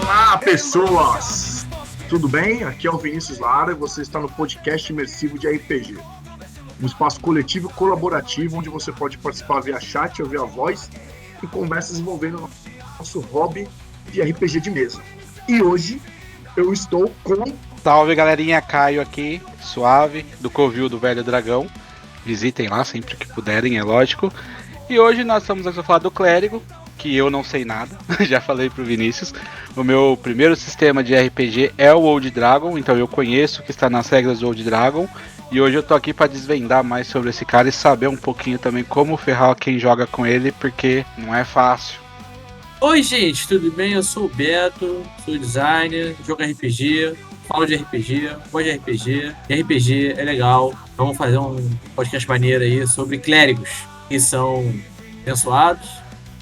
Olá, pessoas! Tudo bem? Aqui é o Vinícius Lara e você está no podcast imersivo de RPG. Um espaço coletivo e colaborativo onde você pode participar via chat ou via voz e conversas envolvendo nosso hobby de RPG de mesa. E hoje eu estou com... Salve, galerinha, Caio aqui, suave, do Covil do Velho Dragão. Visitem lá sempre que puderem, é lógico. E hoje nós estamos aqui a falar do Clérigo, que eu não sei nada, já falei pro Vinícius. O meu primeiro sistema de RPG é o Old Dragon, então eu conheço o que está nas regras do Old Dragon. E hoje eu tô aqui para desvendar mais sobre esse cara e saber um pouquinho também como ferrar quem joga com ele, porque não é fácil. Oi, gente, tudo bem? Eu sou o Beto, sou designer, jogo RPG, falo de RPG, gosto de RPG. E RPG é legal. Vamos fazer um podcast maneiro aí sobre clérigos, que são abençoados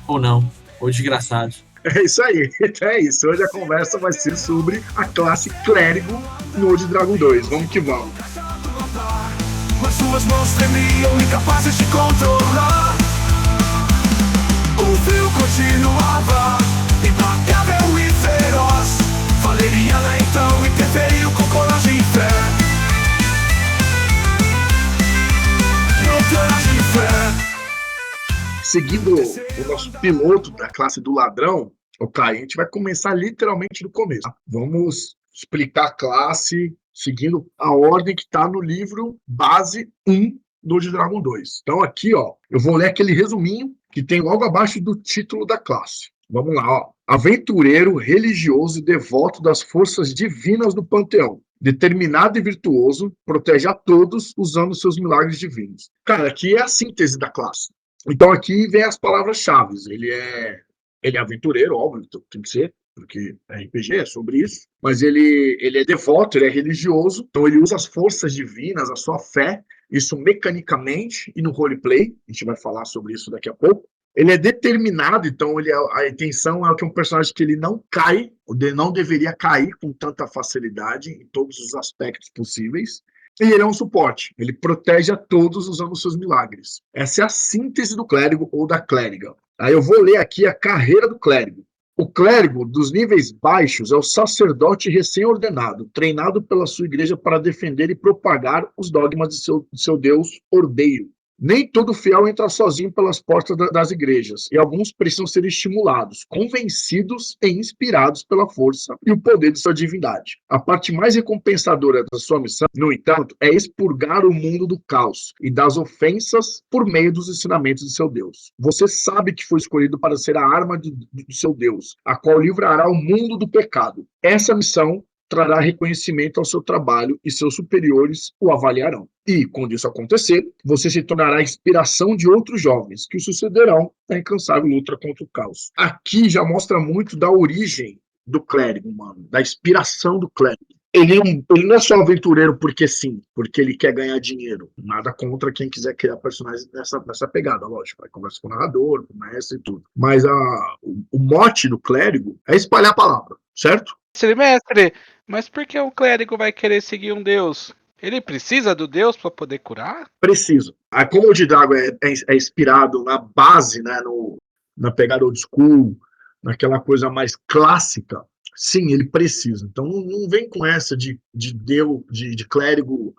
ou não, ou desgraçados. É isso aí, é isso. Hoje a conversa vai ser sobre a classe Clérigo no Old Dragon 2. Vamos que vamos. Mas suas mãos tremiam, incapazes de controlar. O frio continuava, implacável e feroz. Valeriana então interferiu com coragem e fé. Com coragem e fé. Seguindo o nosso piloto da classe do ladrão, a gente vai começar literalmente do começo. Tá? Vamos explicar a classe seguindo a ordem que está no livro base 1 do Old Dragon 2. Então aqui, ó, eu vou ler aquele resuminho que tem logo abaixo do título da classe. Vamos lá, ó. Aventureiro, religioso e devoto das forças divinas do panteão. Determinado e virtuoso, protege a todos usando seus milagres divinos. Cara, aqui é a síntese da classe. Então aqui vem as palavras-chave. Ele é aventureiro, óbvio, tem que ser, porque RPG é sobre isso. Mas ele é devoto, ele é religioso, então ele usa as forças divinas, a sua fé, isso mecanicamente e no roleplay. A gente vai falar sobre isso daqui a pouco. Ele é determinado, então a intenção é que um personagem que ele não cai, não deveria cair com tanta facilidade em todos os aspectos possíveis. E ele é um suporte, ele protege a todos usando seus milagres. Essa é a síntese do clérigo ou da clériga. Aí eu vou ler aqui a carreira do clérigo. O clérigo dos níveis baixos é o sacerdote recém-ordenado, treinado pela sua igreja para defender e propagar os dogmas de seu Deus ordeiro. Nem todo fiel entra sozinho pelas portas das igrejas, e alguns precisam ser estimulados, convencidos e inspirados pela força e o poder de sua divindade. A parte mais recompensadora da sua missão, no entanto, é expurgar o mundo do caos e das ofensas por meio dos ensinamentos de seu Deus. Você sabe que foi escolhido para ser a arma do seu Deus, a qual livrará o mundo do pecado. Essa missão trará reconhecimento ao seu trabalho e seus superiores o avaliarão. E, quando isso acontecer, você se tornará a inspiração de outros jovens que o sucederão na incansável luta contra o caos. Aqui já mostra muito da origem do clérigo, mano, da inspiração do clérigo. Ele não é só aventureiro porque sim, porque ele quer ganhar dinheiro. Nada contra quem quiser criar personagens nessa pegada, lógico. Vai conversar com o narrador, com o mestre e tudo. Mas o mote do clérigo é espalhar a palavra, certo? Mestre, mas por que o clérigo vai querer seguir um deus? Ele precisa do deus para poder curar? Precisa. Como o Old Dragon é inspirado na base, né, na pegada old school, naquela coisa mais clássica, sim, ele precisa. Então não vem com essa de clérigo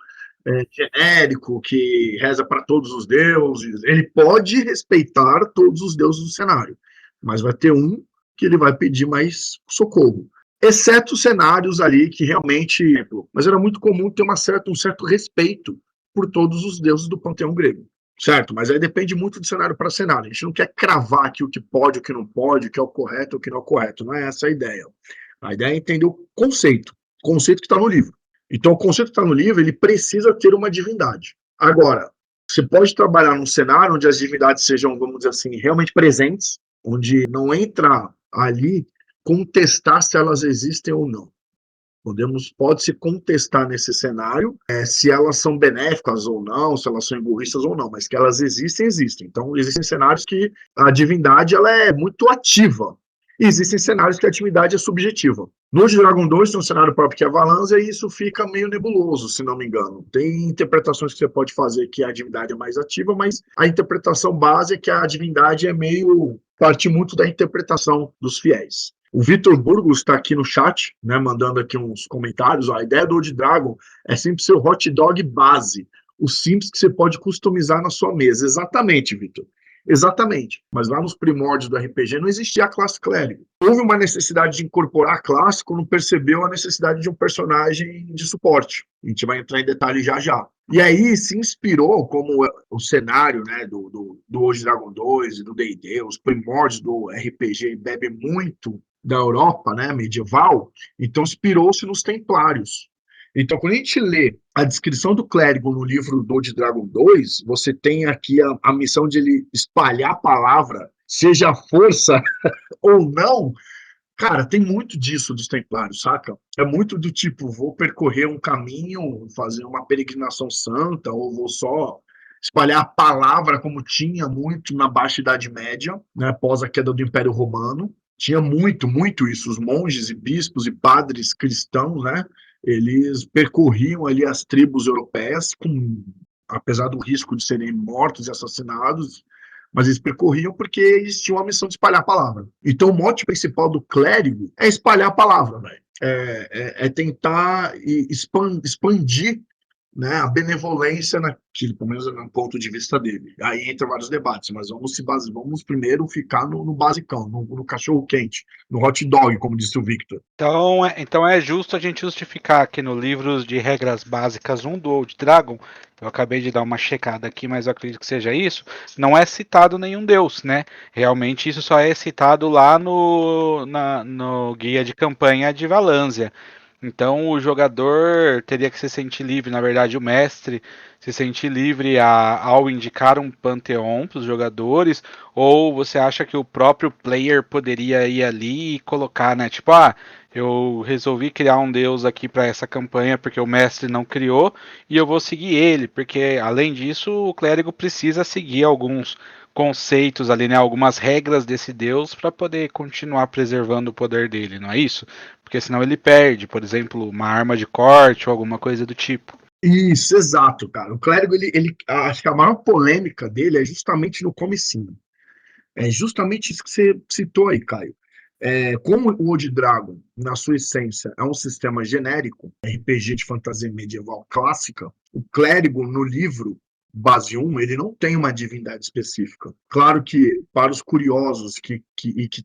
genérico que reza para todos os deuses. Ele pode respeitar todos os deuses do cenário, mas vai ter um que ele vai pedir mais socorro. Exceto cenários ali que realmente... Mas era muito comum ter um certo respeito por todos os deuses do panteão grego, certo? Mas aí depende muito de cenário para cenário. A gente não quer cravar aqui o que pode, o que não pode, o que é o correto, o que não é o correto. Não é essa a ideia. A ideia é entender o conceito que está no livro. Então, o conceito que está no livro, ele precisa ter uma divindade. Agora, você pode trabalhar num cenário onde as divindades sejam, vamos dizer assim, realmente presentes, onde não entra ali contestar se elas existem ou não. Pode-se contestar nesse cenário se elas são benéficas ou não, se elas são egoístas ou não, mas que elas existem. Então, existem cenários que a divindade ela é muito ativa. E existem cenários que a atividade é subjetiva. No Dragon 2 tem um cenário próprio que é a Valanza e isso fica meio nebuloso, se não me engano. Tem interpretações que você pode fazer que a divindade é mais ativa, mas a interpretação base é que a divindade parte muito da interpretação dos fiéis. O Vitor Burgos está aqui no chat, né, mandando aqui uns comentários. Ó, a ideia do Old Dragon é sempre ser o hot dog base, o simples que você pode customizar na sua mesa. Exatamente, Vitor. Exatamente. Mas lá nos primórdios do RPG não existia a classe clérigo. Houve uma necessidade de incorporar a classe quando percebeu a necessidade de um personagem de suporte. A gente vai entrar em detalhes já já. E aí se inspirou, como o cenário, né, do Hoje Dragon 2 e do D&D, os primórdios do RPG bebe muito da Europa, né, medieval, então inspirou-se nos Templários. Então, quando a gente lê a descrição do clérigo no livro do de Dragon 2, você tem aqui a missão de ele espalhar a palavra, seja a força ou não. Cara, tem muito disso dos Templários, saca? É muito do tipo, vou percorrer um caminho, fazer uma peregrinação santa, ou vou só espalhar a palavra, como tinha muito na Baixa Idade Média, né, após a queda do Império Romano. Tinha muito, muito isso. Os monges e bispos e padres cristãos, né, eles percorriam ali as tribos europeias, apesar do risco de serem mortos e assassinados, mas eles percorriam porque eles tinham a missão de espalhar a palavra. Então, o mote principal do clérigo é espalhar a palavra, velho. É tentar expandir, né, a benevolência naquilo, pelo menos no ponto de vista dele. Aí entra vários debates, mas vamos primeiro ficar no basicão, no cachorro quente, no hot dog, como disse o Victor. Então é justo a gente justificar aqui no livro de regras básicas 1 do Old Dragon, eu acabei de dar uma checada aqui, mas eu acredito que seja isso, não é citado nenhum deus, né? Realmente isso só é citado lá no guia de campanha de Valânsia. Então o jogador teria que se sentir livre, na verdade o mestre se sentir livre ao indicar um panteão para os jogadores, ou você acha que o próprio player poderia ir ali e colocar, né? Tipo, eu resolvi criar um deus aqui para essa campanha porque o mestre não criou e eu vou seguir ele, porque além disso o clérigo precisa seguir alguns conceitos ali, né? Algumas regras desse deus para poder continuar preservando o poder dele, não é isso? Porque senão ele perde, por exemplo, uma arma de corte ou alguma coisa do tipo. Isso, exato, cara. O clérigo, acho que a maior polêmica dele é justamente no comecinho. É justamente isso que você citou aí, Caio. Como o Old Dragon, na sua essência, é um sistema genérico, RPG de fantasia medieval clássica, o clérigo no livro base 1, ele não tem uma divindade específica. Claro que, para os curiosos que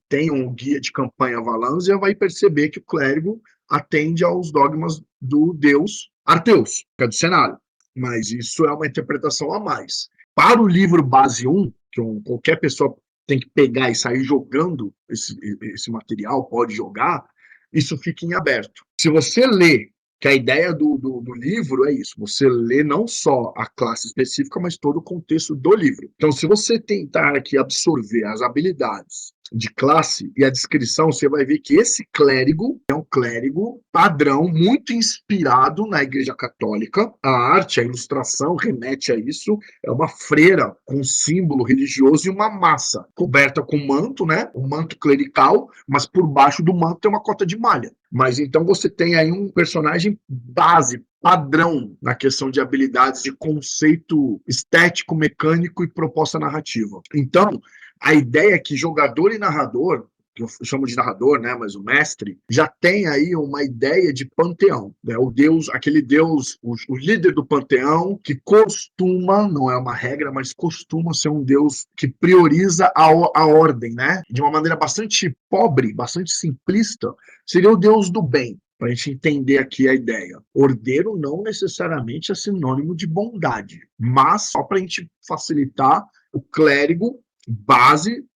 tenham o guia de campanha Valânsia, vai perceber que o clérigo atende aos dogmas do deus Arteus, que é do cenário. Mas isso é uma interpretação a mais. Para o livro base 1, que qualquer pessoa tem que pegar e sair jogando esse material, pode jogar, isso fica em aberto. Se você lê, que a ideia do livro é isso, você lê não só a classe específica, mas todo o contexto do livro. Então, se você tentar aqui absorver as habilidades de classe e a descrição, você vai ver que esse clérigo é um clérigo padrão, muito inspirado na Igreja Católica. A arte, a ilustração remete a isso. É uma freira com um símbolo religioso e uma massa coberta com manto, né? Um manto clerical, mas por baixo do manto tem uma cota de malha. Mas então você tem aí um personagem base, padrão na questão de habilidades, de conceito estético, mecânico e proposta narrativa. Então, a ideia é que jogador e narrador, que eu chamo de narrador, né, mas o mestre, já tem aí uma ideia de panteão, né, o deus, aquele deus, o líder do panteão, que costuma, não é uma regra, mas costuma ser um deus que prioriza a ordem, né, de uma maneira bastante pobre, bastante simplista, seria o deus do bem, para a gente entender aqui a ideia. Ordeiro não necessariamente é sinônimo de bondade, mas só para a gente facilitar, o clérigo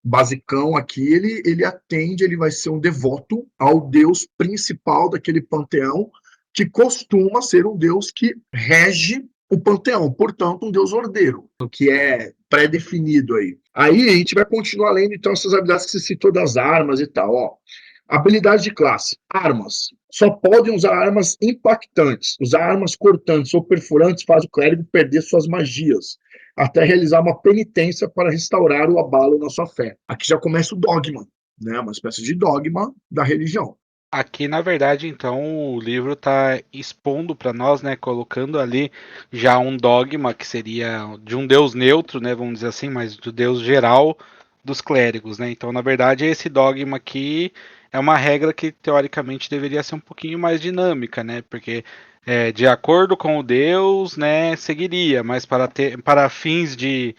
basicão aqui, ele atende, ele vai ser um devoto ao deus principal daquele panteão, que costuma ser um deus que rege o panteão, portanto, um deus ordeiro, que é pré-definido aí. Aí a gente vai continuar lendo, então, essas habilidades que você citou das armas e tal, ó. Habilidade de classe. Armas. Só podem usar armas impactantes. Usar armas cortantes ou perfurantes faz o clérigo perder suas magias, até realizar uma penitência para restaurar o abalo na sua fé. Aqui já começa o dogma, né? Uma espécie de dogma da religião. Aqui, na verdade, então, o livro está expondo para nós, né, colocando ali já um dogma que seria de um deus neutro, né, vamos dizer assim, mas do deus geral dos clérigos, né? Então, na verdade, esse dogma aqui é uma regra que, teoricamente, deveria ser um pouquinho mais dinâmica, né? Porque, de acordo com o Deus, né, seguiria, mas para fins de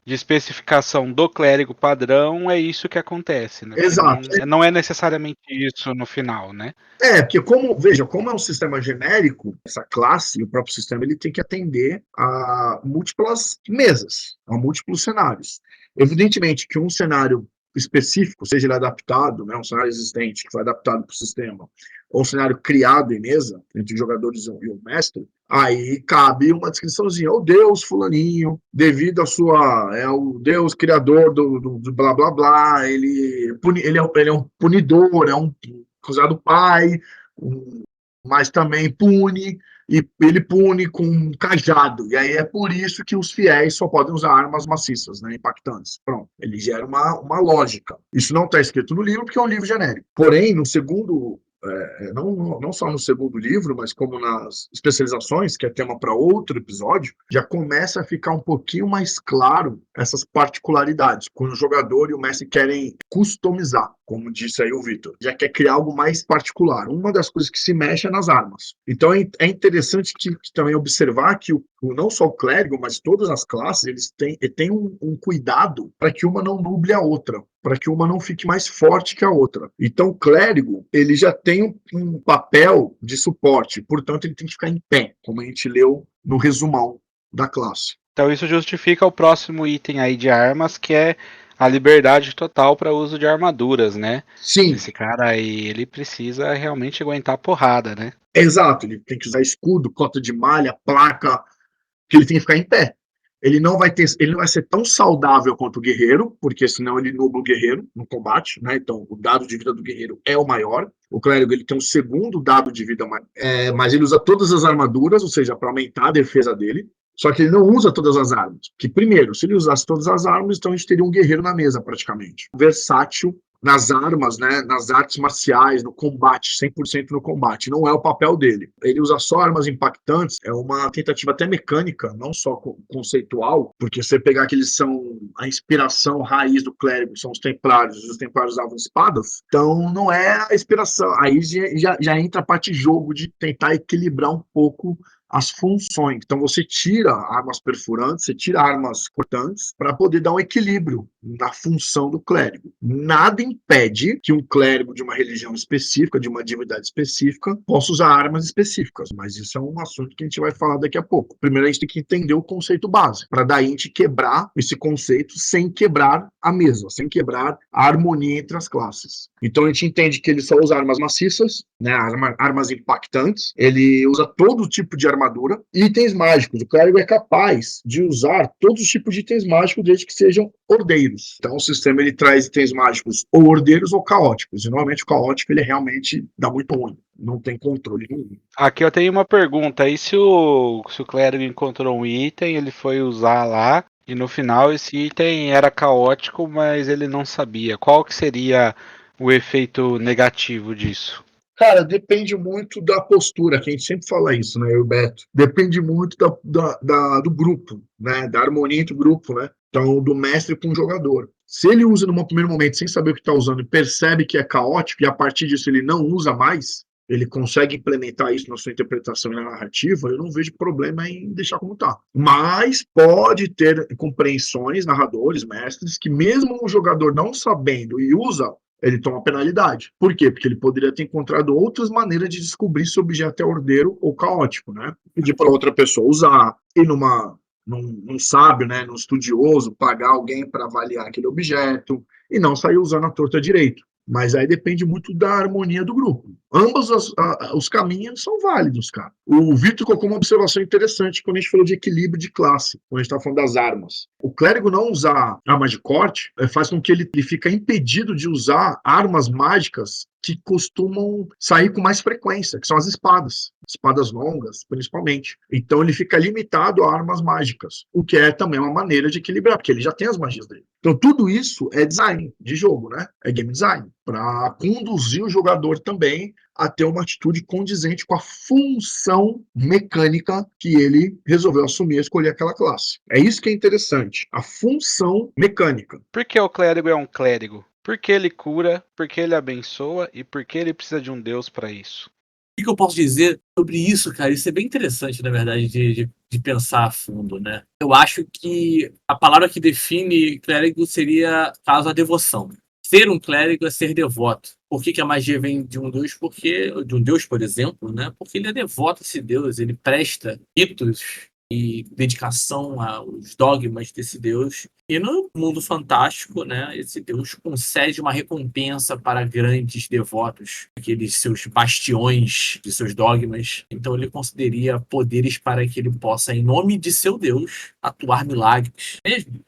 especificação do clérigo padrão, é isso que acontece, né? Porque Exato. não é necessariamente isso no final, né? Porque como é um sistema genérico, essa classe, o próprio sistema, ele tem que atender a múltiplas mesas, a múltiplos cenários. Evidentemente que um cenário específico, seja ele adaptado, né, um cenário existente que foi adaptado para o sistema, ou um cenário criado em mesa, entre os jogadores e o mestre, aí cabe uma descriçãozinha, o Deus fulaninho, devido à sua, é o Deus criador do blá blá blá, ele é um punidor, é um considerado pai, mas também pune, e ele pune com um cajado. E aí é por isso que os fiéis só podem usar armas maciças, né, impactantes. Pronto, ele gera uma lógica. Isso não está escrito no livro, porque é um livro genérico. Porém, no segundo, não só no segundo livro, mas como nas especializações, que é tema para outro episódio, já começa a ficar um pouquinho mais claro essas particularidades, quando o jogador e o mestre querem customizar, como disse aí o Vitor, já quer criar algo mais particular. Uma das coisas que se mexe é nas armas. Então é interessante que também observar que não só o clérigo, mas todas as classes, eles têm um cuidado para que uma não nuble a outra, para que uma não fique mais forte que a outra. Então o clérigo, ele já tem um papel de suporte, portanto ele tem que ficar em pé, como a gente leu no resumão da classe. Então isso justifica o próximo item aí de armas, que é a liberdade total para uso de armaduras, né? Sim. Esse cara aí, ele precisa realmente aguentar a porrada, né? Exato, ele tem que usar escudo, cota de malha, placa, que ele tem que ficar em pé. Ele não vai ser tão saudável quanto o guerreiro, porque senão ele nubla o guerreiro no combate, né? Então o dado de vida do guerreiro é o maior. O clérigo ele tem um segundo dado de vida, mas ele usa todas as armaduras, ou seja, para aumentar a defesa dele. Só que ele não usa todas as armas. Que primeiro, se ele usasse todas as armas, então a gente teria um guerreiro na mesa praticamente. Versátil nas armas, né, nas artes marciais, no combate, 100% no combate. Não é o papel dele. Ele usa só armas impactantes, é uma tentativa até mecânica, não só conceitual, porque você pegar que eles são a inspiração raiz do clérigo, são os templários, e os templários usavam espadas, então não é a inspiração. Aí já entra a parte de jogo de tentar equilibrar um pouco as funções. Então você tira armas perfurantes, você tira armas cortantes para poder dar um equilíbrio na função do clérigo. Nada impede que um clérigo de uma religião específica, de uma divindade específica, possa usar armas específicas, mas isso é um assunto que a gente vai falar daqui a pouco. Primeiro a gente tem que entender o conceito base, para daí a gente quebrar esse conceito sem quebrar a mesa, sem quebrar a harmonia entre as classes. Então a gente entende que ele só usa armas maciças, né, armas impactantes, ele usa todo tipo de armadura e itens mágicos. O clérigo é capaz de usar todos os tipos de itens mágicos, desde que sejam ordeiros. Então o sistema ele traz itens mágicos ou ordeiros ou caóticos. E normalmente o caótico ele realmente dá muito ruim. Não tem controle nenhum. Aqui eu tenho uma pergunta. E se o clérigo encontrou um item, ele foi usar lá, e no final esse item era caótico, mas ele não sabia. Qual que seria o efeito negativo disso? Cara, depende muito da postura, que a gente sempre fala isso, né, eu e o Beto. Depende muito do grupo, né, da harmonia entre o grupo, né? Então, do mestre com o jogador. Se ele usa num primeiro momento sem saber o que está usando e percebe que é caótico, e a partir disso ele não usa mais, ele consegue implementar isso na sua interpretação e na narrativa, eu não vejo problema em deixar como está. Mas pode ter compreensões, narradores, mestres, que mesmo o jogador não sabendo e usa, ele toma penalidade. Por quê? Porque ele poderia ter encontrado outras maneiras de descobrir se o objeto é ordeiro ou caótico, né? Pedir para outra pessoa usar, ir num sábio, né, num estudioso, pagar alguém para avaliar aquele objeto e não sair usando a torta direito. Mas aí depende muito da harmonia do grupo. Ambos os caminhos são válidos, cara. O Vitor colocou uma observação interessante quando a gente falou de equilíbrio de classe, quando a gente está falando das armas. O clérigo não usar armas de corte faz com que ele fique impedido de usar armas mágicas que costumam sair com mais frequência, que são as espadas longas, principalmente. Então ele fica limitado a armas mágicas, o que é também uma maneira de equilibrar, porque ele já tem as magias dele. Então tudo isso é design de jogo, né? É game design, para conduzir o jogador também a ter uma atitude condizente com a função mecânica que ele resolveu assumir e escolher aquela classe. É isso que é interessante, a função mecânica. Por que o clérigo é um clérigo? Porque ele cura, porque ele abençoa e porque ele precisa de um deus para isso. O que eu posso dizer sobre isso, cara? Isso é bem interessante, na verdade, de pensar a fundo, né? Eu acho que a palavra que define clérigo seria, caso, a devoção. Ser um clérigo é ser devoto. Por que a magia vem de um deus? De um deus, por exemplo, né? Porque ele é devoto a esse deus, ele presta ritos e dedicação aos dogmas desse deus. E no mundo fantástico, né, esse deus concede uma recompensa para grandes devotos, aqueles seus bastiões de seus dogmas. Então ele concederia poderes para que ele possa, em nome de seu deus, atuar milagres. Mesmo.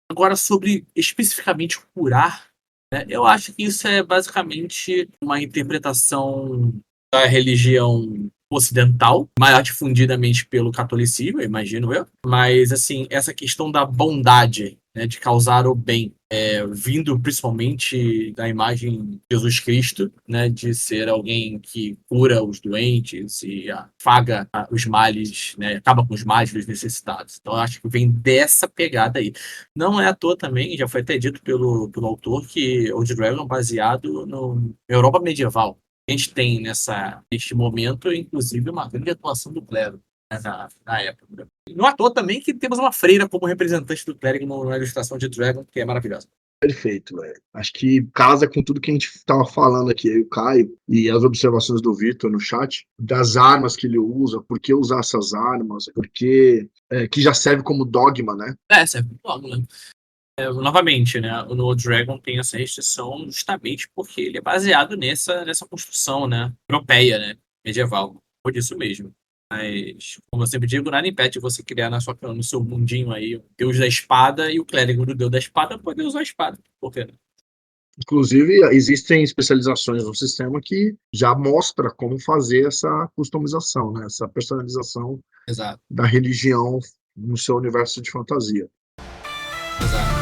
Agora, sobre especificamente curar, né, eu acho que isso é basicamente uma interpretação da religião ocidental, mais difundidamente pelo catolicismo, imagino eu. Mas, assim, essa questão da bondade, né, de causar o bem, vindo principalmente da imagem de Jesus Cristo, né, de ser alguém que cura os doentes e afaga os males, né, acaba com os males dos necessitados. Então, eu acho que vem dessa pegada aí. Não é à toa também, já foi até dito pelo autor, que Old Dragon é baseado na Europa medieval. A gente tem neste momento, inclusive, uma grande atuação do clero, né, na época. Não à toa também que temos uma freira como representante do clérigo na ilustração de Dragon, que é maravilhosa. Perfeito, velho. Acho que casa com tudo que a gente estava falando aqui, o Caio, e as observações do Vitor no chat, das armas que ele usa, por que usar essas armas, porque que já serve como dogma, né? Serve como dogma. Novamente, né, o No Dragon tem essa restrição justamente porque ele é baseado nessa construção, né, europeia, né, medieval, por isso mesmo. Mas, como eu sempre digo, nada impede você criar no seu mundinho aí o deus da espada e o clérigo do deus da espada poder usar a espada. Por quê? Inclusive, existem especializações no sistema que já mostra como fazer essa customização, né, essa personalização Exato. da religião no seu universo de fantasia. Exato.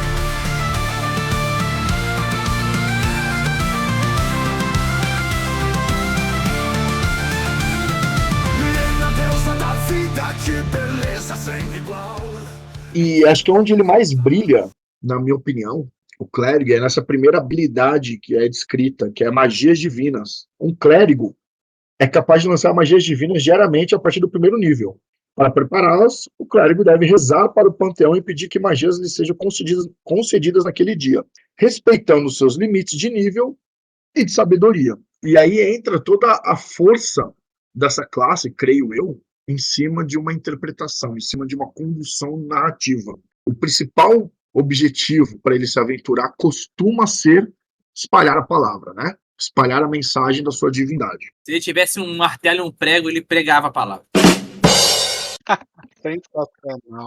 E acho que onde ele mais brilha, na minha opinião, o clérigo, é nessa primeira habilidade que é descrita, que é magias divinas. Um clérigo é capaz de lançar magias divinas diariamente a partir do primeiro nível. Para prepará-las, o clérigo deve rezar para o panteão e pedir que magias lhe sejam concedidas naquele dia, respeitando seus limites de nível e de sabedoria. E aí entra toda a força dessa classe, creio eu, em cima de uma interpretação, em cima de uma condução narrativa. O principal objetivo para ele se aventurar costuma ser espalhar a palavra, né? Espalhar a mensagem da sua divindade. Se ele tivesse um martelo e um prego, ele pregava a palavra. Sensacional.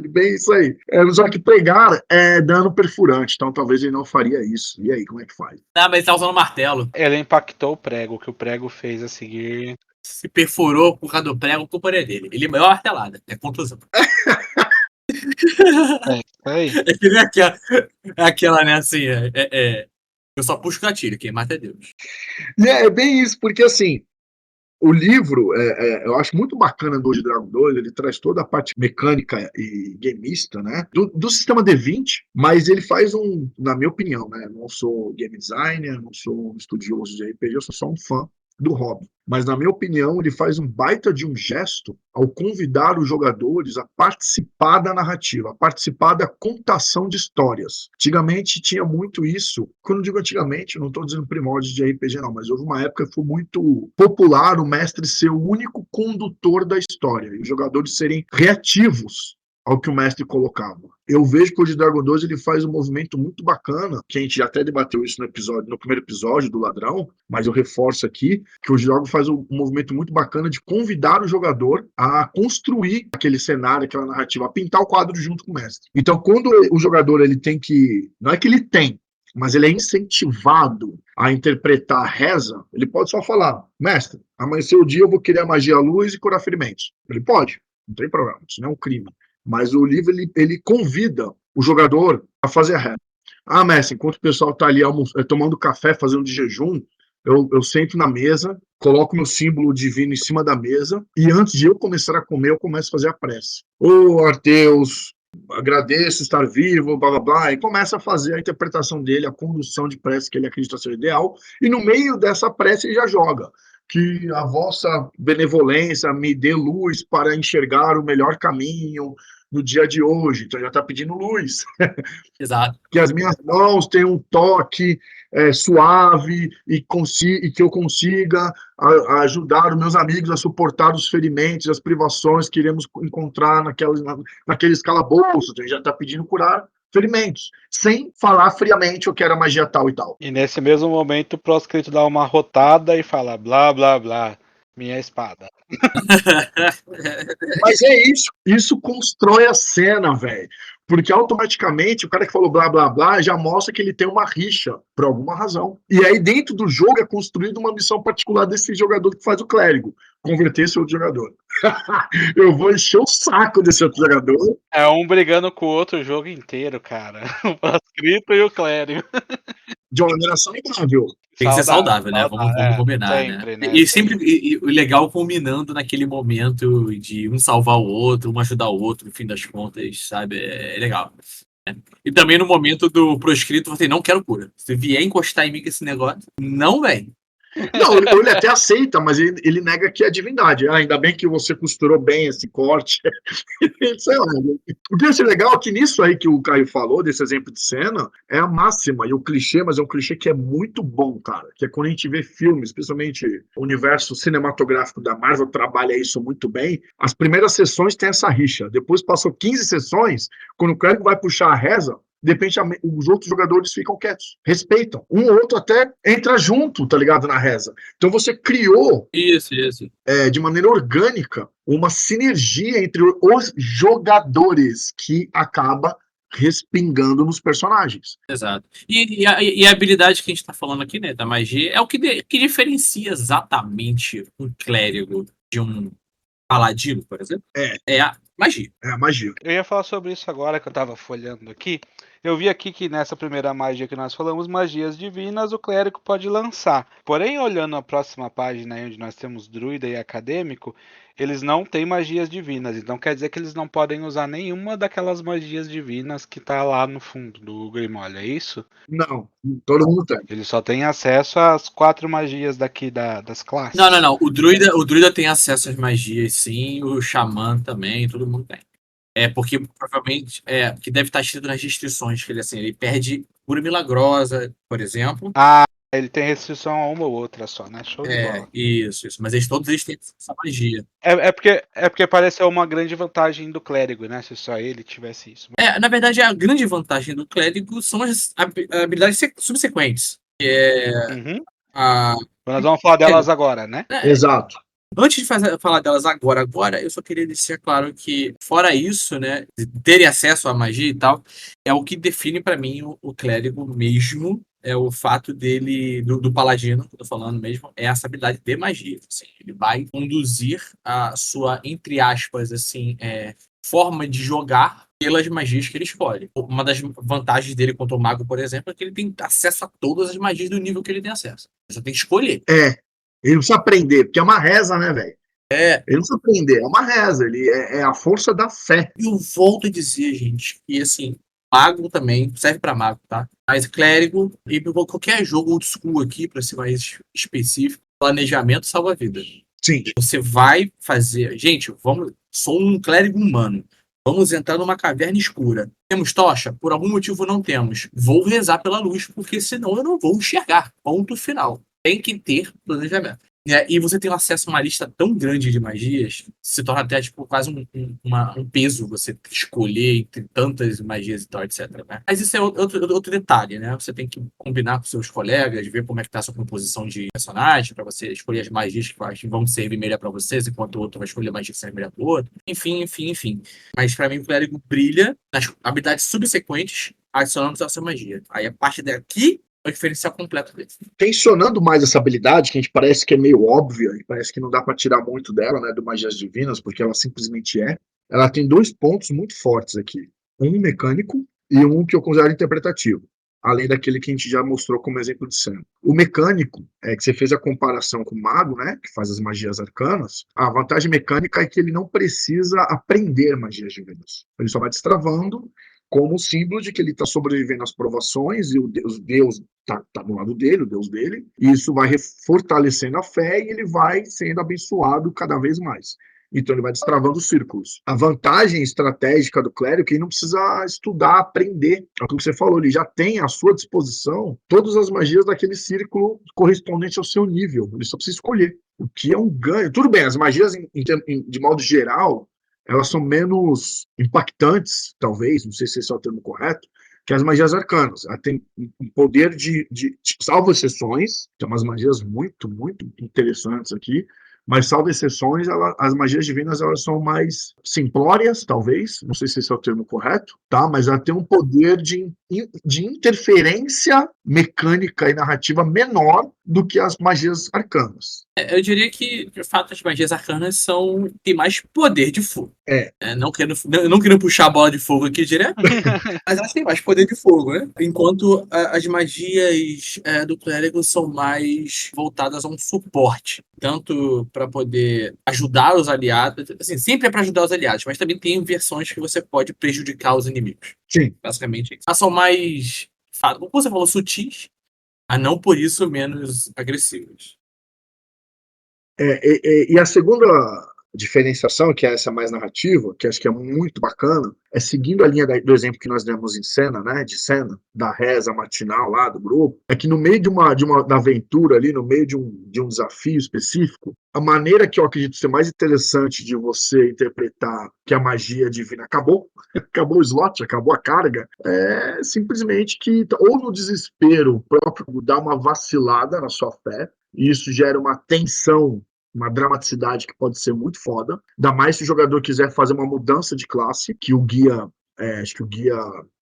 Bem isso aí. Só que pregar é dano perfurante, então talvez ele não faria isso. E aí, como é que faz? Ah, mas ele tá usando martelo. Ele impactou o prego, o que o prego fez a seguir. Se perfurou por causa do prego, culpa é dele. Ele é maior martelada, é contusão. Aí. É que nem aquela, né, assim, eu só puxo o gatilho, quem mata é Deus. É bem isso, porque assim, o livro, eu acho muito bacana do Old Dragon 2, ele traz toda a parte mecânica e gamista, né, do sistema D20, mas ele faz na minha opinião, né, não sou game designer, não sou um estudioso de RPG, eu sou só um fã do hobby. Mas, na minha opinião, ele faz um baita de um gesto ao convidar os jogadores a participar da narrativa, a participar da contação de histórias. Antigamente tinha muito isso. Quando eu digo antigamente, eu não estou dizendo primórdios de RPG, não, mas houve uma época que foi muito popular o mestre ser o único condutor da história e os jogadores serem reativos ao que o mestre colocava. Eu vejo que o Dragon 2 ele faz um movimento muito bacana, que a gente já até debateu isso no primeiro episódio do Ladrão, mas eu reforço aqui, que o jogo faz um movimento muito bacana de convidar o jogador a construir aquele cenário, aquela narrativa, a pintar o quadro junto com o mestre. Então, quando o jogador ele tem que... Não é que ele tem, mas ele é incentivado a interpretar a reza, ele pode só falar, mestre, amanheceu o dia, eu vou querer a magia à luz e curar ferimentos. Ele pode, não tem problema, isso não é um crime. Mas o livro, ele convida o jogador a fazer a reza. Ah, mestre, enquanto o pessoal está ali tomando café, fazendo de jejum, eu sento na mesa, coloco meu símbolo divino em cima da mesa, e antes de eu começar a comer, eu começo a fazer a prece. Ô, Arteus, agradeço estar vivo, blá blá blá, e começa a fazer a interpretação dele, a condução de prece que ele acredita ser ideal, e no meio dessa prece ele já joga. Que a vossa benevolência me dê luz para enxergar o melhor caminho no dia de hoje. Então já está pedindo luz. Exato. Que as minhas mãos tenham um toque suave e que eu consiga ajudar os meus amigos a suportar os ferimentos, as privações que iremos encontrar naqueles calabouços. Então, já está pedindo curar ferimentos, sem falar friamente eu quero a magia tal e tal. E nesse mesmo momento o proscrito dá uma rotada e fala blá blá blá, minha espada. Mas é isso constrói a cena, velho. Porque automaticamente o cara que falou blá blá blá já mostra que ele tem uma rixa, por alguma razão. E aí dentro do jogo é construída uma missão particular desse jogador que faz o clérigo, converter esse outro jogador. Eu vou encher o saco desse outro jogador. É um brigando com o outro o jogo inteiro, cara. O proscrito e o clérigo. De uma maneira saudável. Tem que ser saudável, né? Vamos combinar, sempre, né? né? E sempre o legal combinando naquele momento de um salvar o outro, um ajudar o outro, no fim das contas, sabe? É legal. Né? E também no momento do proscrito, você não quero cura. Se vier encostar em mim com esse negócio, não vem. Não, ele até aceita, mas ele nega que é divindade. Ah, ainda bem que você costurou bem esse corte. Sei lá. O que eu achei legal é que nisso aí que o Caio falou, desse exemplo de cena, é a máxima e o clichê, mas é um clichê que é muito bom, cara. Que é quando a gente vê filmes, especialmente o universo cinematográfico da Marvel trabalha isso muito bem. As primeiras sessões tem essa rixa. Depois passou 15 sessões, quando o clérigo vai puxar a reza, de repente os outros jogadores ficam quietos, respeitam. Um ou outro até entra junto, tá ligado, na reza. Então você criou Isso. de maneira orgânica uma sinergia entre os jogadores que acaba respingando nos personagens. Exato. E a habilidade que a gente tá falando aqui, né, da magia, é o que diferencia exatamente um clérigo de um paladino, por exemplo. É a magia. É a magia. Eu ia falar sobre isso agora que eu tava folhando aqui. Eu vi aqui que nessa primeira magia que nós falamos, magias divinas, o clérigo pode lançar. Porém, olhando a próxima página aí, onde nós temos druida e acadêmico, eles não têm magias divinas. Então quer dizer que eles não podem usar nenhuma daquelas magias divinas que tá lá no fundo do Grimório, é isso? Não, todo mundo tem. Eles só têm acesso às 4 magias daqui das classes. Não. O druida tem acesso às magias, sim. O xamã também, todo mundo tem. É porque provavelmente que deve estar escrito nas restrições que ele perde cura milagrosa, por exemplo. Ah, ele tem restrição a uma ou outra só, né? Show de bola. Isso. Mas todos eles têm essa magia. É porque pareceu uma grande vantagem do clérigo, né? Se só ele tivesse isso. Na verdade, a grande vantagem do clérigo são as habilidades subsequentes. Que é Nós vamos falar delas agora, né? Exato. Antes de falar delas agora, eu só queria deixar claro que, fora isso, né, de terem acesso à magia e tal, é o que define para mim o clérigo mesmo, é o fato dele, do paladino, que eu tô falando mesmo, é essa habilidade de magia. Assim, ele vai conduzir a sua, entre aspas, assim, forma de jogar pelas magias que ele escolhe. Uma das vantagens dele contra o mago, por exemplo, é que ele tem acesso a todas as magias do nível que ele tem acesso. Ele só tem que escolher. Ele não precisa aprender, porque é uma reza, né, velho? Ele não precisa aprender, é uma reza, ele é a força da fé. E eu volto a dizer, gente, que assim, mago também serve pra mago, tá? Mas clérigo e qualquer jogo old school aqui, pra ser mais específico, planejamento salva a vida. Sim. Você vai fazer... Gente, sou um clérigo humano. Vamos entrar numa caverna escura. Temos tocha? Por algum motivo não temos. Vou rezar pela luz, porque senão eu não vou enxergar. Ponto final. Tem que ter planejamento. E você tem acesso a uma lista tão grande de magias, se torna até tipo, quase um peso você escolher entre tantas magias e tal, etc. Né? Mas isso é outro detalhe, né? Você tem que combinar com seus colegas, ver como é que tá a sua composição de personagem, para você escolher as magias que vão servir melhor para vocês, enquanto o outro vai escolher magias que servem melhor para o outro. Enfim. Mas para mim o clérigo brilha nas habilidades subsequentes, adicionando a sua magia. Aí a partir daqui é o diferencial completo dele. Tensionando mais essa habilidade, que a gente parece que é meio óbvia, e parece que não dá para tirar muito dela, né, do Magias Divinas, porque ela simplesmente é. Ela tem 2 pontos muito fortes aqui. Um mecânico e um que eu considero interpretativo. Além daquele que a gente já mostrou como exemplo de cena. O mecânico, é que você fez a comparação com o mago, né, que faz as magias arcanas. A vantagem mecânica é que ele não precisa aprender magias divinas. Ele só vai destravando como símbolo de que ele está sobrevivendo às provações e o Deus está do lado dele, o Deus dele, e isso vai fortalecendo a fé e ele vai sendo abençoado cada vez mais. Então ele vai destravando os círculos. A vantagem estratégica do clérigo é que ele não precisa estudar, aprender. É o que você falou, ele já tem à sua disposição todas as magias daquele círculo correspondente ao seu nível. Ele só precisa escolher, o que é um ganho. Tudo bem, as magias, de modo geral, elas são menos impactantes, talvez, não sei se esse é o termo correto, que as magias arcanas. Ela tem um poder salvo exceções, tem umas magias muito, muito interessantes aqui, mas salvo exceções, as magias divinas elas são mais simplórias, talvez, não sei se esse é o termo correto, tá? Mas ela tem um poder de interferência mecânica e narrativa menor do que as magias arcanas. Eu diria que, de fato, as magias arcanas têm mais poder de fogo. Não querendo puxar a bola de fogo aqui direto, mas elas têm mais poder de fogo, né? Enquanto as magias do clérigo são mais voltadas a um suporte. Tanto para poder ajudar os aliados, assim, sempre é para ajudar os aliados, mas também tem versões que você pode prejudicar os inimigos. Sim. Basicamente, elas são mais, como você falou, sutis, mas não por isso menos agressivas. E a segunda diferenciação, que é essa mais narrativa, que acho que é muito bacana, é seguindo a linha do exemplo que nós demos em cena, né, de cena, da reza matinal lá do grupo, é que no meio da aventura ali, no meio de um desafio específico, a maneira que eu acredito ser mais interessante de você interpretar que a magia divina acabou o slot, acabou a carga, é simplesmente que, ou no desespero próprio, dá uma vacilada na sua fé, e isso gera uma tensão, uma dramaticidade que pode ser muito foda, ainda mais se o jogador quiser fazer uma mudança de classe, que o guia, acho que o guia,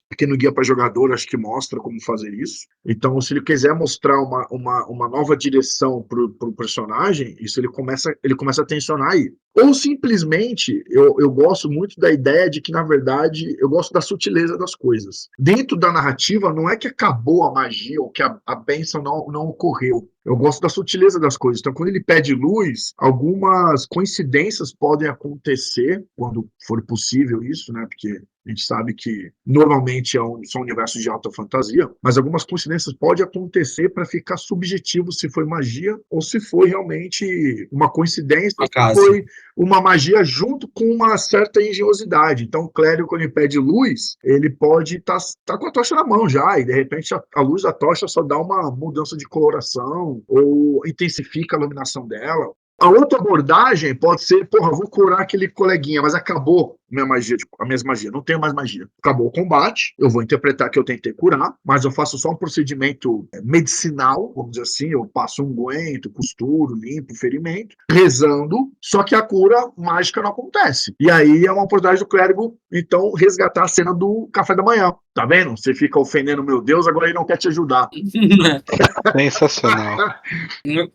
pequeno guia para jogador, acho que mostra como fazer isso. Então, se ele quiser mostrar uma nova direção pro personagem, isso ele começa a tensionar aí. Ou simplesmente, eu gosto muito da ideia de que, na verdade, eu gosto da sutileza das coisas. Dentro da narrativa, não é que acabou a magia ou que a bênção não ocorreu. Eu gosto da sutileza das coisas. Então, quando ele pede luz, algumas coincidências podem acontecer, quando for possível isso, né? Porque a gente sabe que normalmente são universos de alta fantasia, mas algumas coincidências podem acontecer para ficar subjetivo se foi magia ou se foi realmente uma coincidência, se foi uma magia junto com uma certa engenhosidade. Então, o clérigo, quando ele pede luz, ele pode estar com a tocha na mão já, e de repente a luz da tocha só dá uma mudança de coloração ou intensifica a iluminação dela. A outra abordagem pode ser, vou curar aquele coleguinha, mas acabou a minha magia, não tenho mais magia. Acabou o combate, eu vou interpretar que eu tentei curar, mas eu faço só um procedimento medicinal, vamos dizer assim, eu passo um unguento, costuro, limpo o ferimento, rezando, só que a cura mágica não acontece. E aí é uma oportunidade do clérigo, então, resgatar a cena do café da manhã. Tá vendo? Você fica ofendendo meu Deus, agora ele não quer te ajudar. Sensacional.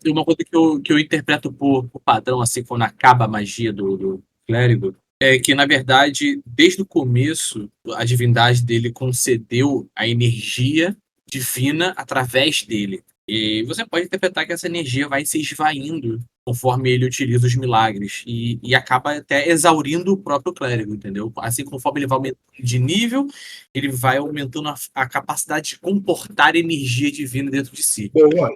Uma coisa que eu interpreto por padrão, assim, quando acaba a magia do clérigo, é que, na verdade, desde o começo, a divindade dele concedeu a energia divina através dele. E você pode interpretar que essa energia vai se esvaindo conforme ele utiliza os milagres e acaba até exaurindo o próprio clérigo, entendeu? Assim, conforme ele vai aumentando de nível, ele vai aumentando a capacidade de comportar energia divina dentro de si. Boa.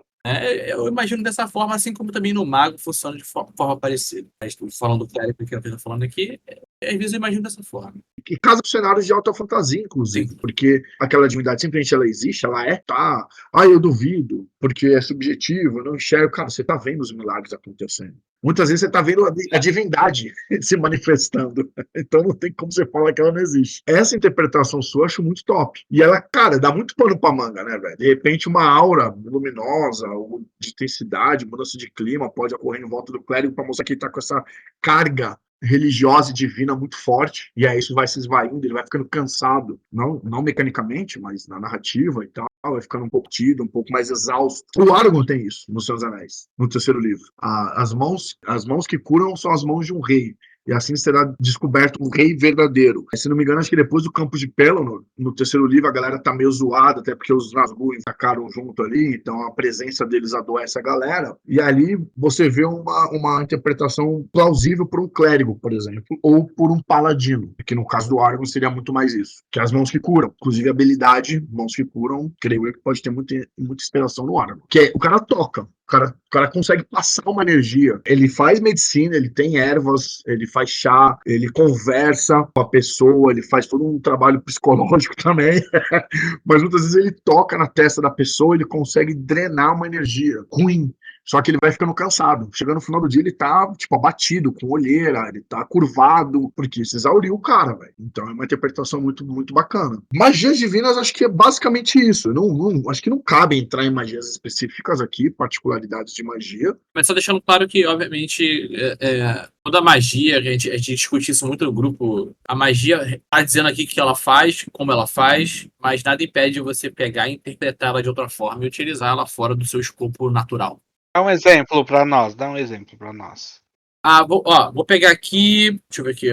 Eu imagino dessa forma, assim como também no mago funciona de forma parecida. Mas falando do clérigo que eu estou falando aqui, às vezes eu imagino dessa forma. E casa com cenários de alta fantasia, inclusive, Sim. porque aquela divindade simplesmente ela existe, ela tá. Ah, eu duvido, porque é subjetivo, eu não enxergo. Cara, você tá vendo os milagres acontecendo. Muitas vezes você tá vendo a divindade se manifestando. Então não tem como você falar que ela não existe. Essa interpretação sua eu acho muito top. E ela, cara, dá muito pano pra manga, né, velho? De repente uma aura luminosa, ou de intensidade, mudança de clima pode ocorrer em volta do clérigo pra mostrar que ele tá com essa carga religiosa e divina muito forte, e aí isso vai se esvaindo, ele vai ficando cansado, não mecanicamente, mas na narrativa e tal, vai ficando um pouco tido, um pouco mais exausto. O Aragorn tem isso nos Seus Anéis, no terceiro livro. As mãos que curam são as mãos de um rei. E assim será descoberto um rei verdadeiro. Se não me engano, acho que depois do Campos de Pelennor, no terceiro livro, a galera tá meio zoada, até porque os Nazgûl atacaram junto ali, então a presença deles adoece a galera. E ali você vê uma interpretação plausível por um clérigo, por exemplo, ou por um paladino, que no caso do Aragorn seria muito mais isso, que é as mãos que curam. Inclusive a habilidade, mãos que curam, creio eu que pode ter muita inspiração no Aragorn. Que é, o cara toca. O cara consegue passar uma energia. Ele faz medicina, ele tem ervas, ele faz chá, ele conversa com a pessoa, ele faz todo um trabalho psicológico também. Mas muitas vezes ele toca na testa da pessoa, ele consegue drenar uma energia ruim. Só que ele vai ficando cansado. Chegando no final do dia, ele tá, tipo, abatido, com olheira, ele tá curvado, porque se exauriu o cara, velho. Então é uma interpretação muito, muito bacana. Magias divinas, acho que é basicamente isso. Acho que não cabe entrar em magias específicas aqui, particularidades de magia. Mas só deixando claro que, obviamente, toda magia, a gente discute isso muito no grupo, a magia tá dizendo aqui o que ela faz, como ela faz, mas nada impede você pegar e interpretar ela de outra forma e utilizar ela fora do seu escopo natural. Dá um exemplo pra nós, Vou pegar aqui, deixa eu ver aqui,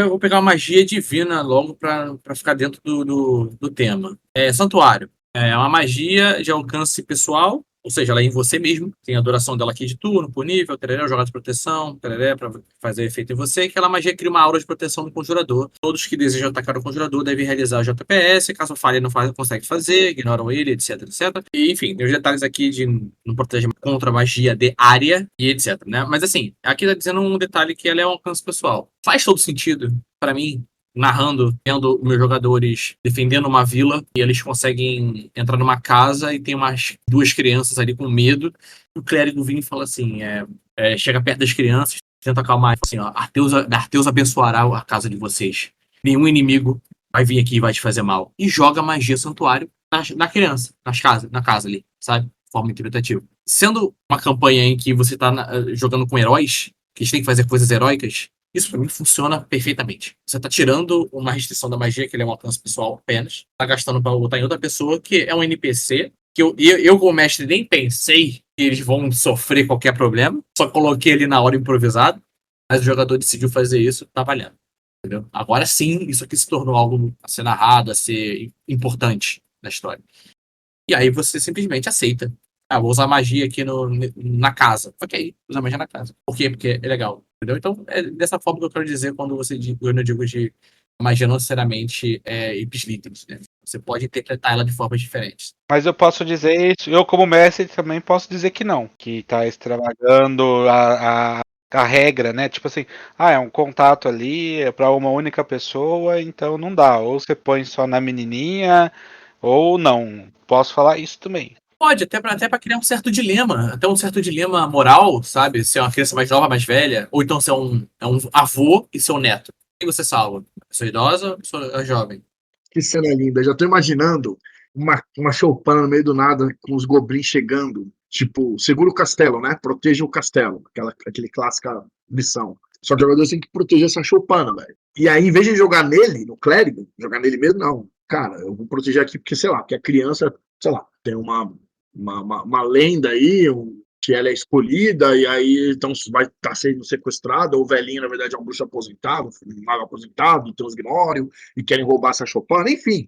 vou pegar uma magia divina logo pra ficar dentro do tema. Santuário. É uma magia de alcance pessoal, ou seja, ela é em você mesmo, tem a duração dela aqui de turno, por nível, tereré, jogada de proteção, tereré, pra fazer efeito em você, aquela magia cria uma aura de proteção no conjurador. Todos que desejam atacar o conjurador devem realizar o JPS, caso falhe não consegue fazer, ignoram ele, etc, etc. E, enfim, tem os detalhes aqui de não proteger contra magia de área e etc, né? Mas assim, aqui tá dizendo um detalhe que ela é um alcance pessoal. Faz todo sentido, pra mim, narrando, tendo meus jogadores defendendo uma vila e eles conseguem entrar numa casa e tem umas duas crianças ali com medo. O clérigo vem e fala assim, chega perto das crianças, tenta acalmar, assim, ó, Arteus abençoará a casa de vocês. Nenhum inimigo vai vir aqui e vai te fazer mal. E joga magia santuário na criança, na casa ali, sabe? De forma interpretativa. Sendo uma campanha em que você tá jogando com heróis, que eles têm que fazer coisas heróicas, isso pra mim funciona perfeitamente. Você tá tirando uma restrição da magia, que ele é um alcance pessoal apenas, tá gastando pra botar em outra pessoa, que é um NPC, que eu como mestre nem pensei que eles vão sofrer qualquer problema, só coloquei ali na hora improvisado, mas o jogador decidiu fazer isso, tá valendo. Entendeu? Agora sim, isso aqui se tornou algo a ser narrado, a ser importante na história. E aí você simplesmente aceita. Vou usar magia aqui na casa. Ok, usar magia na casa. Por quê? Porque é legal. Entendeu? Então, é dessa forma que eu quero dizer quando eu digo de magia não necessariamente ipsis-literis, né? Você pode interpretar ela de formas diferentes. Mas eu posso dizer isso, eu como mestre também posso dizer que não, que tá extravagando a regra, né? Tipo assim, é um contato ali, é pra uma única pessoa, então não dá. Ou você põe só na menininha, ou não. Posso falar isso também. Pode, até pra criar um certo dilema, até um certo dilema moral, sabe? Se é uma criança mais nova, mais velha, ou então se é um avô e seu neto. Quem você salva? Sou idosa ou sou jovem? Que cena linda. Já tô imaginando uma choupana no meio do nada, com os goblins chegando. Tipo, segura o castelo, né? Proteja o castelo. Aquele clássica missão. Só que o jogador tem que proteger essa choupana, velho. E aí, em vez de jogar nele, no clérigo, jogar nele mesmo, não. Cara, eu vou proteger aqui porque, sei lá, porque a criança, sei lá, tem uma lenda aí, que ela é escolhida, e aí então vai estar sendo sequestrada, ou o velhinho, na verdade, é um bruxo aposentado, um mago aposentado, tem os Gnório, e querem roubar essa choupana, enfim,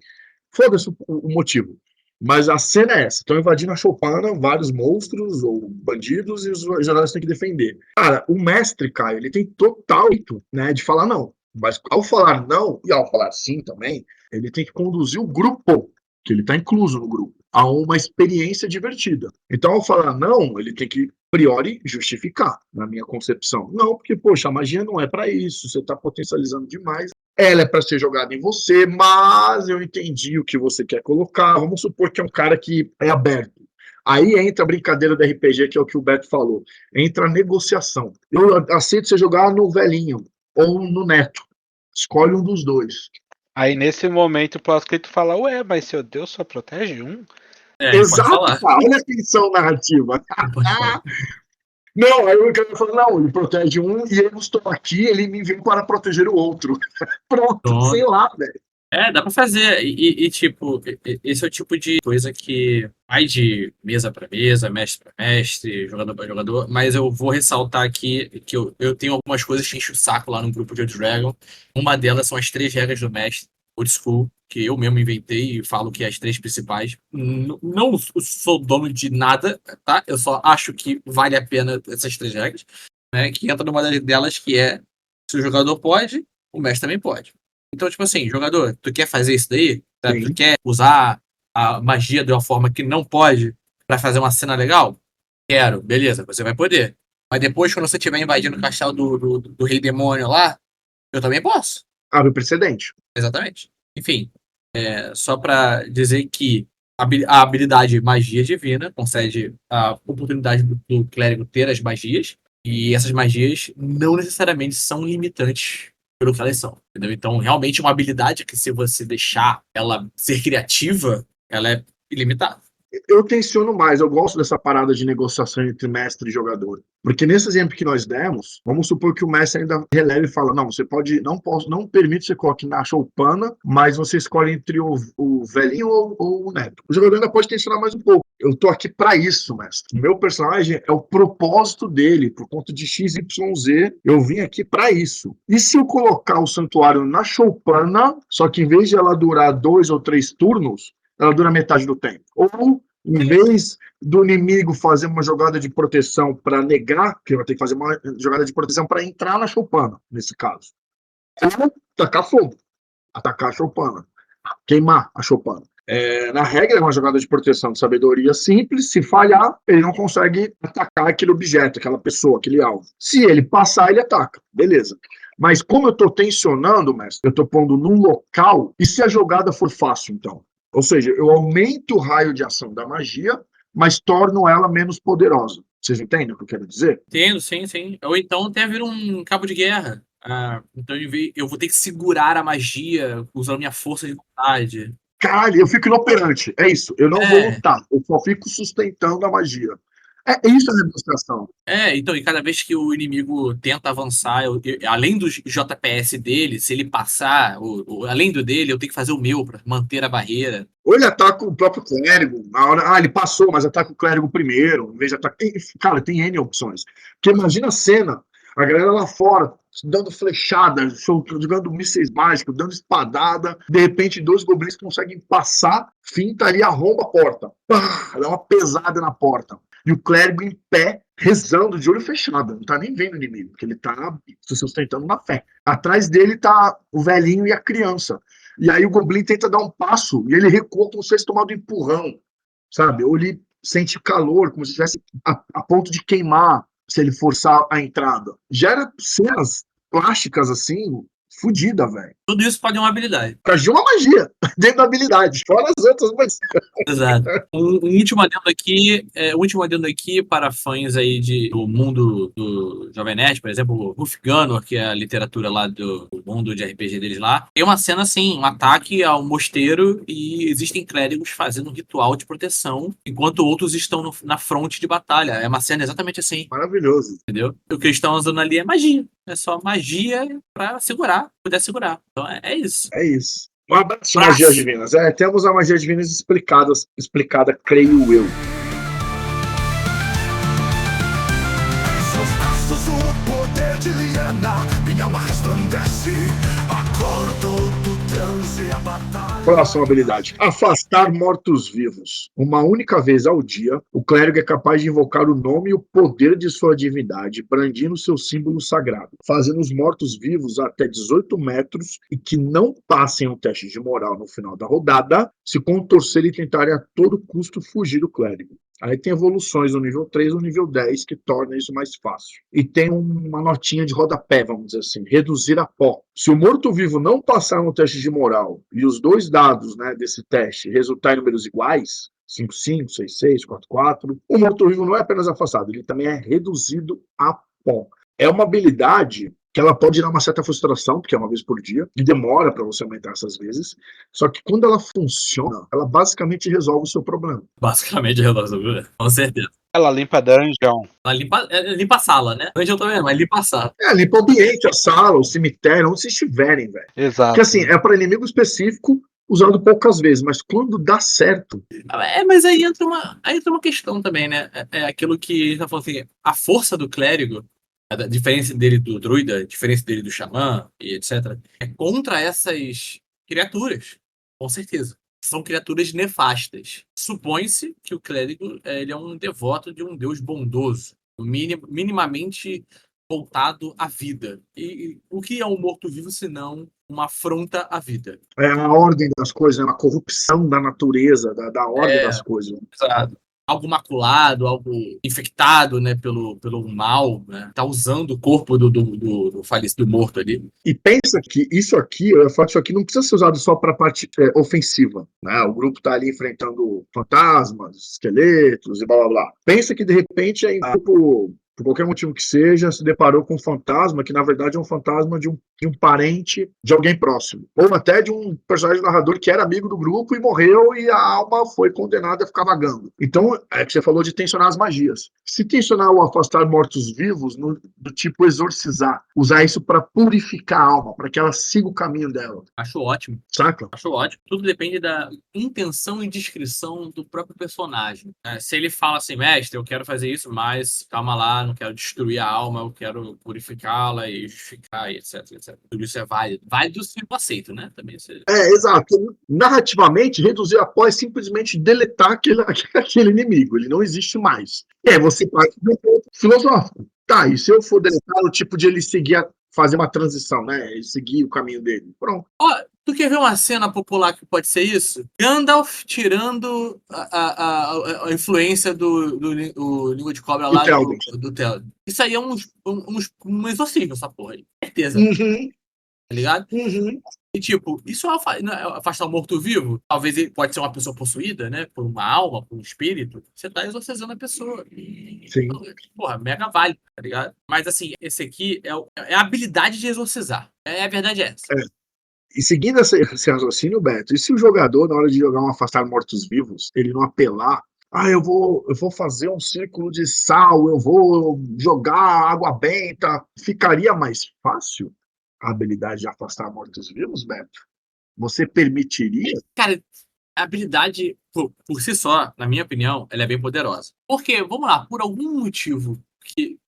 foda-se o motivo. Mas a cena é essa, estão invadindo a choupana, vários monstros ou bandidos, e os jogadores têm que defender. Cara, o mestre, Caio, ele tem total jeito, né, de falar não, mas ao falar não, e ao falar sim também, ele tem que conduzir o grupo, que ele está incluso no grupo, a uma experiência divertida. Então, ao falar não, ele tem que, a priori, justificar, na minha concepção. Não, porque, poxa, a magia não é para isso, você está potencializando demais. Ela é para ser jogada em você, mas eu entendi o que você quer colocar. Vamos supor que é um cara que é aberto. Aí entra a brincadeira do RPG, que é o que o Beto falou. Entra a negociação. Eu aceito você jogar no velhinho ou no neto. Escolhe um dos dois. Aí nesse momento o proscrito fala, ué, mas seu Deus só protege um? Exato, cara, olha a tensão narrativa. Não, aí o cara fala, não, ele protege um e eu estou aqui, ele me veio para proteger o outro. Pronto, sei lá, velho. Dá pra fazer. Tipo, esse é o tipo de coisa que vai de mesa pra mesa, mestre pra mestre, jogador pra jogador, mas eu vou ressaltar aqui que eu tenho algumas coisas que enchem o saco lá no grupo de Old Dragon. Uma delas são as 3 regras do mestre, Old School, que eu mesmo inventei e falo que é as 3 principais. Não sou dono de nada, tá? Eu só acho que vale a pena essas 3 regras, né? Que entra numa delas que é, se o jogador pode, o mestre também pode. Então, tipo assim, jogador, tu quer fazer isso daí? Tá? Tu quer usar a magia de uma forma que não pode pra fazer uma cena legal? Quero, beleza, você vai poder. Mas depois, quando você estiver invadindo o castelo do Rei Demônio lá, eu também posso. Abre precedente. Exatamente. Enfim, só pra dizer que a habilidade magia divina concede a oportunidade do clérigo ter as magias, e essas magias não necessariamente são limitantes pelo que elas são, entendeu? Então, realmente, uma habilidade que, se você deixar ela ser criativa, ela é ilimitada. Eu tensiono mais, eu gosto dessa parada de negociação entre mestre e jogador. Porque nesse exemplo que nós demos, vamos supor que o mestre ainda releva e fala, não, você pode, não permite que você coloque na choupana, mas você escolhe entre o velhinho ou o neto. O jogador ainda pode tensionar mais um pouco. Eu tô aqui para isso, mestre. O meu personagem é o propósito dele, por conta de XYZ, eu vim aqui para isso. E se eu colocar o santuário na choupana, só que em vez de ela durar 2 ou 3 turnos, ela dura metade do tempo. Ou, em vez do inimigo fazer uma jogada de proteção para negar, que vai ter que fazer uma jogada de proteção para entrar na choupana, nesse caso. Ou tacar fogo, atacar a choupana, queimar a choupana. Na regra, é uma jogada de proteção de sabedoria simples. Se falhar, ele não consegue atacar aquele objeto, aquela pessoa, aquele alvo. Se ele passar, ele ataca. Beleza. Mas como eu estou tensionando, mestre, eu estou pondo num local, e se a jogada for fácil, então? Ou seja, eu aumento o raio de ação da magia, mas torno ela menos poderosa. Vocês entendem o que eu quero dizer? Entendo, sim. Ou então até vira um cabo de guerra. Então eu vou ter que segurar a magia usando minha força de vontade. Caralho, eu fico inoperante. É isso. Eu não vou lutar. Eu só fico sustentando a magia. É isso a demonstração. Então, e cada vez que o inimigo tenta avançar, além do JPS dele, se ele passar, além do dele, eu tenho que fazer o meu pra manter a barreira. Ou ele ataca o próprio clérigo, na hora, ele passou, mas ataca o clérigo primeiro, em vez de atacar. Cara, tem N opções. Porque imagina a cena, a galera lá fora, dando flechada, jogando mísseis mágicos, dando espadada, de repente 2 goblins conseguem passar, finta ali, arromba a porta. Dá uma pesada na porta. E o clérigo em pé, rezando, de olho fechado. Não tá nem vendo o inimigo, porque ele tá se sustentando na fé. Atrás dele tá o velhinho e a criança. E aí o goblin tenta dar um passo, e ele recua como se tivesse tomado um empurrão, sabe? Ou ele sente calor, como se estivesse a ponto de queimar, se ele forçar a entrada. Gera cenas plásticas assim, fodida, velho. Tudo isso pode ter uma habilidade. Pra agir uma magia dentro da habilidade, fora as outras, mas... Exato. Um último adendo aqui para fãs aí do mundo do Jovem Nerd, por exemplo, o Rufganor, que é a literatura lá do mundo de RPG deles lá. Tem uma cena assim, um ataque ao mosteiro e existem clérigos fazendo um ritual de proteção, enquanto outros estão na fronte de batalha. É uma cena exatamente assim. Maravilhoso. Entendeu? O que eles estão usando ali é magia. É só magia pra segurar, poder segurar. Então é isso. É isso. Um abraço, magias divinas. Temos a magia divina explicada, creio eu. Seus braços o poder de Liana, minha alma resplandece. A cor do transe, a batalha. Próxima habilidade. Afastar mortos-vivos. Uma única vez ao dia, o clérigo é capaz de invocar o nome e o poder de sua divindade, brandindo seu símbolo sagrado, fazendo os mortos-vivos até 18 metros e que não passem um teste de moral no final da rodada, se contorcerem e tentarem a todo custo fugir do clérigo. Aí tem evoluções no nível 3 e no nível 10 que torna isso mais fácil. E tem uma notinha de rodapé, vamos dizer assim, reduzir a pó. Se o morto-vivo não passar no teste de moral e os dois dados, né, desse teste resultarem em números iguais, 5-5, 6-6, 4-4, o morto-vivo não é apenas afastado, ele também é reduzido a pó. É uma habilidade que ela pode dar uma certa frustração, porque é uma vez por dia, e demora para você aumentar essas vezes, só que quando ela funciona, ela basicamente resolve o seu problema. Basicamente, resolveu, com certeza. Ela limpa dungeon. Ela limpa a sala, né? Dungeon também, mas limpa a sala. Limpa o ambiente, a sala, o cemitério, onde vocês estiverem, velho. Exato. Porque assim, é para inimigo específico, usado poucas vezes, mas quando dá certo. Mas aí entra uma questão também, né? É aquilo que a gente tá falando assim, a força do clérigo, a diferença dele do druida, a diferença dele do xamã e etc., é contra essas criaturas, com certeza. São criaturas nefastas. Supõe-se que o clérigo ele é um devoto de um deus bondoso, minimamente voltado à vida. E o que é um morto-vivo senão uma afronta à vida? É a ordem das coisas, é uma corrupção da natureza, da ordem das coisas. Exato. Algo maculado, algo infectado, né, pelo mal, né? Tá usando o corpo do falecido, do morto ali. E pensa que isso aqui, eu ia falar que isso aqui não precisa ser usado só para a parte ofensiva, né? O grupo tá ali enfrentando fantasmas, esqueletos e blá blá blá. Pensa que de repente é grupo, por qualquer motivo que seja, se deparou com um fantasma que na verdade é um fantasma de um parente de alguém próximo, ou até de um personagem narrador que era amigo do grupo e morreu e a alma foi condenada a ficar vagando. Então, é que você falou de tensionar as magias. Se tensionar o afastar mortos-vivos, do tipo exorcizar, usar isso para purificar a alma, para que ela siga o caminho dela. Acho ótimo. Saca? Acho ótimo. Tudo depende da intenção e descrição do próprio personagem. Se ele fala assim, mestre, eu quero fazer isso, mas calma lá, não quero destruir a alma, eu quero purificá-la e justificar, e etc, etc. Tudo isso é válido. Válido se eu aceito, né? Também você... Exato. Narrativamente, reduzir a pó é simplesmente deletar aquele inimigo. Ele não existe mais. E aí você parte do ponto filosófico. Tá, e se eu for deletar o tipo de ele seguir, fazer uma transição, né? Ele seguir o caminho dele. Pronto. Ó, tu quer ver uma cena popular que pode ser isso? Gandalf tirando a influência do língua de cobra lá do Telden. Isso aí é um exorcismo, essa porra aí. Certeza. Uhum. Tá ligado? Uhum. E tipo, isso não é afastar o morto-vivo? Talvez ele pode ser uma pessoa possuída, né? Por uma alma, por um espírito. Você tá exorcizando a pessoa. Sim. Porra, mega válido, tá ligado? Mas assim, esse aqui é a habilidade de exorcizar. A verdade é essa. E seguindo esse raciocínio, Beto, e se o jogador, na hora de jogar um afastar mortos-vivos, ele não apelar, eu vou fazer um círculo de sal, eu vou jogar água benta, ficaria mais fácil a habilidade de afastar mortos-vivos, Beto? Você permitiria? Cara, a habilidade, por si só, na minha opinião, ela é bem poderosa. Porque, vamos lá, por algum motivo,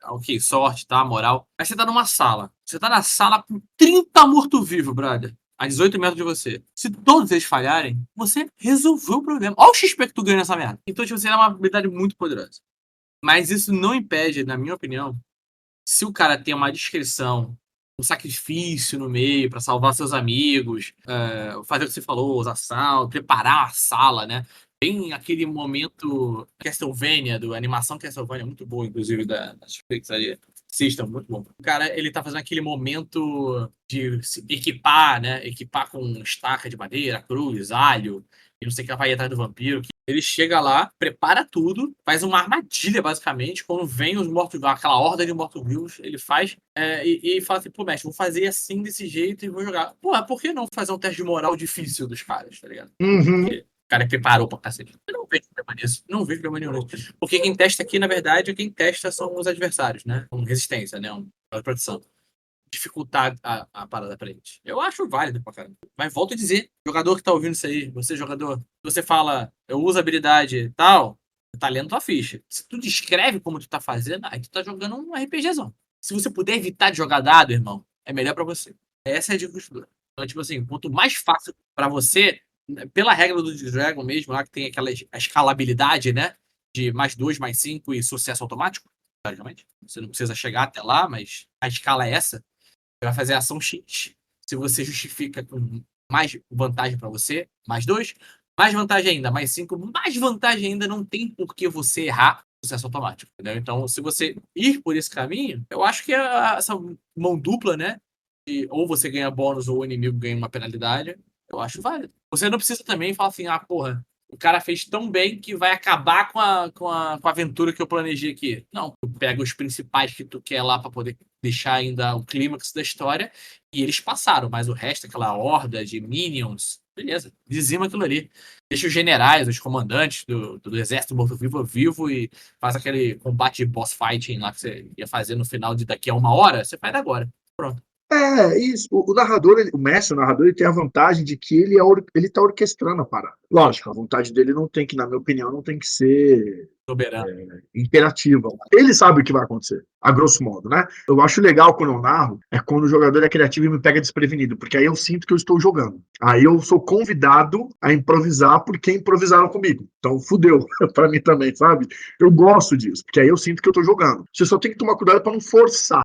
ok, sorte, tá, moral, mas você tá numa sala. Você tá na sala com 30 morto-vivo, brother, a 18 metros de você. Se todos eles falharem, você resolveu o problema. Olha o XP que tu ganha nessa merda. Então, tipo, você é uma habilidade muito poderosa. Mas isso não impede, na minha opinião, se o cara tem uma descrição, um sacrifício no meio para salvar seus amigos, fazer o que você falou, usar sal, preparar a sala, né? Tem aquele momento Castlevania, da animação Castlevania, muito boa, inclusive, da Netflix ali. Assistam, muito bom. O cara, ele tá fazendo aquele momento de se equipar, né? Equipar com estaca de madeira, cruz, alho, e não sei o que, vai atrás do vampiro. Ele chega lá, prepara tudo, faz uma armadilha, basicamente. Quando vem os mortos-vivos, aquela horda de mortos-vivos, ele faz e fala assim, pô, mestre, vou fazer assim, desse jeito e vou jogar. Pô, por que não fazer um teste de moral difícil dos caras, tá ligado? Uhum. Porque o cara preparou pra cacete. Eu não vejo problema nisso. Não vejo problema nenhum nisso. Porque quem testa aqui, na verdade, quem testa são os adversários, né? Com resistência, né? Uma proteção. Dificultar a parada pra eles. Eu acho válido pra caramba. Mas volto a dizer, jogador que tá ouvindo isso aí, você jogador, você fala, eu uso habilidade e tal, tá lendo tua ficha. Se tu descreve como tu tá fazendo, aí tu tá jogando um RPGzão. Se você puder evitar de jogar dado, irmão, é melhor pra você. Essa é a dica do estudante. Então, tipo assim, quanto mais fácil pra você, pela regra do Dragon mesmo, lá que tem a escalabilidade, né? De +2, +5 e sucesso automático, praticamente. Você não precisa chegar até lá, mas a escala é essa. Você vai fazer a ação X. Se você justifica com mais vantagem para você, +2, mais vantagem ainda, +5, mais vantagem ainda, não tem por que você errar o sucesso automático, entendeu? Então, se você ir por esse caminho, eu acho que essa mão dupla, né? Ou você ganha bônus ou o inimigo ganha uma penalidade, eu acho válido. Você não precisa também falar assim, porra, o cara fez tão bem que vai acabar com a aventura que eu planejei aqui. Não, tu pega os principais que tu quer lá pra poder deixar ainda o clímax da história e eles passaram, mas o resto, aquela horda de minions, beleza, dizima aquilo ali. Deixa os generais, os comandantes do exército morto-vivo vivo e faz aquele combate de boss fighting lá que você ia fazer no final de daqui a 1 hora, você faz agora. Pronto. Isso. O narrador, o mestre, o narrador, ele tem a vantagem de que ele tá orquestrando a parada. Lógico, a vontade dele não tem que, na minha opinião, não tem que ser Soberano. imperativa. Ele sabe o que vai acontecer, a grosso modo, né? Eu acho legal quando eu narro, é quando o jogador é criativo e me pega desprevenido, porque aí eu sinto que eu estou jogando. Aí eu sou convidado a improvisar porque improvisaram comigo. Então, fudeu pra mim também, sabe? Eu gosto disso, porque aí eu sinto que eu tô jogando. Você só tem que tomar cuidado pra não forçar,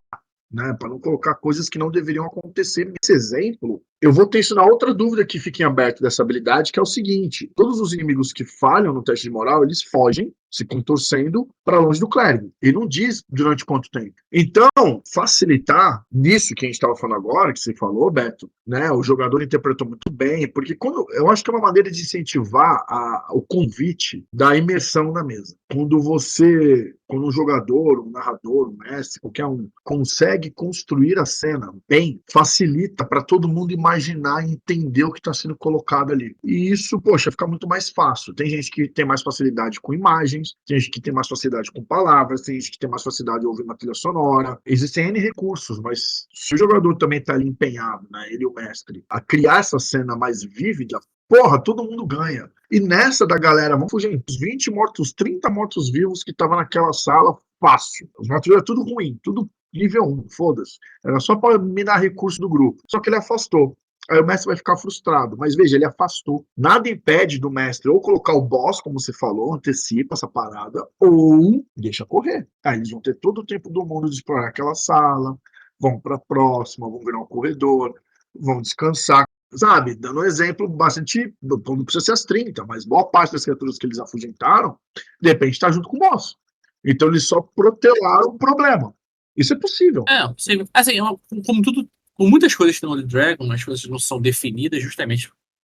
né, para não colocar coisas que não deveriam acontecer. Nesse exemplo, eu vou tensionar outra dúvida que fica em aberto dessa habilidade, que é o seguinte: todos os inimigos que falham no teste de moral, eles fogem, se contorcendo para longe do clérigo. Ele não diz durante quanto tempo. Então, facilitar nisso que a gente estava falando agora, que você falou, Beto, né, o jogador interpretou muito bem, porque eu acho que é uma maneira de incentivar o convite da imersão na mesa. Quando um jogador, um narrador, um mestre, qualquer um, consegue construir a cena bem, facilita para todo mundo imaginar e entender o que está sendo colocado ali. E isso, poxa, fica muito mais fácil. Tem gente que tem mais facilidade com imagens, tem gente que tem mais facilidade com palavras, tem gente que tem mais facilidade de ouvir uma trilha sonora. Existem N recursos, mas se o jogador também está ali empenhado, né, ele e o mestre, a criar essa cena mais vívida, porra, todo mundo ganha. E nessa da galera, vamos fugir, os 20 mortos, 30 mortos-vivos que estavam naquela sala, fácil. Os mortos-vivos era tudo ruim, tudo nível 1, foda-se. Era só para minar recurso do grupo. Só que ele afastou. Aí o mestre vai ficar frustrado. Mas veja, ele afastou. Nada impede do mestre ou colocar o boss, como você falou, antecipa essa parada, ou deixa correr. Aí eles vão ter todo o tempo do mundo de explorar aquela sala, vão para a próxima, vão virar um corredor, vão descansar. Sabe, dando um exemplo bastante, não precisa ser as 30, mas boa parte das criaturas que eles afugentaram, de repente está junto com o boss. Então eles só protelaram o problema. Isso é possível. Possível. Assim, como tudo, com muitas coisas que no Dragon, as coisas não são definidas justamente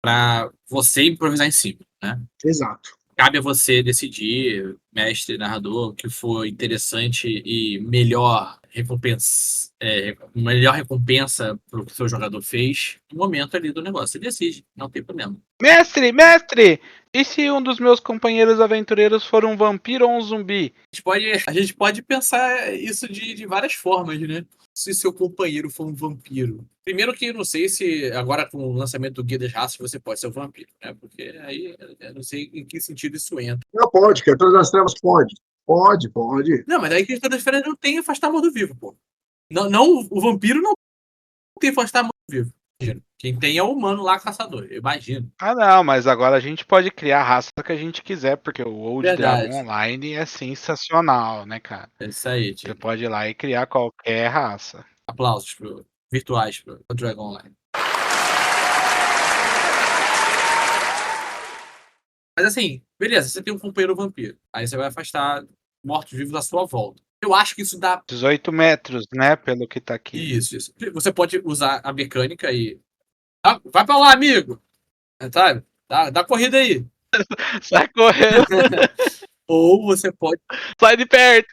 para você improvisar em cima, né? Exato. Cabe a você decidir, mestre, narrador, o que for interessante e melhor recompensa para o que o seu jogador fez no momento ali do negócio. Você decide, não tem problema. Mestre! E se um dos meus companheiros aventureiros for um vampiro ou um zumbi? A gente pode pensar isso de várias formas, né? Se seu companheiro for um vampiro. Primeiro que eu não sei se agora com o lançamento do Guia das Raças você pode ser um vampiro, né? Porque aí eu não sei em que sentido isso entra. Não pode, Criaturas das Trevas pode. Pode. Não, mas aí Criaturas das Trevas não tem afastar morto-vivo, pô. Não, o vampiro não tem afastar morto-vivo. Quem tem é o humano lá, caçador, eu imagino. Não, mas agora a gente pode criar a raça que a gente quiser, porque o Old Verdade. Dragon Online é sensacional, né, cara? É isso aí, Você tio. pode ir lá e criar qualquer raça. Aplausos virtuais pro Dragon Online. Mas assim, beleza, você tem um companheiro vampiro. Aí você vai afastar mortos-vivos à sua volta. Eu acho que isso dá 18 metros, né, pelo que tá aqui. Isso. Você pode usar a mecânica e. Vai pra lá, amigo! Sabe? Dá corrida aí. Sai correndo, Ou você sai de perto.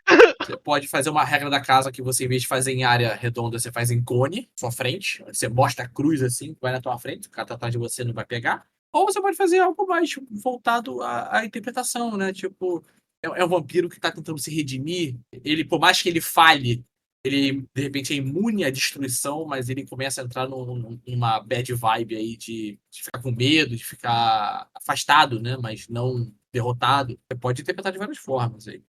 pode fazer uma regra da casa que você, em vez de fazer em área redonda, você faz em cone, sua frente. Você mostra a cruz assim, vai na tua frente, o cara tá atrás de você não vai pegar. Ou você pode fazer algo mais voltado à interpretação, né? Tipo, é um vampiro que tá tentando se redimir. Ele, por mais que ele falhe, ele de repente é imune à destruição, mas ele começa a entrar numa bad vibe aí de ficar com medo, de ficar afastado, né? Mas não derrotado. Você pode interpretar de várias formas aí.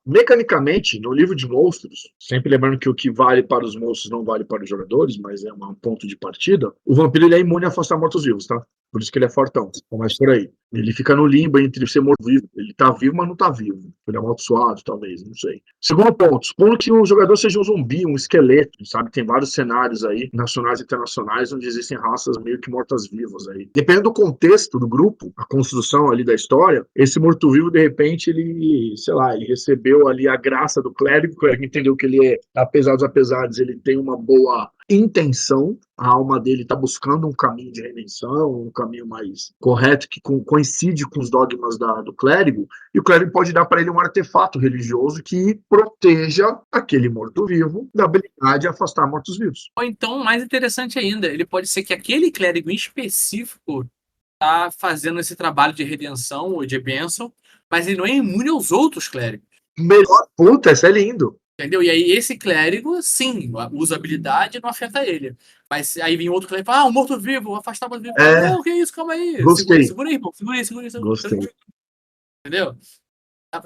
Mecanicamente, no livro de monstros, sempre lembrando que o que vale para os monstros não vale para os jogadores, mas é um ponto de partida, o vampiro ele é imune a afastar mortos-vivos, tá? Por isso que ele é fortão. Começa por aí. Ele fica no limbo entre ser morto-vivo. Ele tá vivo, mas não tá vivo. Ele é amaldiçoado, talvez, não sei. Segundo ponto, supondo que o jogador seja um zumbi, um esqueleto, sabe? Tem vários cenários aí, nacionais e internacionais, onde existem raças meio que mortas-vivas aí. Dependendo do contexto do grupo, a construção ali da história, esse morto-vivo, de repente, ele, sei lá, ele recebeu ali a graça do clérigo, o clérigo entendeu que ele é, apesar dos apesares, ele tem uma boa intenção, a alma dele está buscando um caminho de redenção, um caminho mais correto, que coincide com os dogmas do clérigo, e o clérigo pode dar para ele um artefato religioso que proteja aquele morto-vivo da habilidade de afastar mortos-vivos. Ou então, mais interessante ainda, ele pode ser que aquele clérigo em específico tá fazendo esse trabalho de redenção ou de bênção, mas ele não é imune aos outros clérigos. Melhor, puta, isso é lindo. Entendeu? E aí esse clérigo, sim, usa habilidade e não afeta ele. Mas aí vem outro clérigo e fala, um morto-vivo, afastar o morto-vivo. Não, que isso, calma aí. Gostei. Segura aí, irmão. Segura aí. Gostei. Entendeu?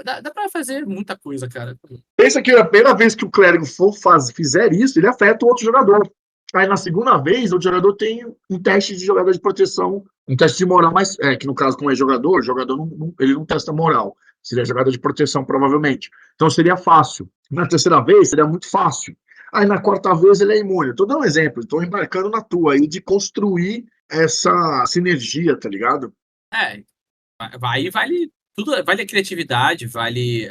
Dá pra fazer muita coisa, cara. Pensa que a primeira vez que o clérigo fizer isso, ele afeta o outro jogador. Aí na segunda vez, o jogador tem um teste de jogador de proteção, um teste de moral, mas que no caso, como é jogador, o jogador ele não testa moral. Seria jogador de proteção, provavelmente. Então seria fácil. Na terceira vez, seria muito fácil. Aí na quarta vez, ele é imune. Estou dando um exemplo, estou embarcando na tua aí de construir essa sinergia, tá ligado? Aí vale tudo, vale a criatividade, vale.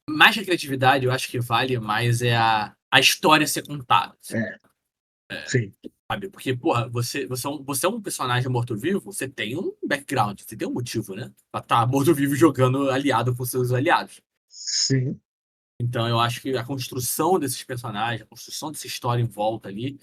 Mais que a criatividade, eu acho que vale mais a história ser contada. Sim. Sabe? Porque, porra, você é um personagem morto-vivo, você tem um background, você tem um motivo, né? Pra estar morto-vivo jogando aliado com seus aliados. Sim. Então eu acho que a construção desses personagens, a construção dessa história em volta ali,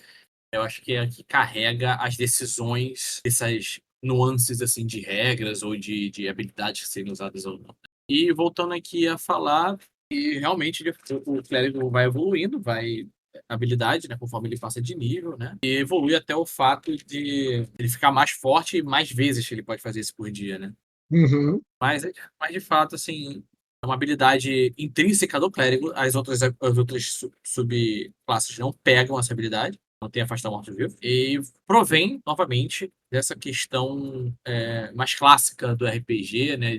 eu acho que é a que carrega as decisões, essas nuances assim de regras ou de habilidades que serem usadas ou não. E voltando aqui a falar, e realmente o clérigo vai evoluindo, a habilidade, né, conforme ele passa de nível, né? E evolui até o fato de ele ficar mais forte e mais vezes que ele pode fazer isso por dia, né? Uhum. Mas de fato, assim, é uma habilidade intrínseca do clérigo. As outras subclasses não pegam essa habilidade, não tem afastar morto-vivo. E provém, novamente, dessa questão mais clássica do RPG, né?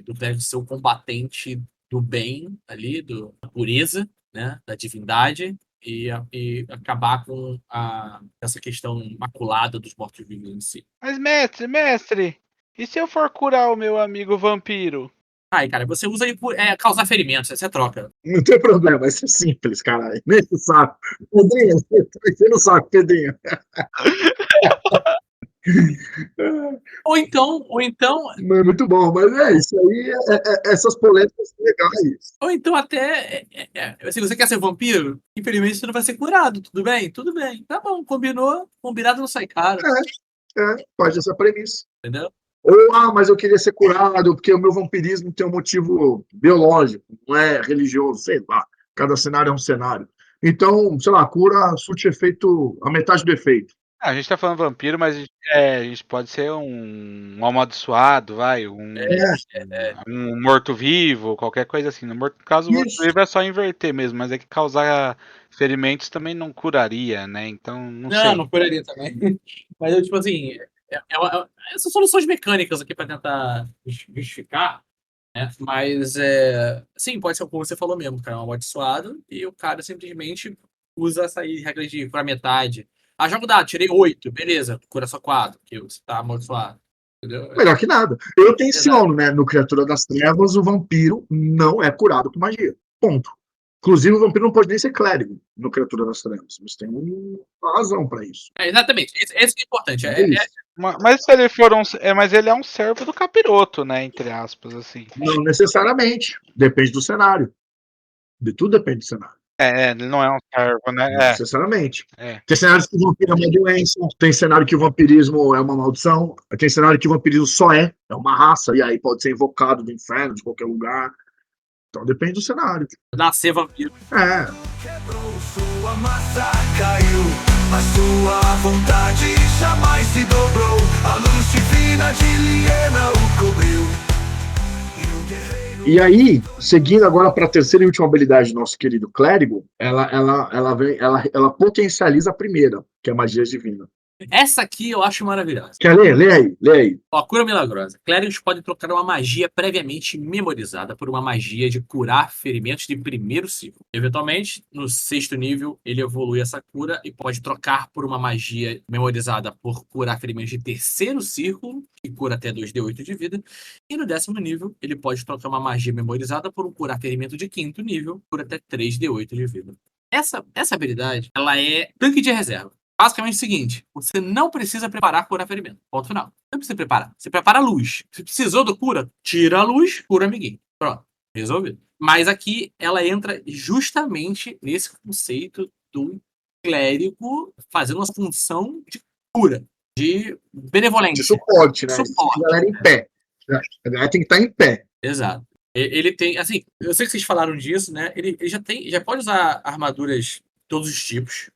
Do clérigo ser o combatente do bem ali, da pureza, né? Da divindade. E acabar com essa questão maculada dos mortos-vivos em si. Mas, mestre, e se eu for curar o meu amigo vampiro? Aí, cara, você usa aí por causar ferimentos, você troca. Não tem problema, isso é simples, caralho. Mexe o saco. Pedrinho, você no saco, Pedrinho. Ou então. Muito bom, mas isso aí, essas polêmicas são legais. Ou então até. Se você quer ser vampiro, infelizmente você não vai ser curado, tudo bem? Tudo bem. Tá bom, combinou. Combinado não sai caro. Pode ser essa premissa. Entendeu? Ou, mas eu queria ser curado, porque o meu vampirismo tem um motivo biológico, não é religioso, sei lá. Cada cenário é um cenário. Então, sei lá, cura surte efeito, a metade do efeito. A gente tá falando vampiro, mas a gente pode ser um amaldiçoado, um morto-vivo, qualquer coisa assim. No caso, o morto-vivo é só inverter mesmo, mas é que causar ferimentos também não curaria, né? Então, não sei. Não curaria também. Mas eu, tipo assim, essas soluções mecânicas aqui para tentar justificar, né? Mas, sim, pode ser como você falou mesmo, cara, um amaldiçoado, e o cara simplesmente usa essa regra de curar metade. Joga o dado, tirei 8, beleza, cura só 4, porque você tá amaldiçoado. Entendeu? Melhor que nada. Eu tenciono, né? No Criatura das Trevas, o vampiro não é curado com magia. Ponto. Inclusive, o vampiro não pode nem ser clérigo no Criatura das Trevas. Mas tem uma razão para isso. Exatamente. Esse que é importante. Mas se ele for mas ele é um servo do capiroto, né? Entre aspas, assim. Não necessariamente. Depende do cenário. De tudo depende do cenário. Ele não é um servo, né? Não necessariamente. Tem cenários que o vampiro é uma doença, tem cenário que o vampirismo é uma maldição, tem cenário que o vampirismo só é uma raça, e aí pode ser invocado do inferno, de qualquer lugar. Então depende do cenário. Nascer vampiro. Quebrou sua massa, caiu. A sua vontade jamais se dobrou. A luz divina de Liena o cobriu. E aí, seguindo agora para a terceira e última habilidade do nosso querido clérigo, ela potencializa a primeira, que é a magia divina. Essa aqui eu acho maravilhosa. Quer ler? Lê aí. Ó, cura milagrosa. Clérigos podem trocar uma magia previamente memorizada por uma magia de curar ferimentos de primeiro ciclo. Eventualmente, no 6º nível, ele evolui essa cura e pode trocar por uma magia memorizada por curar ferimentos de terceiro círculo, que cura até 2d8 de vida. E no 10º nível, ele pode trocar uma magia memorizada por um curar ferimento de 5º nível, que cura até 3d8 de vida. Essa habilidade, ela é tanque de reserva. Basicamente é o seguinte, você não precisa preparar curar ferimento. Ponto final. Não precisa preparar. Você prepara a luz. Se precisou do cura, tira a luz, cura amiguinho. Pronto. Resolvido. Mas aqui ela entra justamente nesse conceito do clérigo fazendo uma função de cura, de benevolência. De suporte, né? Suporte. A galera em pé. A galera tem que estar em pé. Exato. Ele tem, assim, eu sei que vocês falaram disso, né? Ele já pode usar armaduras de todos os tipos.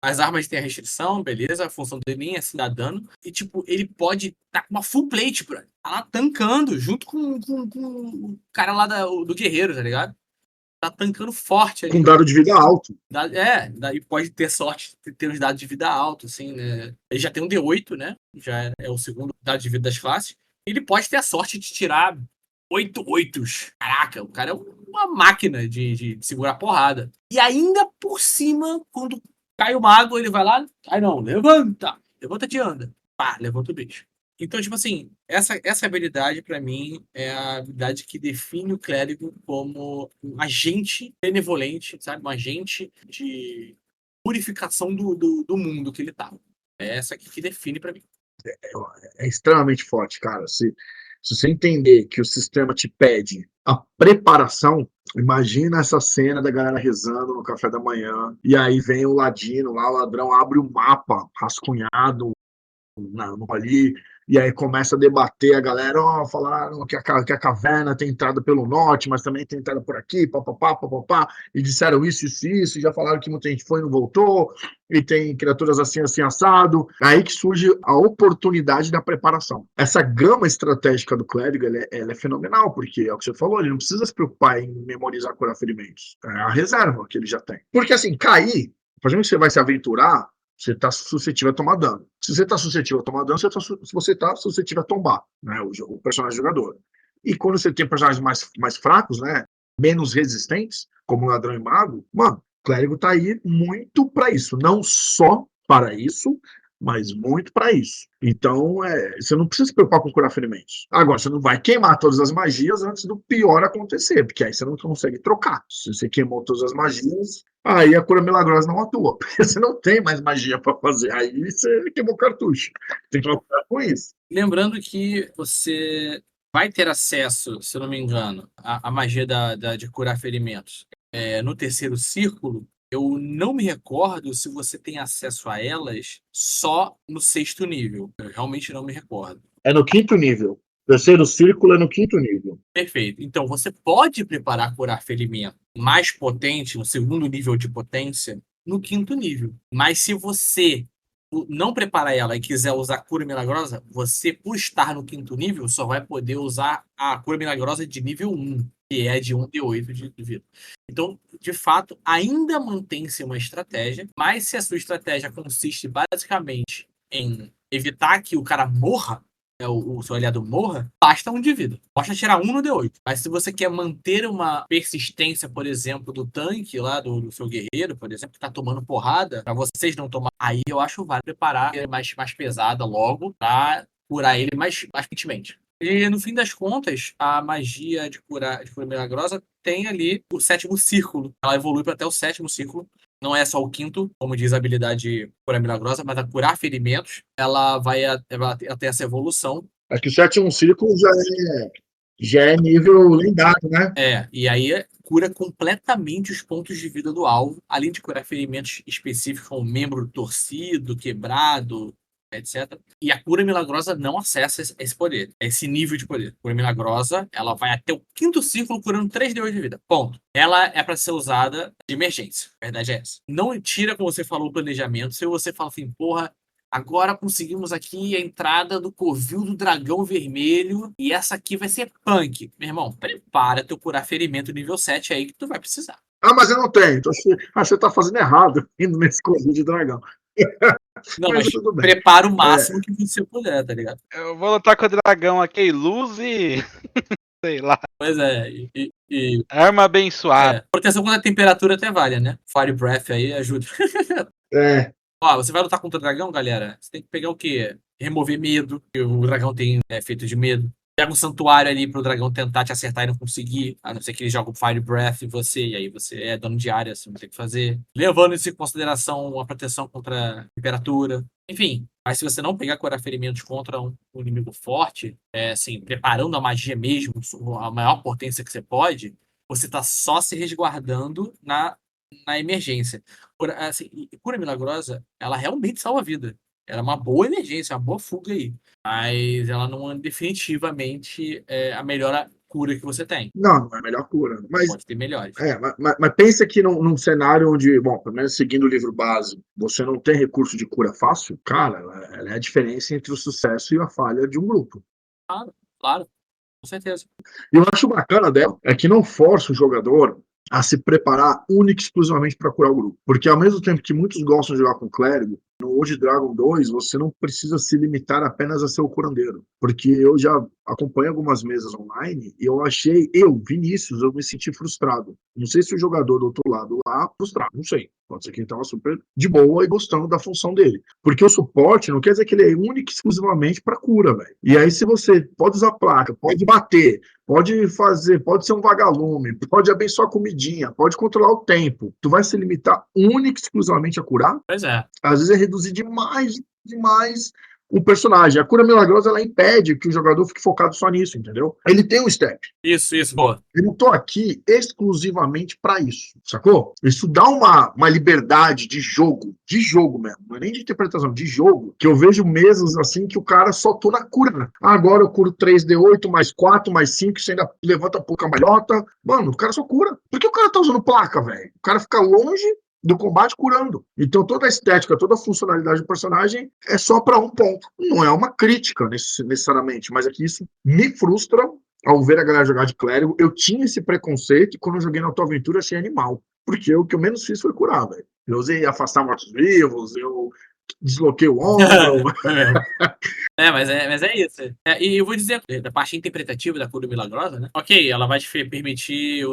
As armas têm a restrição, beleza, a função dele nem é se dar dano. E, tipo, ele pode estar com uma full plate, bro. Tá lá tancando, junto com o cara lá do guerreiro, tá ligado? Tá tancando forte ali. Com dado de vida alto. Daí pode ter sorte de ter uns dados de vida alto, assim, né? Ele já tem um D8, né? Já é o segundo dado de vida das classes. Ele pode ter a sorte de tirar 8 oitos. Caraca, o cara é uma máquina de segurar porrada. E ainda por cima, quando cai o mago, ele vai lá. Ai não, levanta! Levanta-te e anda. Pá, levanta o bicho. Então, tipo assim, essa habilidade, pra mim, é a habilidade que define o clérigo como um agente benevolente, sabe? Um agente de purificação do mundo que ele tá. É essa aqui que define pra mim. É extremamente forte, cara. Se você entender que o sistema te pede a preparação, imagina essa cena da galera rezando no café da manhã, e aí vem o ladino lá, o ladrão abre o mapa rascunhado ali, e aí começa a debater a galera, falaram que a caverna tem entrada pelo norte, mas também tem entrada por aqui, papapá, e disseram isso, e já falaram que muita gente foi e não voltou, e tem criaturas assim, assado, aí que surge a oportunidade da preparação. Essa gama estratégica do clérigo, ela é fenomenal, porque é o que você falou, ele não precisa se preocupar em memorizar curar ferimentos, é a reserva que ele já tem. Porque assim, cair, por exemplo, você vai se aventurar, você está suscetível a tomar dano. Se você está suscetível a tomar dano, você está suscetível a tombar, né, o personagem jogador. E quando você tem personagens mais fracos, né, menos resistentes, como ladrão e mago, mano, o clérigo está aí muito para isso. Não só para isso, mas muito para isso. Então, você não precisa se preocupar com curar ferimentos. Agora, você não vai queimar todas as magias antes do pior acontecer, porque aí você não consegue trocar. Se você queimou todas as magias, aí a cura milagrosa não atua, porque você não tem mais magia para fazer. Aí você queimou o cartucho. Tem que lutar com isso. Lembrando que você vai ter acesso, se eu não me engano, à magia de curar ferimentos. No terceiro círculo, eu não me recordo se você tem acesso a elas só no 6º nível. Eu realmente não me recordo. É no 5º nível. Terceiro círculo é no 5º nível. Perfeito. Então, você pode preparar curar ferimento mais potente, no 2º nível de potência, no 5º nível. Mas se você não preparar ela e quiser usar cura milagrosa, você, por estar no 5º nível, só vai poder usar a cura milagrosa de nível 1, que é de 1d8 de vida. Então, de fato, ainda mantém-se uma estratégia, mas se a sua estratégia consiste basicamente em evitar que o cara morra, o seu aliado morra, basta 1 de vida. Basta tirar 1 no D8. Mas se você quer manter uma persistência, por exemplo, do tanque lá, do seu guerreiro, por exemplo, que tá tomando porrada, pra vocês não tomarem, aí eu acho válido preparar ele mais pesada logo pra curar ele mais frequentemente. E no fim das contas, a magia de cura milagrosa tem ali o 7º círculo. Ela evolui para até o 7º círculo. Não é só o 5º, como diz a habilidade cura milagrosa, mas a curar ferimentos, ela vai até essa evolução. Acho que o 7º círculo já é nível lendário, né? E aí cura completamente os pontos de vida do alvo, além de curar ferimentos específicos como membro torcido, quebrado, etc. E a cura milagrosa não acessa esse poder, esse nível de poder. A cura milagrosa, ela vai até o 5º círculo curando 3d8 de vida. Ponto. Ela é para ser usada de emergência. A verdade é essa. Não tira, como você falou, o planejamento. Se você fala assim, porra, agora conseguimos aqui a entrada do covil do dragão vermelho e essa aqui vai ser punk. Meu irmão, prepara teu curar ferimento nível 7 aí que tu vai precisar. Ah, mas eu não tenho. Então, você tá fazendo errado indo nesse covil de dragão. Não, Mas mas tudo bem. prepara o máximo que você puder, tá ligado? Eu vou lutar com o dragão aqui, luz e. Sei lá. Pois é, Arma abençoada. proteção contra a temperatura até vale, né? Fire Breath aí ajuda. É, Ó, você vai lutar contra o dragão, galera? Você tem que pegar o quê? Remover medo, que o dragão tem efeito de medo. Pega um santuário ali pro dragão tentar te acertar e não conseguir, a não ser que ele jogue o Fire Breath em você, e aí você é dono de área, você não tem o que fazer. Levando isso em consideração a proteção contra a temperatura. Enfim, mas se você não pegar curar ferimentos contra um inimigo forte, assim, preparando a magia mesmo, a maior potência que você pode, você tá só se resguardando na emergência. Assim, cura milagrosa, ela realmente salva a vida. Ela é uma boa emergência, uma boa fuga aí. Mas ela não é definitivamente a melhor cura que você tem. não é a melhor cura. Pode ter melhores. Mas pensa que num cenário onde, bom, pelo menos seguindo o livro base, você não tem recurso de cura fácil, cara, ela é a diferença entre o sucesso e a falha de um grupo. Claro, claro, com certeza. E eu acho bacana dela é que não força o jogador a se preparar única e exclusivamente para curar o grupo. Porque ao mesmo tempo que muitos gostam de jogar com clérigo, no Old Dragon 2 você não precisa se limitar apenas a ser o curandeiro. Porque eu já acompanho algumas mesas online e Vinícius, eu me senti frustrado. Não sei se o jogador do outro lado lá, frustrado, não sei. Pode ser que ele estava super de boa e gostando da função dele. Porque o suporte não quer dizer que ele é único e exclusivamente para cura, velho. E aí, se você pode usar placa, pode bater, pode fazer, pode ser um vagalume, pode abençoar a comidinha, pode controlar o tempo. Tu vai se limitar única e exclusivamente a curar? Pois é. Às vezes é reduzir demais o personagem. A cura milagrosa, ela impede que o jogador fique focado só nisso, entendeu? Ele tem um step. Isso, boa. Eu não tô aqui exclusivamente para isso, sacou? Isso dá uma liberdade de jogo mesmo, não é nem de interpretação, de jogo, que eu vejo mesas assim que o cara só tô na cura. Agora eu curo 3D8 mais 4 mais 5, você ainda levanta pouca malhota. Mano, o cara só cura. Por que o cara tá usando placa, velho? O cara fica longe do combate curando. Então toda a estética, toda a funcionalidade do personagem é só para um ponto. Não é uma crítica necessariamente, mas é que isso me frustra ao ver a galera jogar de clérigo. Eu tinha esse preconceito e quando eu joguei na Tua Aventura achei animal. Porque o que eu menos fiz foi curar, velho. Eu usei afastar mortos-vivos, eu desloquei o ombro. Mas é isso. E eu vou dizer, da parte interpretativa da cura milagrosa, né? Ok, ela vai te permitir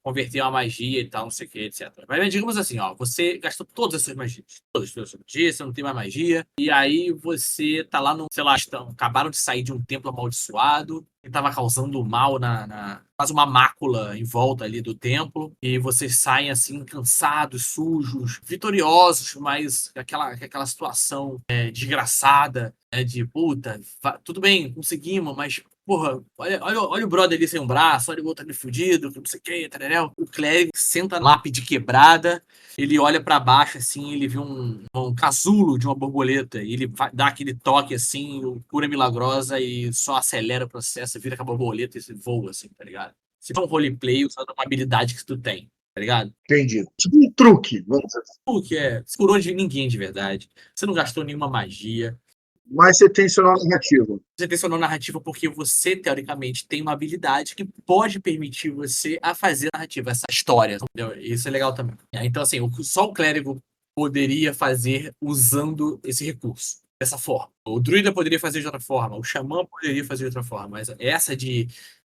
converter uma magia e tal, não sei o que, etc. Mas digamos assim, ó, você gastou todas as suas magias. Todas as suas magias, você não tem mais magia. E aí você tá lá no, sei lá, acabaram de sair de um templo amaldiçoado que tava causando mal faz uma mácula em volta ali do templo, e vocês saem assim, cansados, sujos, vitoriosos, mas aquela situação desgraçada, de puta, tudo bem, conseguimos, mas porra, olha o brother ali sem um braço, olha o outro ali fudido, não sei o que, tararel. O clérigo senta na lápide quebrada, ele olha pra baixo assim, ele vê um casulo de uma borboleta, e ele dá aquele toque assim, cura milagrosa e só acelera o processo, vira com a borboleta e voa assim, tá ligado? Se for um roleplay usando uma habilidade que tu tem, tá ligado? Entendi. Tipo um truque, vamos dizer. O que você curou de ninguém de verdade, você não gastou nenhuma magia. Mas você tensionou a narrativa. Você tensionou a narrativa porque você, teoricamente, tem uma habilidade que pode permitir você a fazer a narrativa, essa história. Entendeu? Isso é legal também. Então, assim, só o clérigo poderia fazer usando esse recurso, dessa forma. O druida poderia fazer de outra forma, o xamã poderia fazer de outra forma, mas essa de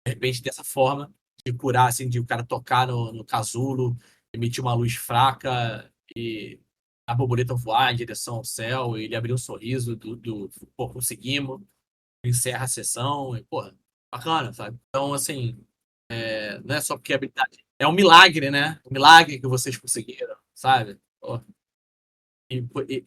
repente, dessa forma, de curar, assim, de o cara tocar no casulo, emitir uma luz fraca e a borboleta voar em direção ao céu, ele abrir um sorriso pô, conseguimos, encerra a sessão, e, porra, bacana, sabe? Então, assim, não é só porque a habilidade. É um milagre, né? Um milagre que vocês conseguiram, sabe? Pô.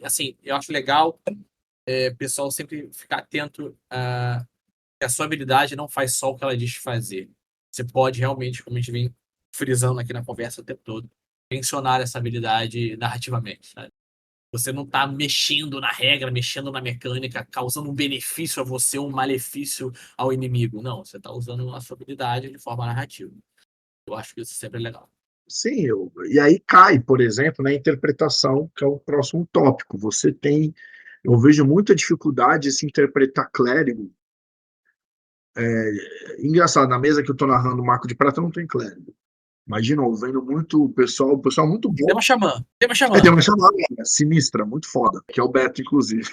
Assim, eu acho legal o pessoal sempre ficar atento que a sua habilidade não faz só o que ela diz fazer. Você pode realmente, como a gente vem frisando aqui na conversa o tempo todo, mencionar essa habilidade narrativamente, sabe? Você não está mexendo na regra, mexendo na mecânica, causando um benefício a você ou um malefício ao inimigo. Não, você está usando a sua habilidade de forma narrativa. Eu acho que isso sempre é legal. Sim, e aí cai, por exemplo, na interpretação, que é o próximo tópico. Eu vejo muita dificuldade em se interpretar clérigo. Engraçado, na mesa que eu estou narrando o Marco de Prata não tem clérigo. Mas, de novo, vendo muito o pessoal muito bom. Tem uma xamã. Tem uma chamada sinistra, muito foda, que é o Beto, inclusive.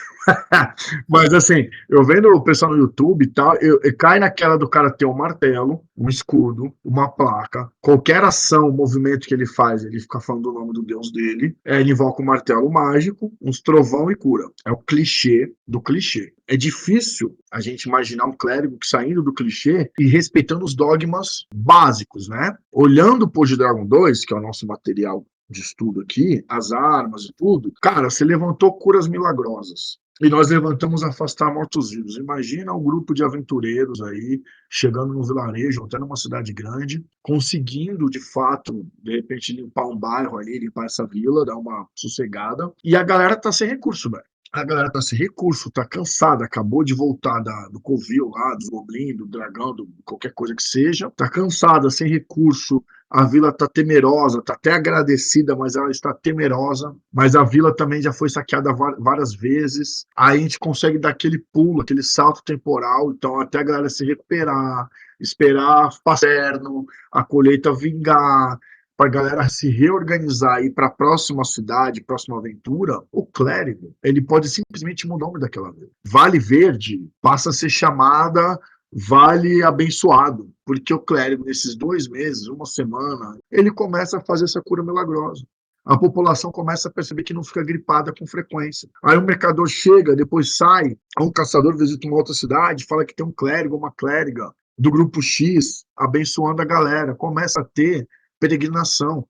Mas, assim, eu vendo o pessoal no YouTube e tal, eu cai naquela do cara ter um martelo, um escudo, uma placa, qualquer ação, movimento que ele faz, ele fica falando o nome do deus dele, ele invoca um martelo mágico, uns trovão e cura. É o clichê do clichê. É difícil a gente imaginar um clérigo que saindo do clichê e respeitando os dogmas básicos, né? Olhando o Pod Dragon 2, que é o nosso material de estudo aqui, as armas e tudo, cara, você levantou curas milagrosas. E nós levantamos afastar mortos-vivos. Imagina um grupo de aventureiros aí, chegando num vilarejo, até numa cidade grande, conseguindo, de fato, de repente, limpar um bairro ali, limpar essa vila, dar uma sossegada. E a galera tá sem recurso, velho. A galera tá sem recurso, tá cansada, acabou de voltar do Covil lá, dos Goblin, do Dragão, do qualquer coisa que seja, tá cansada, sem recurso, a vila tá temerosa, tá até agradecida, mas ela está temerosa, mas a vila também já foi saqueada várias vezes, aí a gente consegue dar aquele pulo, aquele salto temporal, então até a galera se recuperar, esperar paterno, a colheita vingar, para a galera se reorganizar e ir para a próxima cidade, próxima aventura, o clérigo, ele pode simplesmente mudar o nome daquela vila. Vale Verde passa a ser chamada Vale Abençoado, porque o clérigo, nesses 2 meses, uma semana, ele começa a fazer essa cura milagrosa. A população começa a perceber que não fica gripada com frequência. Aí o mercador chega, depois sai, um caçador visita uma outra cidade, fala que tem um clérigo, uma clériga do grupo X, abençoando a galera. Começa a ter peregrinação.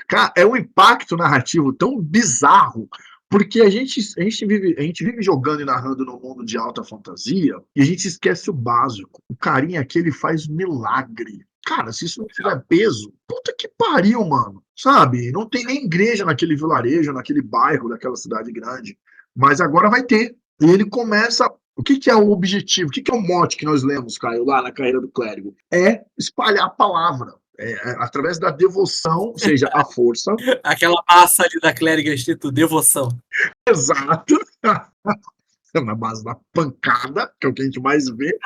Cara, é um impacto narrativo tão bizarro, porque a gente vive jogando e narrando no mundo de alta fantasia e a gente esquece o básico. O carinha aqui, ele faz milagre. Cara, se isso não tiver peso, puta que pariu, mano. Sabe? Não tem nem igreja naquele vilarejo, naquele bairro, daquela cidade grande. Mas agora vai ter. E ele começa. O que é o objetivo? O que é o mote que nós lemos, Caio, lá na carreira do clérigo? É espalhar a palavra. Através da devoção, ou seja, a força. Aquela massa ali da clériga escrito devoção. Exato. Na base da pancada, que é o que a gente mais vê.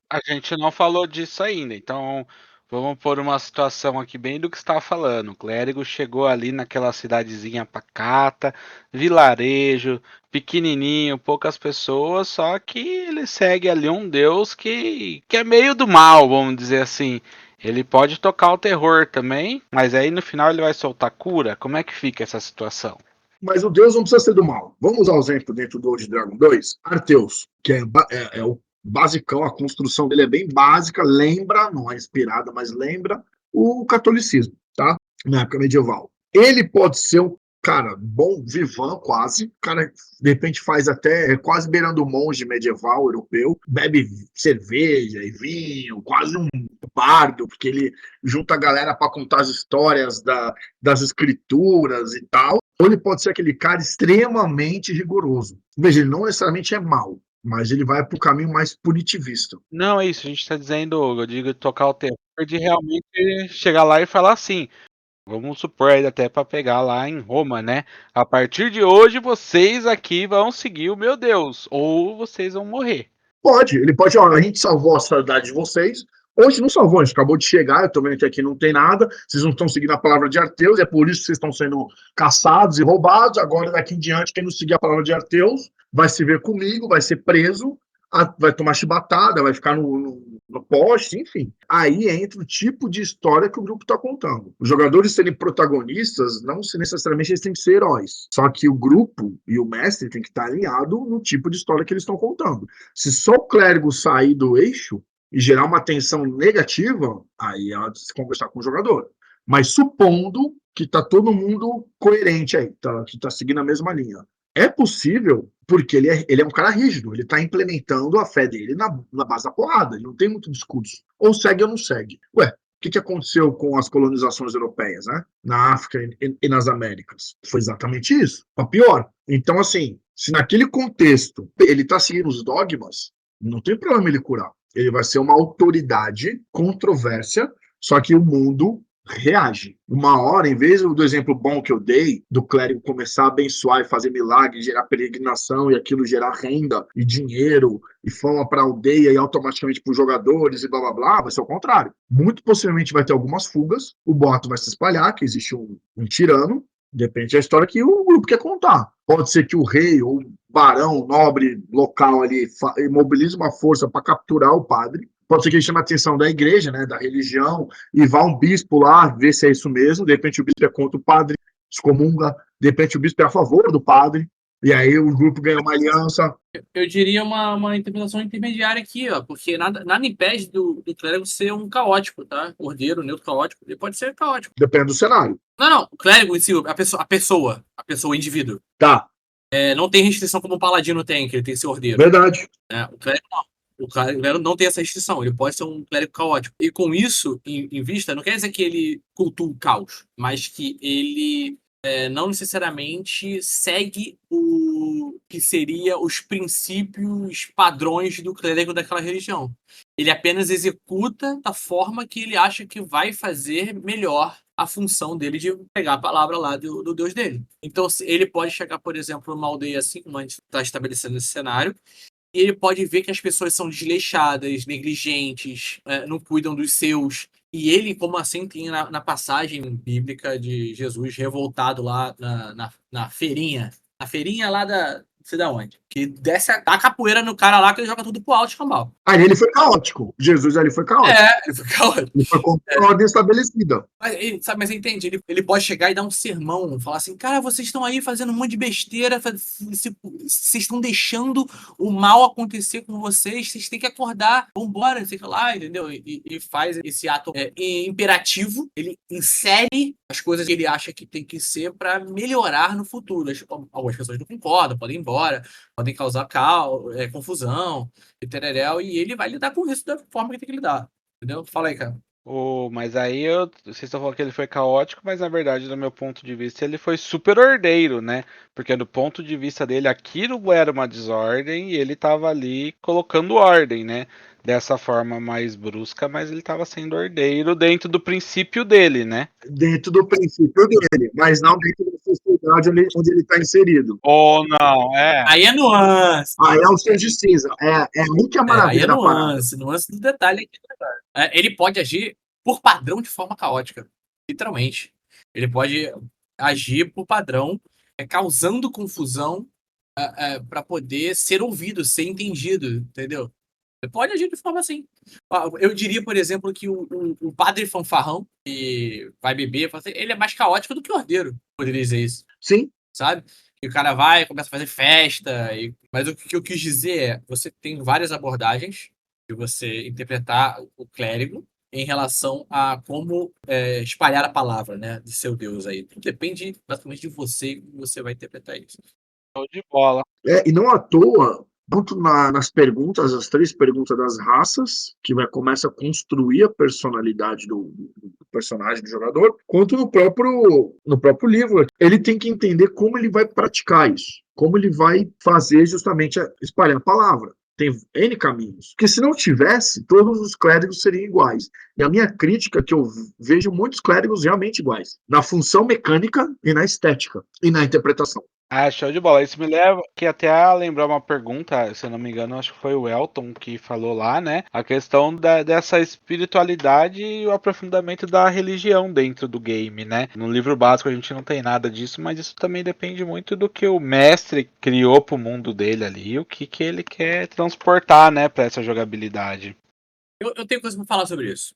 A gente não falou disso ainda, então vamos pôr uma situação aqui bem do que você estava falando. O clérigo chegou ali naquela cidadezinha pacata, vilarejo, pequenininho, poucas pessoas, só que ele segue ali um deus que é meio do mal, vamos dizer assim. Ele pode tocar o terror também, mas aí no final ele vai soltar cura. Como é que fica essa situação? Mas o deus não precisa ser do mal. Vamos usar o exemplo dentro do Old Dragon 2, Arteus, que é o basicão, a construção dele é bem básica, lembra, não é inspirada, mas lembra o catolicismo, tá? Na época medieval. Ele pode ser um cara bom, vivan quase, o cara de repente faz até quase beirando o monge medieval europeu, bebe cerveja e vinho, quase um bardo, porque ele junta a galera para contar as histórias das escrituras e tal. Ou ele pode ser aquele cara extremamente rigoroso. Veja, ele não necessariamente é mau, mas ele vai para o caminho mais punitivista. Não, é isso, a gente está dizendo, eu digo, tocar o terror de realmente chegar lá e falar assim. Vamos supor aí até para pegar lá em Roma, né? A partir de hoje vocês aqui vão seguir o meu Deus, ou vocês vão morrer. Ele pode, ó, a gente salvou a cidade de vocês, ou a gente não salvou, a gente acabou de chegar, eu tô vendo que aqui não tem nada, vocês não estão seguindo a palavra de Arteus, é por isso que vocês estão sendo caçados e roubados, agora daqui em diante, quem não seguir a palavra de Arteus vai se ver comigo, vai ser preso, vai tomar chibatada, vai ficar no poste, enfim. Aí entra o tipo de história que o grupo está contando. Os jogadores serem protagonistas, não necessariamente eles têm que ser heróis. Só que o grupo e o mestre tem que estar alinhado no tipo de história que eles estão contando. Se só o clérigo sair do eixo e gerar uma tensão negativa, aí é hora de se conversar com o jogador. Mas supondo que está todo mundo coerente aí, que está seguindo a mesma linha. É possível, porque ele é um cara rígido, ele está implementando a fé dele na base da porrada, ele não tem muito discurso. Ou segue ou não segue. Ué, o que aconteceu com as colonizações europeias, né? Na África e nas Américas? Foi exatamente isso, para pior. Então, assim, se naquele contexto ele está seguindo os dogmas, não tem problema ele curar. Ele vai ser uma autoridade controvérsia, só que o mundo reage. Uma hora, em vez do exemplo bom que eu dei, do clérigo começar a abençoar e fazer milagre, gerar peregrinação e aquilo gerar renda e dinheiro e fama para a aldeia e automaticamente para os jogadores e blá blá blá, vai ser o contrário. Muito possivelmente vai ter algumas fugas, o boato vai se espalhar, que existe um tirano, depende da história que o grupo quer contar. Pode ser que o rei ou o barão, nobre local ali, mobilize uma força para capturar o padre. Pode ser que ele chame a atenção da igreja, né, da religião, e vá um bispo lá ver se é isso mesmo. De repente o bispo é contra o padre, excomunga. De repente o bispo é a favor do padre. E aí o grupo ganha uma aliança. Eu diria uma interpretação intermediária aqui, ó, porque nada impede do clérigo ser um caótico, tá? Ordeiro, neutro caótico, ele pode ser caótico. Depende do cenário. Não, o clérigo em si, a pessoa, o indivíduo. Tá. Não tem restrição como o paladino tem, que ele tem que ser ordeiro. Verdade. O clérigo não. O clérigo não tem essa restrição, ele pode ser um clérigo caótico. E com isso, em vista, não quer dizer que ele cultua o caos, mas que ele não necessariamente segue o que seria os princípios padrões do clérigo daquela religião. Ele apenas executa da forma que ele acha que vai fazer melhor a função dele de pegar a palavra lá do Deus dele. Então, ele pode chegar, por exemplo, numa aldeia assim, como a gente está estabelecendo esse cenário, e ele pode ver que as pessoas são desleixadas, negligentes, não cuidam dos seus. E ele, como assim, tem na passagem bíblica de Jesus revoltado lá na feirinha. Na feirinha lá da... não sei da onde. Que desce a capoeira no cara lá que ele joga tudo pro alto, escambau. Aí ele foi caótico. Jesus ali foi caótico. Ele foi caótico. Ele foi contra a ordem estabelecida. Mas entende, ele pode chegar e dar um sermão, falar assim, cara, vocês estão aí fazendo um monte de besteira, vocês estão deixando o mal acontecer com vocês têm que acordar, vambora, sei lá, entendeu? E faz esse ato imperativo, ele insere as coisas que ele acha que tem que ser para melhorar no futuro. Algumas pessoas não concordam, podem ir embora, podem causar confusão, e ele vai lidar com isso da forma que tem que lidar, entendeu? Fala aí, cara. Mas aí vocês estão falando que ele foi caótico, mas na verdade, do meu ponto de vista, ele foi super ordeiro, né? Porque do ponto de vista dele, aquilo era uma desordem e ele estava ali colocando ordem, né? Dessa forma mais brusca, mas ele estava sendo ordeiro dentro do princípio dele, né? Dentro do princípio dele, mas não dentro da sociedade onde ele está inserido. Ou não, Aí é nuance. Aí é o seu de cinza. É aí que é a maravilha aí é da parada. nuance do detalhe aqui. Ele pode agir por padrão de forma caótica, literalmente. Ele pode agir por padrão, causando confusão para poder ser ouvido, ser entendido, entendeu? Ele pode agir de forma assim. Eu diria, por exemplo, que o padre fanfarrão, que vai beber, ele é mais caótico do que o ordeiro, poderia dizer isso. Sim. Sabe? E o cara vai, começa a fazer festa. Mas o que eu quis dizer é, você tem várias abordagens de você interpretar o clérigo em relação a como espalhar a palavra, né, de seu Deus aí. Depende basicamente de você e como você vai interpretar isso. show de bola. E não à toa, tanto nas perguntas, as 3 perguntas das raças, que começa a construir a personalidade do personagem, do jogador, quanto no próprio livro. Ele tem que entender como ele vai praticar isso, como ele vai fazer justamente espalhar a palavra. Tem N caminhos. Porque se não tivesse, todos os clérigos seriam iguais. E a minha crítica é que eu vejo muitos clérigos realmente iguais. Na função mecânica e na estética. E na interpretação. Show de bola. Isso me leva que até a lembrar uma pergunta, se eu não me engano, acho que foi o Elton que falou lá, né? A questão dessa espiritualidade e o aprofundamento da religião dentro do game, né? No livro básico a gente não tem nada disso, mas isso também depende muito do que o mestre criou pro mundo dele ali, o que ele quer transportar, né, pra essa jogabilidade. Eu tenho coisa pra falar sobre isso.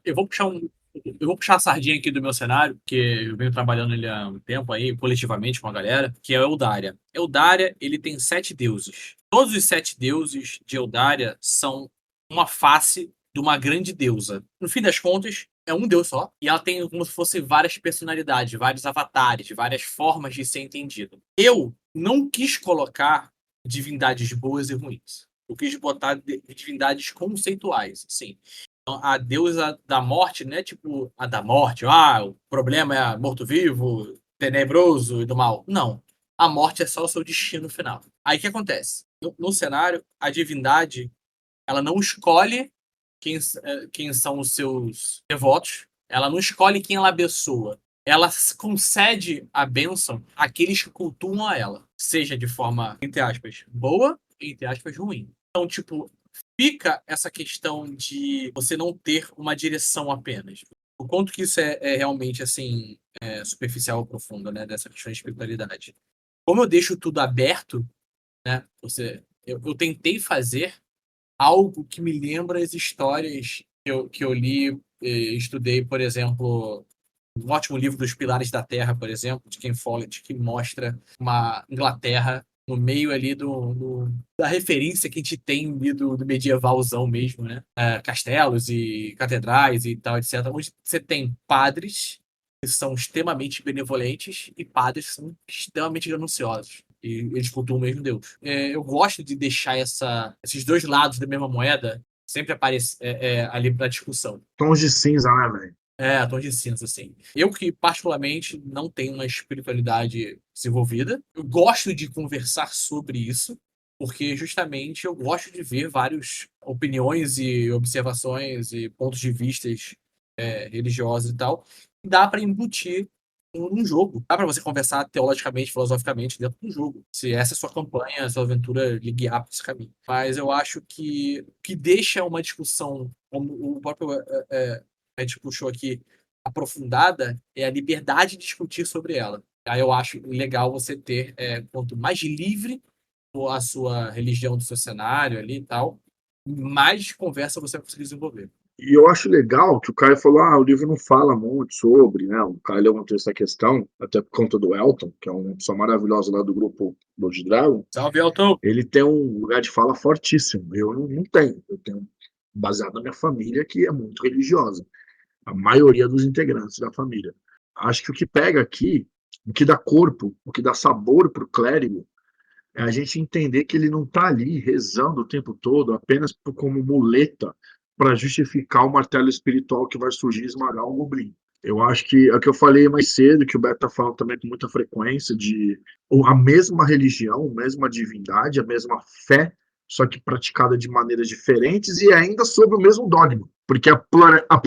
Eu vou puxar a sardinha aqui do meu cenário, que eu venho trabalhando ele há um tempo aí, coletivamente com a galera, que é o Eldaria. Eldaria, ele tem 7 deuses. Todos os 7 deuses de Eldaria são uma face de uma grande deusa. No fim das contas, é um deus só, e ela tem como se fosse várias personalidades, vários avatares, várias formas de ser entendido. Eu não quis colocar divindades boas e ruins. Eu quis botar divindades conceituais, assim. A deusa da morte, né? Tipo, a da morte. O problema é morto-vivo, tenebroso e do mal. Não. A morte é só o seu destino final. Aí o que acontece? No cenário, a divindade, ela não escolhe quem são os seus devotos. Ela não escolhe quem ela abençoa. Ela concede a bênção àqueles que cultuam a ela. Seja de forma, entre aspas, boa, entre aspas, ruim. Então, tipo, fica essa questão de você não ter uma direção apenas. O quanto que isso é realmente, assim, superficial ou profundo, né? Dessa questão de espiritualidade. Como eu deixo tudo aberto, né? Eu tentei fazer algo que me lembra as histórias que eu li e estudei, por exemplo, um ótimo livro dos Pilares da Terra, por exemplo, de Ken Follett, que mostra uma Inglaterra no meio ali da referência que a gente tem ali do medievalzão mesmo, né? Castelos e catedrais e tal, etc. Onde você tem padres que são extremamente benevolentes e padres que são extremamente gananciosos. E eles cultuam o mesmo Deus. Eu gosto de deixar esses dois lados da mesma moeda sempre ali para discussão. Tons de cinza, né, velho? Tons de cinza, assim. Eu que, particularmente, não tenho uma espiritualidade desenvolvida. Eu gosto de conversar sobre isso, porque, justamente, eu gosto de ver várias opiniões e observações e pontos de vistas religiosos e tal. E dá para embutir num jogo. Dá para você conversar teologicamente, filosoficamente dentro do jogo. Se essa é a sua campanha, a sua aventura lhe guiar para esse caminho. Mas eu acho que o que deixa uma discussão, como o próprio a gente puxou aqui, aprofundada, é a liberdade de discutir sobre ela. Aí eu acho legal você ter, quanto mais livre for a sua religião do seu cenário ali e tal, mais conversa você vai conseguir desenvolver. E eu acho legal que o Caio falou, o livro não fala muito sobre, né? O Caio levantou essa questão, até por conta do Elton, que é uma pessoa maravilhosa lá do grupo Blood Dragon. Salve, Elton! Ele tem um lugar de fala fortíssimo. Eu não tenho. Eu tenho, baseado na minha família, que é muito religiosa. A maioria dos integrantes da família. Acho que o que pega aqui, o que dá corpo, o que dá sabor para o clérigo, é a gente entender que ele não está ali rezando o tempo todo apenas como muleta para justificar o martelo espiritual que vai surgir e esmagar o goblin. Eu acho que é o que eu falei mais cedo, que o Beto está falando também com muita frequência, de a mesma religião, a mesma divindade, a mesma fé, só que praticada de maneiras diferentes e ainda sob o mesmo dogma. Porque a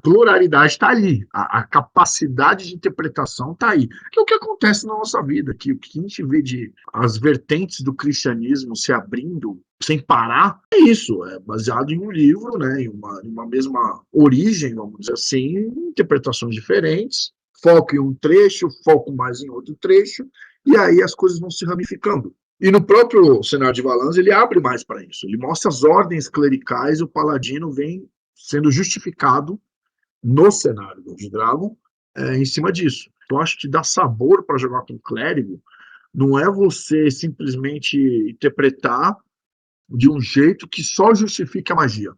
pluralidade está ali, a capacidade de interpretação está aí. Que é o que acontece na nossa vida, que o que a gente vê de as vertentes do cristianismo se abrindo sem parar, é isso, é baseado em um livro, né, em uma mesma origem, vamos dizer assim, interpretações diferentes, foco em um trecho, foco mais em outro trecho, e aí as coisas vão se ramificando. E no próprio cenário de Valance, ele abre mais para isso. Ele mostra as ordens clericais, o paladino vem sendo justificado no cenário do Dragon em cima disso. Eu acho que dá sabor para jogar com o clérigo não é você simplesmente interpretar de um jeito que só justifique a magia.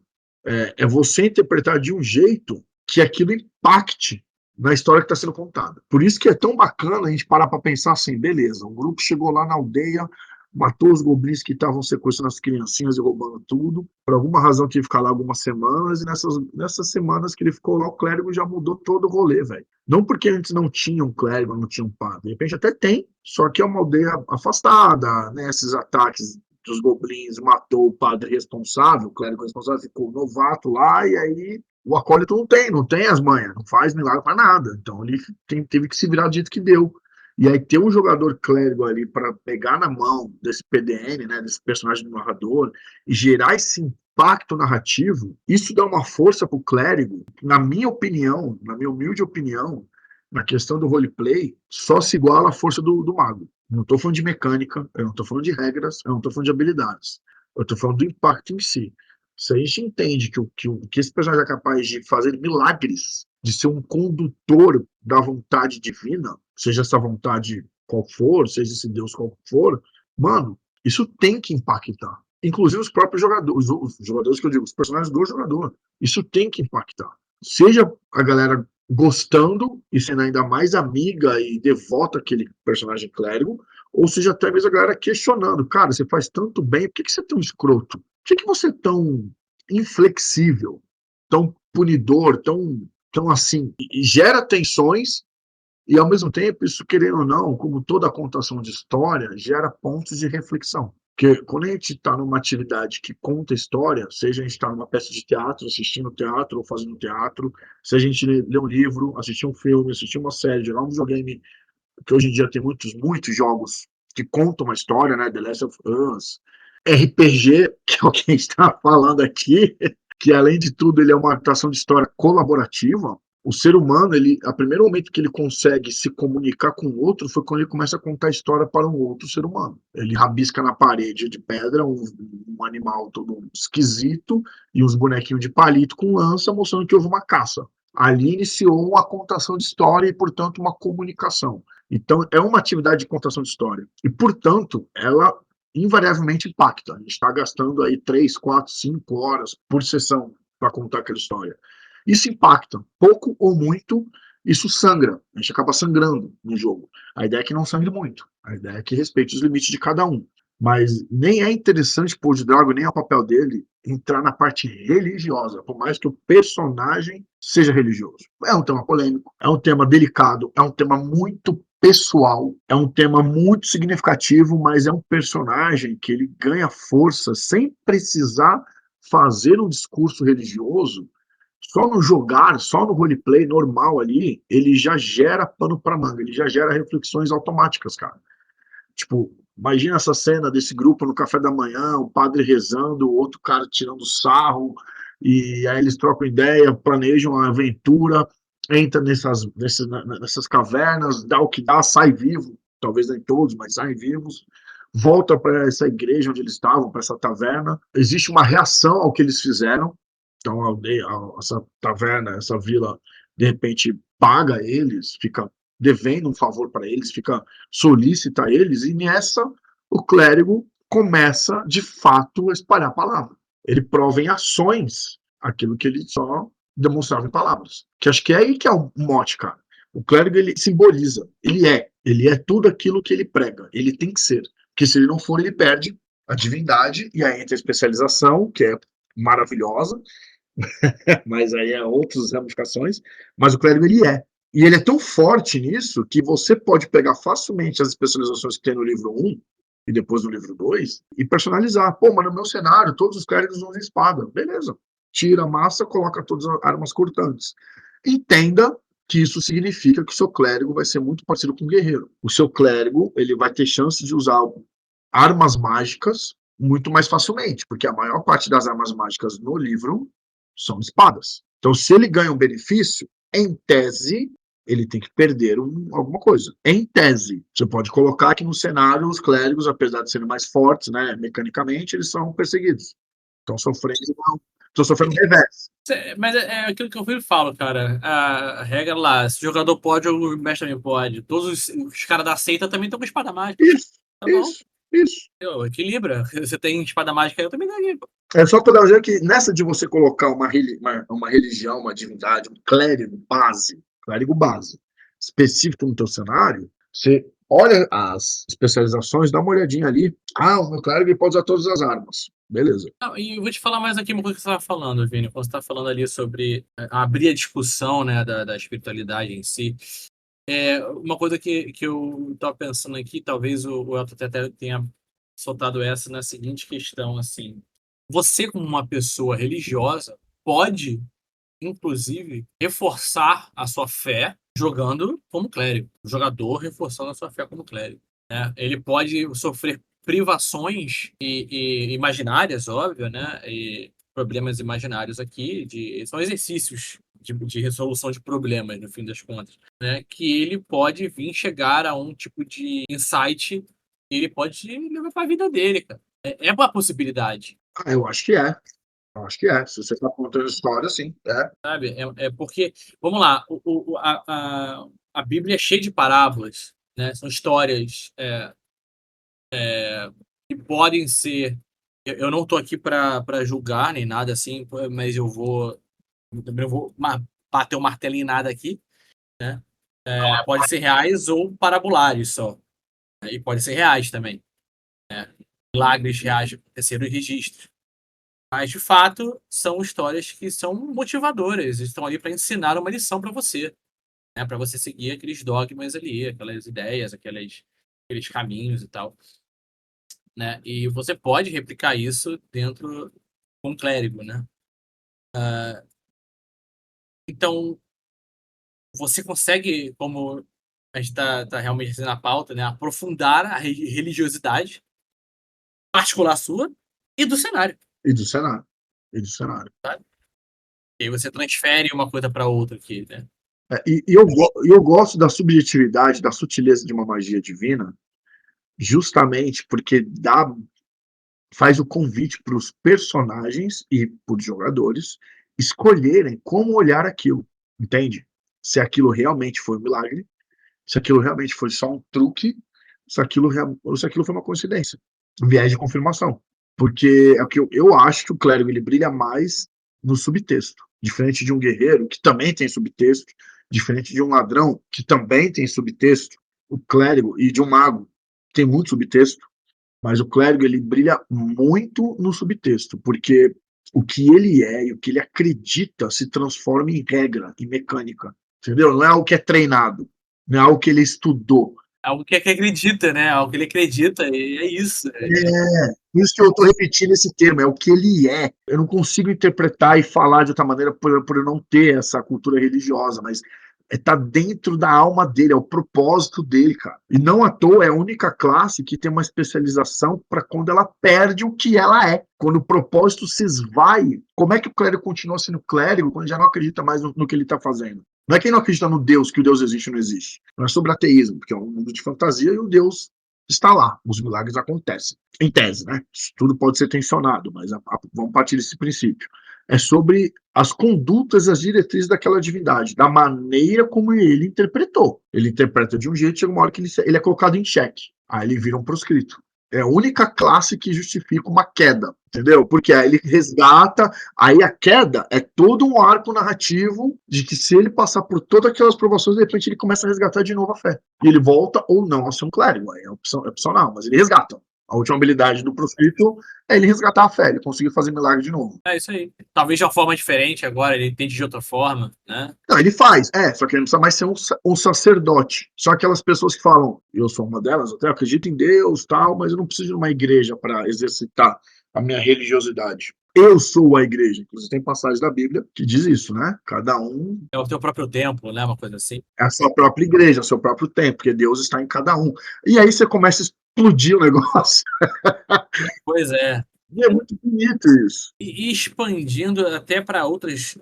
É você interpretar de um jeito que aquilo impacte na história que está sendo contada. Por isso que é tão bacana a gente parar para pensar assim, beleza, um grupo chegou lá na aldeia, matou os goblins que estavam sequestrando as criancinhas e roubando tudo, por alguma razão teve que ficar lá algumas semanas, e nessas semanas que ele ficou lá, o clérigo já mudou todo o rolê, velho. Não porque antes não tinha um clérigo, não tinha um padre, de repente até tem, só que é uma aldeia afastada, né, esses ataques dos goblins matou o padre responsável, o clérigo responsável ficou novato lá, e aí o acólito não tem as manhas, não faz milagre para nada. Então ele teve que se virar do jeito que deu. E aí ter um jogador clérigo ali para pegar na mão desse PDN, né, desse personagem do narrador, e gerar esse impacto narrativo, isso dá uma força pro clérigo, na minha opinião, na minha humilde opinião, na questão do roleplay, só se iguala à força do mago. Não estou falando de mecânica, eu não estou falando de regras, eu não estou falando de habilidades. Eu estou falando do impacto em si. Se a gente entende que esse personagem é capaz de fazer milagres, de ser um condutor da vontade divina, seja essa vontade qual for, seja esse Deus qual for, mano, isso tem que impactar. Inclusive os próprios jogadores, os jogadores que eu digo, os personagens do jogador. Isso tem que impactar. Seja a galera gostando e sendo ainda mais amiga e devota àquele personagem clérigo, ou seja até mesmo a galera questionando, cara, você faz tanto bem, por que você é tão escroto? Por que você é tão inflexível, tão punidor, tão assim? E gera tensões e, ao mesmo tempo, isso, querendo ou não, como toda contação de história, gera pontos de reflexão. Porque quando a gente está numa atividade que conta história, seja a gente está numa peça de teatro, assistindo teatro ou fazendo teatro, seja a gente lê um livro, assistir um filme, assistir uma série, jogar um videogame, que hoje em dia tem muitos jogos que contam uma história, né? The Last of Us, RPG, que é o que a gente está falando aqui, que além de tudo ele é uma adaptação de história colaborativa. O ser humano, a primeiro momento que ele consegue se comunicar com o outro foi quando ele começa a contar a história para um outro ser humano. Ele rabisca na parede de pedra um animal todo esquisito e uns bonequinhos de palito com lança mostrando que houve uma caça. Ali iniciou uma contação de história e, portanto, uma comunicação. Então, é uma atividade de contação de história. E, portanto, ela invariavelmente impacta. A gente está gastando aí 3, 4, 5 horas por sessão para contar aquela história. Isso impacta, pouco ou muito, isso sangra. A gente acaba sangrando no jogo. A ideia é que não sangre muito. A ideia é que respeite os limites de cada um. Mas nem é interessante para o Drago, nem é o papel dele, entrar na parte religiosa, por mais que o personagem seja religioso. É um tema polêmico, é um tema delicado, é um tema muito pessoal, é um tema muito significativo, mas é um personagem que ele ganha força sem precisar fazer um discurso religioso. Só no jogar, só no roleplay normal ali, ele já gera pano para manga, ele já gera reflexões automáticas, cara. Tipo, imagina essa cena desse grupo no café da manhã, o padre rezando, o outro cara tirando sarro, e aí eles trocam ideia, planejam uma aventura, entra nessas cavernas, dá o que dá, sai vivo, talvez nem todos, mas saem vivos, volta para essa igreja onde eles estavam, para essa taverna. Existe uma reação ao que eles fizeram, então a aldeia, essa taverna, essa vila, de repente paga eles, fica devendo um favor para eles, fica solicita a eles, e nessa o clérigo começa de fato a espalhar a palavra. Ele prova em ações aquilo que ele só demonstrava em palavras. Que acho que é aí que é o mote, cara. O clérigo, ele simboliza, ele é tudo aquilo que ele prega, ele tem que ser. Porque se ele não for, ele perde a divindade, e aí entra a especialização, que é maravilhosa, mas aí é outras ramificações, mas o clérigo ele é. E ele é tão forte nisso que você pode pegar facilmente as especializações que tem no livro 1 e depois no livro 2 e personalizar. Pô, mas no meu cenário todos os clérigos usam espada. Beleza. Tira a massa, coloca todas as armas cortantes. Entenda que isso significa que o seu clérigo vai ser muito parecido com um guerreiro. O seu clérigo ele vai ter chance de usar armas mágicas muito mais facilmente, porque a maior parte das armas mágicas no livro são espadas. Então, se ele ganha um benefício, em tese, ele tem que perder alguma coisa. Em tese. Você pode colocar que no cenário os clérigos, apesar de serem mais fortes, né, mecanicamente, eles são perseguidos. Estão sofrendo revés. Mas é aquilo que eu sempre falo, cara. A regra lá, se o jogador pode, o mestre também pode. Todos os caras da seita também estão com espada mágica. Isso, tá bom. Isso. Equilibra. Você tem espada mágica, eu também tenho. É só para dizer que nessa de você colocar uma religião, uma divindade, um clérigo base, específico no teu cenário, você olha as especializações, dá uma olhadinha ali. Ah, o meu clérigo pode usar todas as armas. Beleza. E eu vou te falar mais aqui uma coisa que você estava falando, Vini, quando você está falando ali sobre abrir a discussão, né, da espiritualidade em si. Uma coisa que eu estava pensando aqui, talvez o Elton até tenha soltado essa na seguinte questão, assim. Você, como uma pessoa religiosa, pode, inclusive, reforçar a sua fé jogando como clérigo. O jogador reforçando a sua fé como clérigo. Né? Ele pode sofrer privações e imaginárias, óbvio, né? E problemas imaginários aqui, são exercícios de resolução de problemas, no fim das contas, né? Que ele pode vir chegar a um tipo de insight que ele pode levar para a vida dele, cara. É uma possibilidade. Eu acho que é. Se você está contando história, sim. Sabe? Porque, vamos lá, a Bíblia é cheia de parábolas, né? São histórias que podem ser. Eu não estou aqui para julgar nem nada assim, mas eu também não vou bater o martelo em nada aqui, né? Pode ser reais ou parabolares só. E pode ser reais também. Né? Milagres reais de terceiro registro. Mas, de fato, são histórias que são motivadoras, estão ali para ensinar uma lição para você, né? Para você seguir aqueles dogmas ali, aquelas ideias, aqueles caminhos e tal. né? E você pode replicar isso dentro com um clérigo, né? Então, você consegue, como a gente está realmente na pauta, né? Aprofundar a religiosidade particular sua e do cenário. E do cenário. E do cenário. Sabe? E aí você transfere uma coisa para outra aqui, né? Eu gosto da subjetividade, da sutileza de uma magia divina, justamente porque faz o convite para os personagens e para os jogadores escolherem como olhar aquilo, entende? Se aquilo realmente foi um milagre, se aquilo realmente foi só um truque, ou se aquilo foi uma coincidência, um viés de confirmação. Porque é o que eu acho que o clérigo ele brilha mais no subtexto, diferente de um guerreiro que também tem subtexto, diferente de um ladrão que também tem subtexto, o clérigo e de um mago tem muito subtexto, mas o clérigo ele brilha muito no subtexto, porque o que ele é e o que ele acredita se transforma em regra, em mecânica, entendeu? Não é algo que é treinado, não é algo que ele estudou. Algo que acredita, né? Algo que ele acredita, e é isso. Por isso que eu estou repetindo esse termo, é o que ele é. Eu não consigo interpretar e falar de outra maneira por eu não ter essa cultura religiosa, mas tá dentro da alma dele, é o propósito dele, cara. E não à toa é a única classe que tem uma especialização para quando ela perde o que ela é. Quando o propósito se esvai, como é que o clérigo continua sendo clérigo quando já não acredita mais no que ele está fazendo? Não é quem não acredita no Deus, que o Deus existe ou não existe. Não é sobre ateísmo, porque é um mundo de fantasia e o Deus está lá. Os milagres acontecem. Em tese, né? Isso tudo pode ser tensionado, mas vamos partir desse princípio. É sobre as condutas e as diretrizes daquela divindade, da maneira como ele interpretou. Ele interpreta de um jeito, chega uma hora que ele é colocado em xeque. Aí ele vira um proscrito. É a única classe que justifica uma queda, entendeu? Porque aí ele resgata, aí a queda é todo um arco narrativo de que se ele passar por todas aquelas provações, de repente ele começa a resgatar de novo a fé. E ele volta ou não a ser um clérigo, aí é opcional, mas ele resgata. A última habilidade do proscrito é ele resgatar a fé, ele conseguir fazer milagre de novo. É isso aí. Talvez de uma forma diferente agora, ele entende de outra forma, né? Não, ele faz, só que ele não precisa mais ser um sacerdote. Só aquelas pessoas que falam, eu sou uma delas, até acredito em Deus, tal, mas eu não preciso de uma igreja para exercitar a minha religiosidade. Eu sou a igreja. Inclusive tem passagem da Bíblia que diz isso, né? Cada um É o teu próprio templo, né? Uma coisa assim. é a sua própria igreja, o seu próprio templo, porque Deus está em cada um. E aí você começa a explodir o negócio. Pois é. E é muito bonito isso. E expandindo até para outras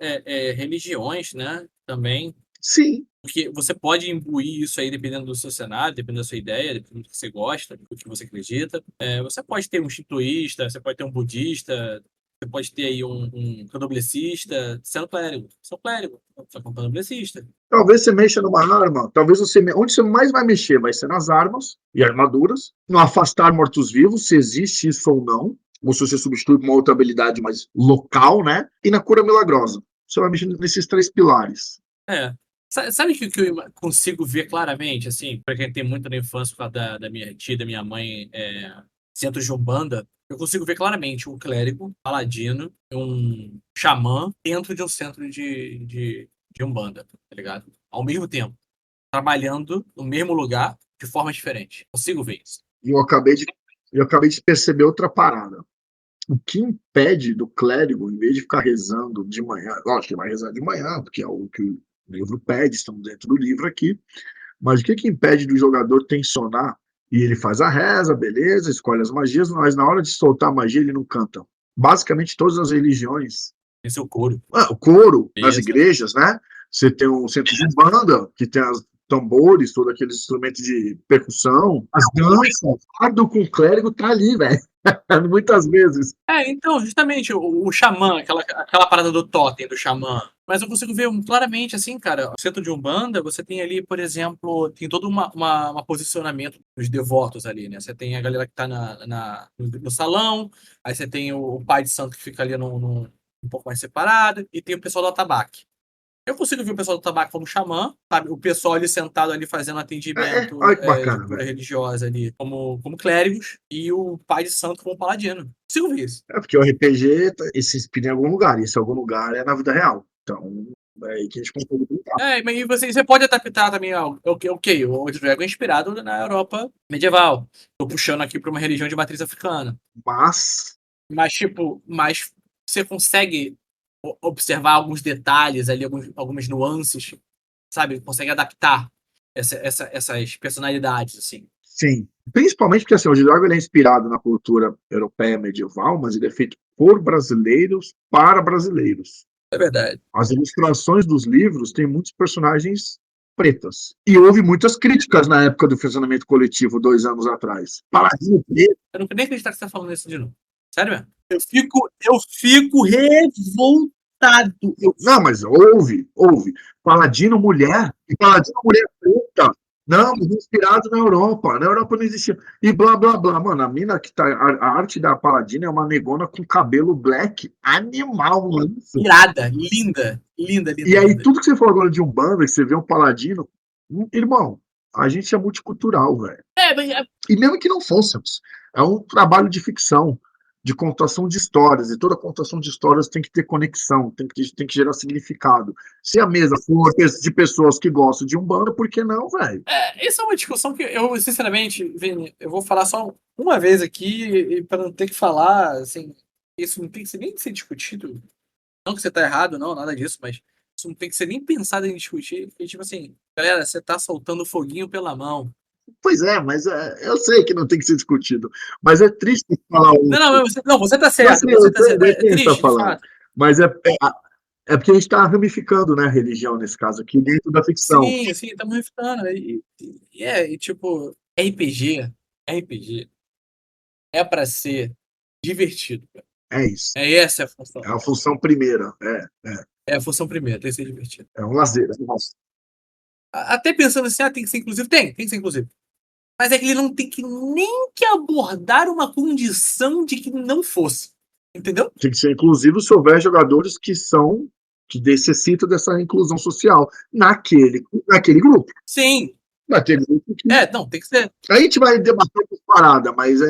religiões, né? Também. Sim. Porque você pode imbuir isso aí dependendo do seu cenário, dependendo da sua ideia, dependendo do que você gosta, do que você acredita. Você pode ter um shintoísta, você pode ter um budista, você pode ter aí um candomblessista, sendo clérigo. Sou clérigo, sou um candomblessista. Talvez você mexa numa arma, talvez onde você mais vai mexer vai ser nas armas e armaduras, no afastar mortos-vivos, se existe isso ou não, ou se você substitui por uma outra habilidade mais local, né? E na cura milagrosa. Você vai mexer nesses 3 pilares. Sabe o que eu consigo ver claramente, assim, para quem tem muito na infância por causa da minha tia, da minha mãe, centros de Umbanda, eu consigo ver claramente um clérigo, paladino, um xamã dentro de um centro de Umbanda, tá ligado? Ao mesmo tempo, trabalhando no mesmo lugar, de forma diferente. Consigo ver isso. E eu acabei de perceber outra parada. O que impede do clérigo, em vez de ficar rezando de manhã, lógico que ele vai rezar de manhã, porque é o que o livro pede, estamos dentro do livro aqui, mas o que impede do jogador tensionar? E ele faz a reza, beleza, escolhe as magias, mas na hora de soltar a magia ele não canta. Basicamente todas as religiões. Esse é o coro. O coro, nas Isso. igrejas, né? Você tem um centro de banda, que tem as tambores, todos aqueles instrumentos de percussão, as danças, o fardo com o clérigo tá ali, velho. Muitas vezes. Então, justamente, o xamã, aquela parada do totem do xamã. Mas eu consigo ver claramente, assim, cara, o centro de Umbanda, você tem ali, por exemplo, tem todo um posicionamento dos devotos ali, né? Você tem a galera que tá no salão, aí você tem o pai de santo que fica ali um pouco mais separado, e tem o pessoal do atabaque. Eu consigo ver o pessoal do tabaco como xamã, sabe? O pessoal ali sentado ali fazendo atendimento Olha que bacana, de cura religiosa ali como clérigos e o pai de santo como paladino. Consigo ver isso. Porque o RPG se inspira em algum lugar, e esse algum lugar é na vida real. Então, E que a gente consegue brincar. Mas você pode adaptar também ao ok, o Old Dragon é inspirado na Europa medieval. Tô puxando aqui para uma religião de matriz africana. Mas Mas, você consegue observar alguns detalhes ali, algumas nuances, sabe? Consegue adaptar essas personalidades, assim. sim, principalmente porque assim, o Dragon ele é inspirado na cultura europeia medieval, mas ele é feito por brasileiros para brasileiros. É verdade. As ilustrações dos livros têm muitos personagens pretas. E houve muitas críticas na época do funcionamento coletivo, 2 anos atrás. Paladino preto. Eu não quero nem acreditar que você tá falando isso de novo. Sério mesmo? Eu fico revoltado. Não, mas houve. Paladino mulher e Paladino mulher preta. Não, mas inspirado na Europa. Na Europa não existia. E blá, blá, blá. Mano, a mina que tá. A arte da Paladina é uma negona com cabelo black animal, mano. Irada, linda. E aí, tudo que você falou agora de Umbanda, que você vê um paladino, irmão, a gente é multicultural, velho. E mesmo que não fôssemos, é um trabalho de ficção, de contação de histórias, e toda contação de histórias tem que ter conexão, tem que gerar significado. Se a mesa for de pessoas que gostam de Umbanda, por que não, velho? Essa é uma discussão que eu, sinceramente, Vini, eu vou falar só uma vez aqui, para não ter que falar, assim, isso não tem que nem ser discutido. Não que você tá errado, não, nada disso, mas isso não tem que ser nem pensado em discutir. Porque, tipo assim, galera, você tá soltando foguinho pela mão. Pois é, mas eu sei que não tem que ser discutido. Mas é triste falar isso. Você tá certo. Eu Você tá certo. sei É quem triste, tá de falando. fato. Mas é porque a gente está ramificando, né, a religião nesse caso aqui, dentro da ficção. Sim, estamos ramificando. E tipo, RPG é pra ser divertido. Cara. É isso. Essa a função. É a função primeira. É a função primeira, tem que ser divertido. É um lazer. Até pensando assim, tem que ser inclusivo? Tem que ser inclusivo. Mas é que ele não tem que nem que abordar uma condição de que não fosse. Entendeu? Tem que ser inclusivo se houver jogadores que necessitam dessa inclusão social naquele grupo. Sim. Vai ter grupo que... não, tem que ser. A gente vai debater por parada, mas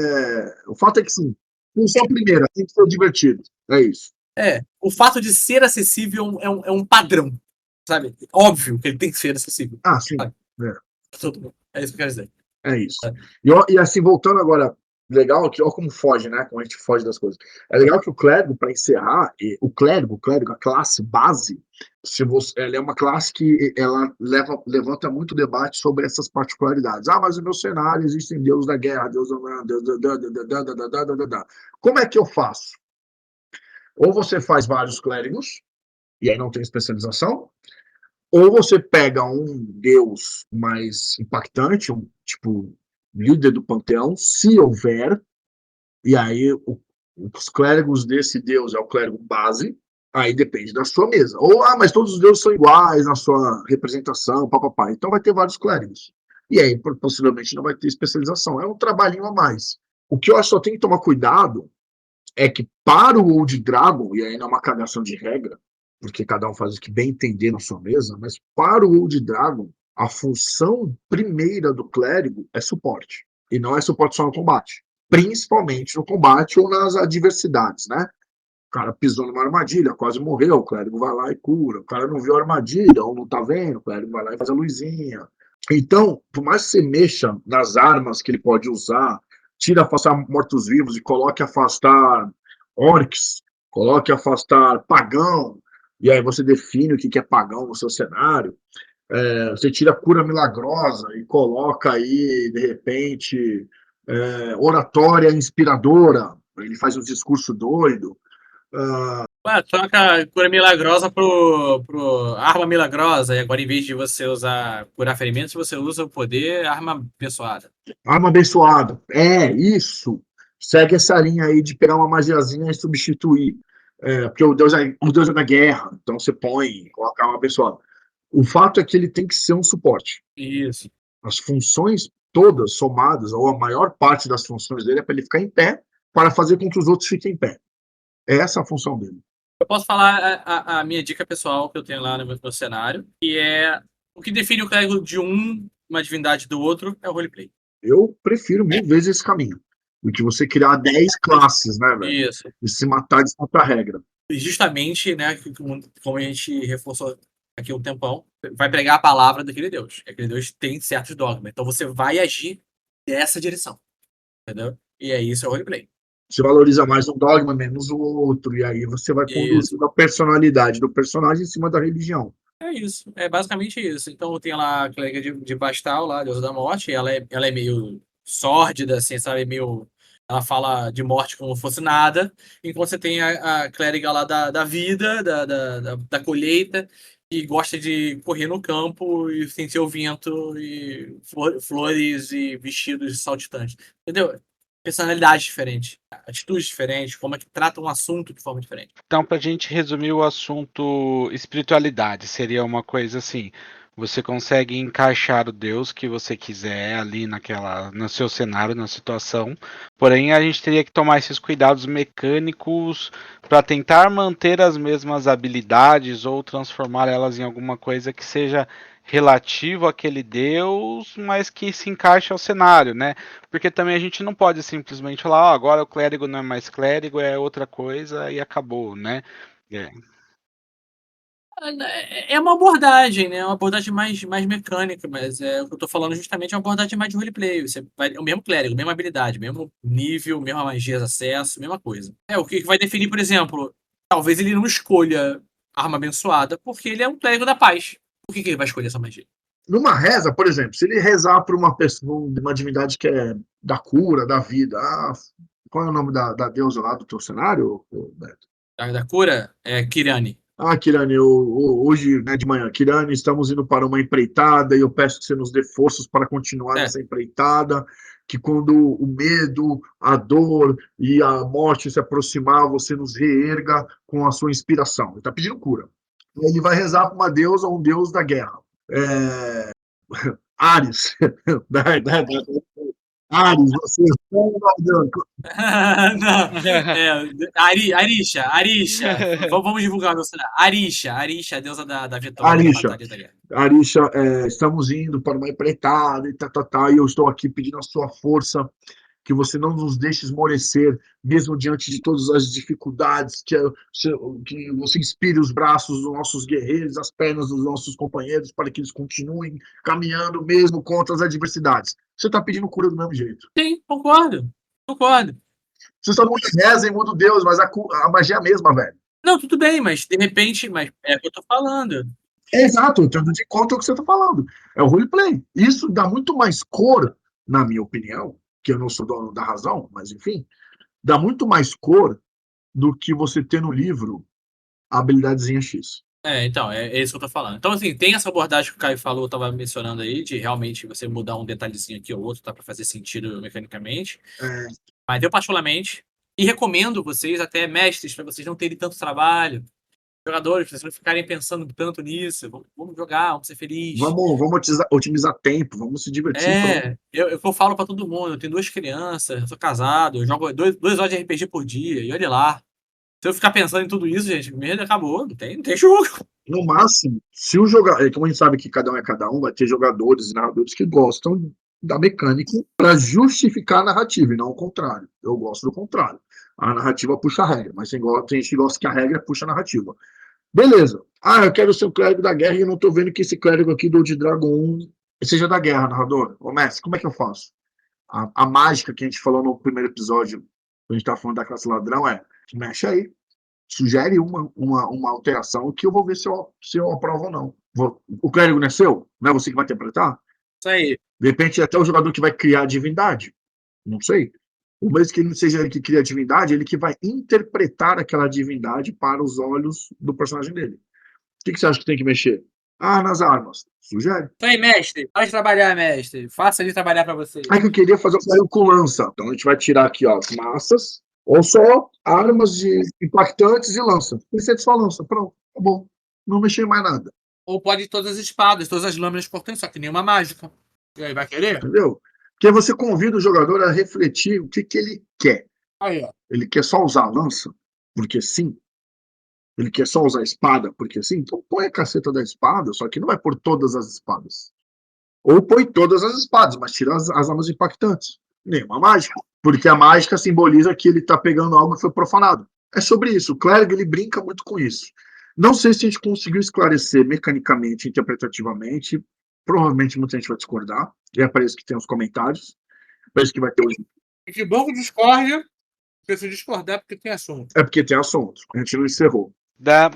o fato é que sim, função primeira, tem que ser divertido. É isso. O fato de ser acessível é um padrão, sabe? Óbvio que ele tem que ser acessível. Ah, sim. Todo mundo. É isso que eu quero dizer. É isso. E assim, voltando agora, legal que olha como foge, né? Como a gente foge das coisas. É legal que o clérigo, para encerrar, o clérigo, a classe base, ela é uma classe que ela levanta muito debate sobre essas particularidades. Mas no meu cenário existem deuses da guerra, deus da... Como é que eu faço? Ou você faz vários clérigos, e aí não tem especialização, ou você pega um deus mais impactante, tipo líder do panteão, se houver, e aí os clérigos desse deus é o clérigo base, aí depende da sua mesa. Ou, mas todos os deuses são iguais na sua representação, papapá. Então vai ter vários clérigos. E aí, possivelmente, não vai ter especialização. É um trabalhinho a mais. O que eu acho que só tem que tomar cuidado é que para o Old Dragon, e aí não é uma cagação de regra, porque cada um faz o que bem entender na sua mesa, mas para o Old Dragon, a função primeira do clérigo é suporte. E não é suporte só no combate. Principalmente no combate ou nas adversidades, né? O cara pisou numa armadilha, quase morreu, o clérigo vai lá e cura. O cara não viu a armadilha ou não tá vendo, o clérigo vai lá e faz a luzinha. Então, por mais que você mexa nas armas que ele pode usar, tira afastar mortos-vivos e coloque afastar orcs, coloque afastar pagão, e aí você define o que é pagão no seu cenário. Você tira a cura milagrosa e coloca aí, de repente, oratória inspiradora. Ele faz um discurso doido. Troca cura milagrosa pro arma milagrosa. E agora, em vez de você usar curar ferimentos, você usa o poder arma abençoada. Arma abençoada. Isso. Segue essa linha aí de pegar uma magiazinha e substituir. Porque o Deus é da guerra. Então você coloca arma abençoada. O fato é que ele tem que ser um suporte. Isso. As funções todas somadas, ou a maior parte das funções dele é para ele ficar em pé, para fazer com que os outros fiquem em pé. É essa a função dele. Eu posso falar a minha dica pessoal que eu tenho lá no meu cenário, que é o que define o clérigo de uma divindade do outro é o roleplay. Eu prefiro mil vezes esse caminho do que você criar 10 classes, né, velho? Isso. E se matar de outra regra. E justamente, né, como a gente reforçou daqui a um tempão, vai pregar a palavra daquele Deus. Aquele Deus tem certos dogmas. Então você vai agir dessa direção. Entendeu? E é isso, é o roleplay. Você valoriza mais um dogma, menos o outro, e aí você vai conduzindo a personalidade do personagem em cima da religião. É isso, é basicamente isso. Então tem lá a clériga de Bastal, lá, deusa da morte, e ela é meio sórdida, assim, sabe? Meio. Ela fala de morte como se fosse nada, enquanto você tem a clériga lá da vida, da colheita, e gosta de correr no campo e sentir o vento, e flores e vestidos saltitantes. Entendeu? Personalidades diferentes, atitudes diferentes, como é que trata um assunto de forma diferente. Então, para a gente resumir o assunto espiritualidade, seria uma coisa assim: você consegue encaixar o Deus que você quiser ali no seu cenário, na situação, porém a gente teria que tomar esses cuidados mecânicos para tentar manter as mesmas habilidades ou transformar elas em alguma coisa que seja relativo àquele Deus, mas que se encaixe ao cenário, né? Porque também a gente não pode simplesmente falar, agora o clérigo não é mais clérigo, é outra coisa e acabou, né? É. É uma abordagem, né? É uma abordagem mais mecânica, mas o que eu tô falando justamente é uma abordagem mais de roleplay. É o mesmo clérigo, mesma habilidade, mesmo nível, mesma magia de acesso, mesma coisa. O que vai definir, por exemplo, talvez ele não escolha arma abençoada porque ele é um clérigo da paz. Por que ele vai escolher essa magia? Numa reza, por exemplo, se ele rezar para uma pessoa, uma divindade que é da cura, da vida, qual é o nome da deusa lá do teu cenário, Beto? Da cura é Kirani. Kirani, hoje, né, de manhã, Kirani, estamos indo para uma empreitada e eu peço que você nos dê forças para continuar nessa empreitada, que quando o medo, a dor e a morte se aproximar, você nos reerga com a sua inspiração. Ele está pedindo cura. Ele vai rezar para uma deusa ou um deus da guerra. Ares. Ares, você Arisha. Vamos divulgar o nosso cenário. Arisha, a deusa da vitória, da batalha da guerra. Arisha, estamos indo para uma empreitada e eu estou aqui pedindo a sua força, que você não nos deixe esmorecer, mesmo diante de todas as dificuldades, que você inspire os braços dos nossos guerreiros, as pernas dos nossos companheiros, para que eles continuem caminhando mesmo contra as adversidades. Você está pedindo cura do mesmo jeito. Sim, concordo. Você só muda reza e muda o Deus, mas a magia é a mesma, velho. Não, tudo bem, mas de repente, é o que eu tô falando. Exato, tendo de conta o que você está falando. É o roleplay. Isso dá muito mais cor, na minha opinião, que eu não sou dono da razão, mas enfim, dá muito mais cor do que você ter no livro a habilidadezinha X. Então, é isso que eu tô falando. Então, assim, tem essa abordagem que o Caio falou, eu tava mencionando aí, de realmente você mudar um detalhezinho aqui ou outro, tá, pra fazer sentido mecanicamente. Mas eu, particularmente, e recomendo vocês, até mestres, para vocês não terem tanto trabalho, jogadores, para vocês não ficarem pensando tanto nisso, vamos jogar, vamos ser felizes. Vamos otimizar tempo, vamos se divertir. Eu falo para todo mundo, eu tenho 2 crianças, eu sou casado, eu jogo 2 horas de RPG por dia, e olha lá. Se eu ficar pensando em tudo isso, gente, merda, acabou, não tem jogo. No máximo, se o jogador, como a gente sabe que cada um é cada um, vai ter jogadores e narradores que gostam da mecânica para justificar a narrativa, e não o contrário. Eu gosto do contrário. A narrativa puxa a regra, mas tem gente que gosta que a regra puxa a narrativa. Beleza. Eu quero ser o clérigo da guerra e eu não tô vendo que esse clérigo aqui do de Dragon seja da guerra, narrador. Ô, mestre, como é que eu faço? A mágica que a gente falou no primeiro episódio, quando a gente tava falando da classe ladrão, mexe aí. Sugere uma alteração que eu vou ver se eu aprovo ou não. O clérigo não é seu? Não é você que vai interpretar? Isso aí. De repente, até o jogador que vai criar a divindade. Não sei. Por mais que ele não seja ele que cria a divindade, ele que vai interpretar aquela divindade para os olhos do personagem dele. O que você acha que tem que mexer? Nas armas. Sugere. Isso aí, mestre. Pode trabalhar, mestre. Faça ele trabalhar para você. Que eu queria fazer um clérigo com lança. Então a gente vai tirar aqui, ó, as massas, ou só armas impactantes e lança. Precisa só lança. Pronto, tá bom. Não mexer mais nada. Ou pode todas as espadas, todas as lâminas cortantes, só que nenhuma mágica. E aí, vai querer? Entendeu? Porque você convida o jogador a refletir o que ele quer. Aí, ó. Ele quer só usar a lança? Porque sim. Ele quer só usar a espada? Porque sim. Então põe a caceta da espada, só que não vai pôr todas as espadas. Ou põe todas as espadas, mas tira as armas impactantes. Nenhuma mágica. Porque a mágica simboliza que ele está pegando algo que foi profanado. É sobre isso. O clérigo, ele brinca muito com isso. Não sei se a gente conseguiu esclarecer mecanicamente, interpretativamente. Provavelmente muita gente vai discordar. E é para isso que tem os comentários. Para isso que vai ter os... E que bom que discorda, preciso discordar porque tem assunto. É porque tem assunto. A gente não encerrou.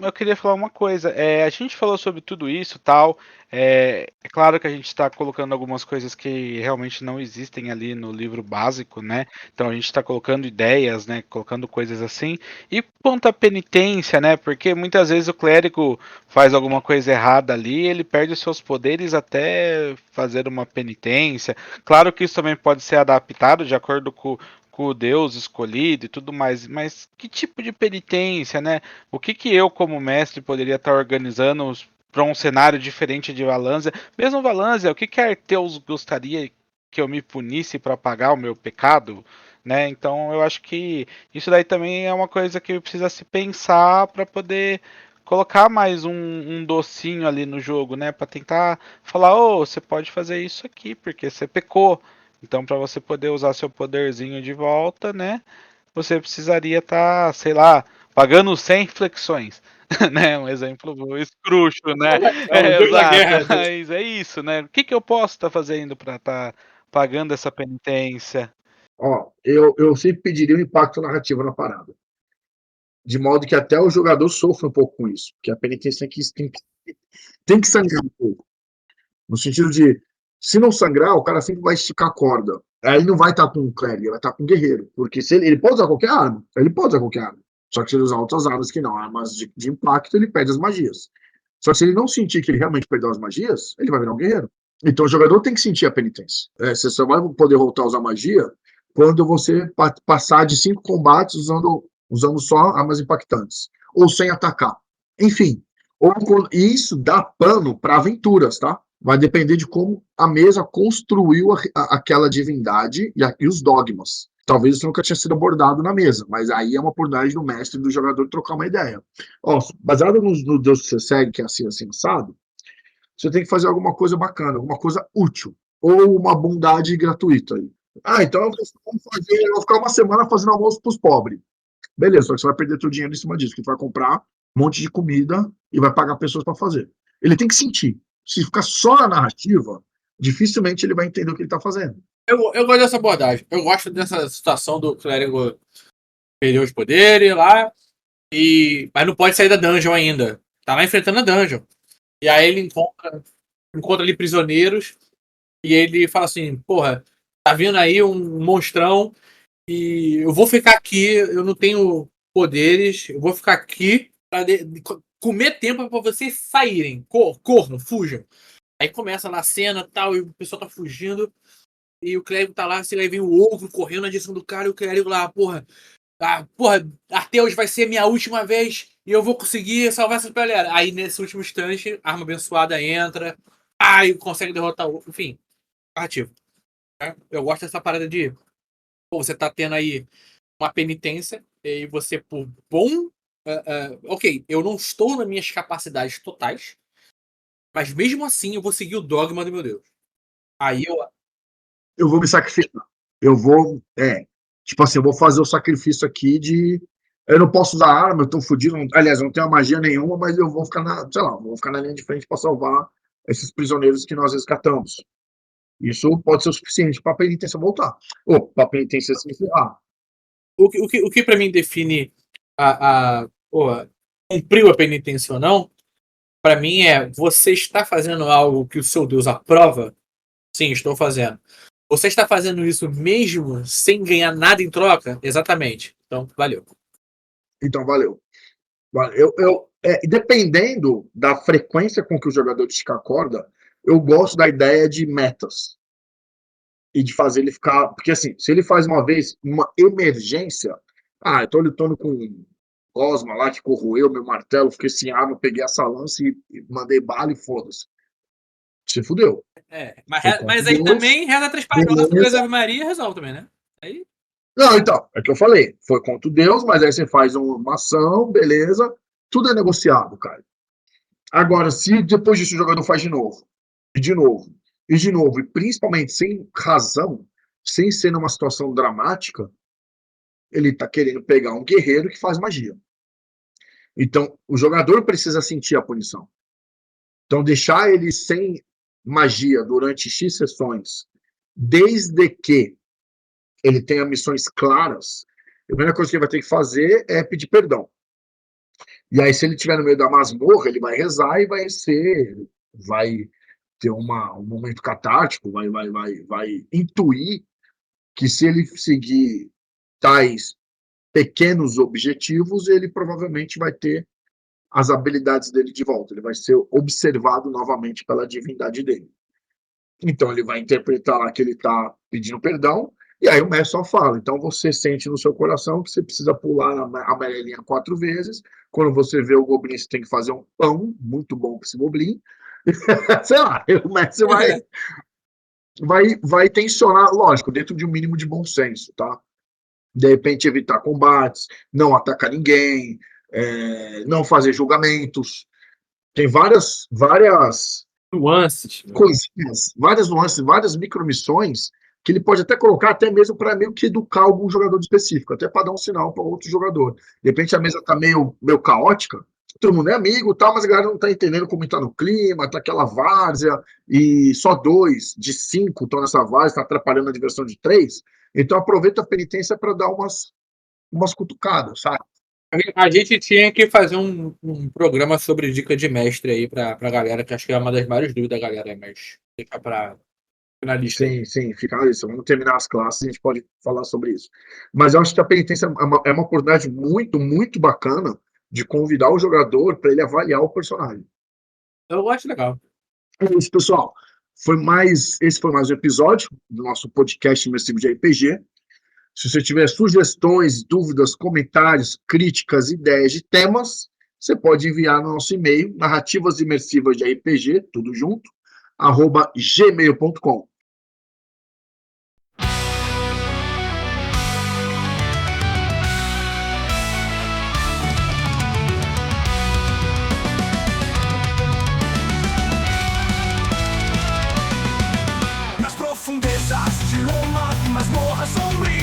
Eu queria falar uma coisa. A gente falou sobre tudo isso, tal. É claro que a gente está colocando algumas coisas que realmente não existem ali no livro básico, né? Então a gente está colocando ideias, né? Colocando coisas assim. E quanto à penitência, né? Porque muitas vezes o clérigo faz alguma coisa errada ali, ele perde os seus poderes até fazer uma penitência. Claro que isso também pode ser adaptado de acordo com o Deus escolhido e tudo mais, mas que tipo de penitência, né? O que eu, como mestre, poderia estar organizando para um cenário diferente de Valanzia? Mesmo Valanzia, o que Arteus gostaria que eu me punisse para pagar o meu pecado? Né? Então eu acho que isso daí também é uma coisa que precisa se pensar para poder colocar mais um docinho ali no jogo, né? Para tentar falar, oh, você pode fazer isso aqui porque você pecou. Então, para você poder usar seu poderzinho de volta, né? Você precisaria estar, sei lá, pagando 100 flexões, né? Um exemplo escrucho, né? É o Deus da Exato, guerra. mas é isso, né? O que eu posso estar fazendo para estar pagando essa penitência? Ó, eu sempre pediria um impacto narrativo na parada. De modo que até o jogador sofra um pouco com isso. Porque a penitência tem que sangrar um pouco. No sentido de, se não sangrar, o cara sempre vai esticar a corda. Aí ele não vai estar com um clérigo, ele vai estar com um guerreiro. Porque se ele pode usar qualquer arma. Ele pode usar qualquer arma. Só que se ele usar outras armas que não, armas de impacto, ele perde as magias. Só que se ele não sentir que ele realmente perdeu as magias, ele vai virar um guerreiro. Então o jogador tem que sentir a penitência. Você só vai poder voltar a usar magia quando você passar de 5 combates usando só armas impactantes. Ou sem atacar. Enfim. Isso dá pano para aventuras, tá? Vai depender de como a mesa construiu aquela divindade e os dogmas. Talvez isso nunca tinha sido abordado na mesa, mas aí é uma oportunidade do mestre e do jogador trocar uma ideia. Ó, baseado no Deus que você segue, que é assim assado, você tem que fazer alguma coisa bacana, alguma coisa útil, ou uma bondade gratuita. Então eu vou ficar uma semana fazendo almoço para os pobres. Beleza, só que você vai perder seu dinheiro em cima disso, que vai comprar um monte de comida e vai pagar pessoas para fazer. Ele tem que sentir. Se ficar só na narrativa, dificilmente ele vai entender o que ele está fazendo. Eu gosto dessa abordagem. Eu gosto dessa situação do clérigo perder os poderes lá, mas não pode sair da dungeon ainda. Tá lá enfrentando a dungeon. E aí ele encontra ali prisioneiros e ele fala assim, porra, tá vindo aí um monstrão e eu vou ficar aqui, eu não tenho poderes, eu vou ficar aqui pra comer tempo pra vocês saírem. Corram, fujam. Aí começa lá a cena tal, e o pessoal tá fugindo. E o clérigo tá lá, assim, aí vem o ogro correndo na direção do cara, e o clérigo lá, porra, Arteus vai ser minha última vez e eu vou conseguir salvar essa galera. Aí nesse último instante, a arma abençoada entra, e consegue derrotar o. Enfim, narrativo. Né? Eu gosto dessa parada de. Pô, você tá tendo aí uma penitência, e você, por bom. Ok, eu não estou nas minhas capacidades totais, mas mesmo assim eu vou seguir o dogma do meu Deus. Aí eu vou me sacrificar. Eu vou, tipo assim, eu vou fazer o sacrifício aqui de. Eu não posso usar arma, eu tô fudido. Aliás, eu não tenho magia nenhuma, mas eu vou ficar vou ficar na linha de frente para salvar esses prisioneiros que nós resgatamos. Isso pode ser o suficiente para a penitência voltar. Ou para a penitência se encerrar. O que para mim define cumpriu a penitência ou não, para mim você está fazendo algo que o seu Deus aprova? Sim, estou fazendo. Você está fazendo isso mesmo sem ganhar nada em troca? Exatamente. Então, valeu. Então, valeu. Dependendo da frequência com que o jogador estica a corda, eu gosto da ideia de metas. E de fazer ele ficar. Porque, assim, se ele faz uma vez uma emergência. Eu tô lutando com Cosma lá que corroeu meu martelo, fiquei sem arma, peguei essa lança e mandei bala e foda-se. Se fudeu. Mas aí também reza 3 Pai Nosso, 2 Ave Maria, resolve também, né? Aí... Não, então, é que eu falei. Foi contra Deus, mas aí você faz uma ação, beleza. Tudo é negociado, cara. Agora, se depois disso o jogador faz de novo, e de novo, e de novo, e principalmente sem razão, sem ser numa situação dramática, ele tá querendo pegar um guerreiro que faz magia. Então, o jogador precisa sentir a punição. Então, deixar ele sem magia durante X sessões, desde que ele tenha missões claras, a primeira coisa que ele vai ter que fazer é pedir perdão. E aí, se ele estiver no meio da masmorra, ele vai rezar e vai ter um momento catártico, vai intuir que se ele seguir tais pequenos objetivos, ele provavelmente vai ter as habilidades dele de volta. Ele vai ser observado novamente pela divindade dele. Então ele vai interpretar lá que ele está pedindo perdão, e aí o mestre só fala, então você sente no seu coração que você precisa pular a amarelinha 4 vezes, quando você vê o Goblin, você tem que fazer um pão muito bom para esse Goblin, sei lá, o mestre vai tensionar, lógico, dentro de um mínimo de bom senso, tá? De repente evitar combates, não atacar ninguém, não fazer julgamentos, tem várias nuances, coisinhas, várias nuances, várias micromissões que ele pode até colocar até mesmo para meio que educar algum jogador específico, até para dar um sinal para outro jogador. De repente a mesa está meio caótica, todo mundo é amigo, tal, mas a galera não está entendendo como está no clima, está aquela várzea, e só 2 de 5 estão nessa várzea, está atrapalhando a diversão de 3. Então aproveita a penitência para dar umas cutucadas, sabe? A gente tinha que fazer um programa sobre dica de mestre aí pra galera, que acho que é uma das maiores dúvidas da galera, mas fica pra finalista. Sim, fica isso. Vamos terminar as classes e a gente pode falar sobre isso. Mas eu acho que a penitência é uma oportunidade muito, muito bacana de convidar o jogador para ele avaliar o personagem. Eu acho legal. É isso, pessoal. Esse foi mais um episódio do nosso podcast imersivo de RPG. Se você tiver sugestões, dúvidas, comentários, críticas, ideias de temas, você pode enviar no nosso e-mail, narrativasimersivas de RPG, tudo junto, @gmail.com. Nas profundezas de uma masmorra sombria,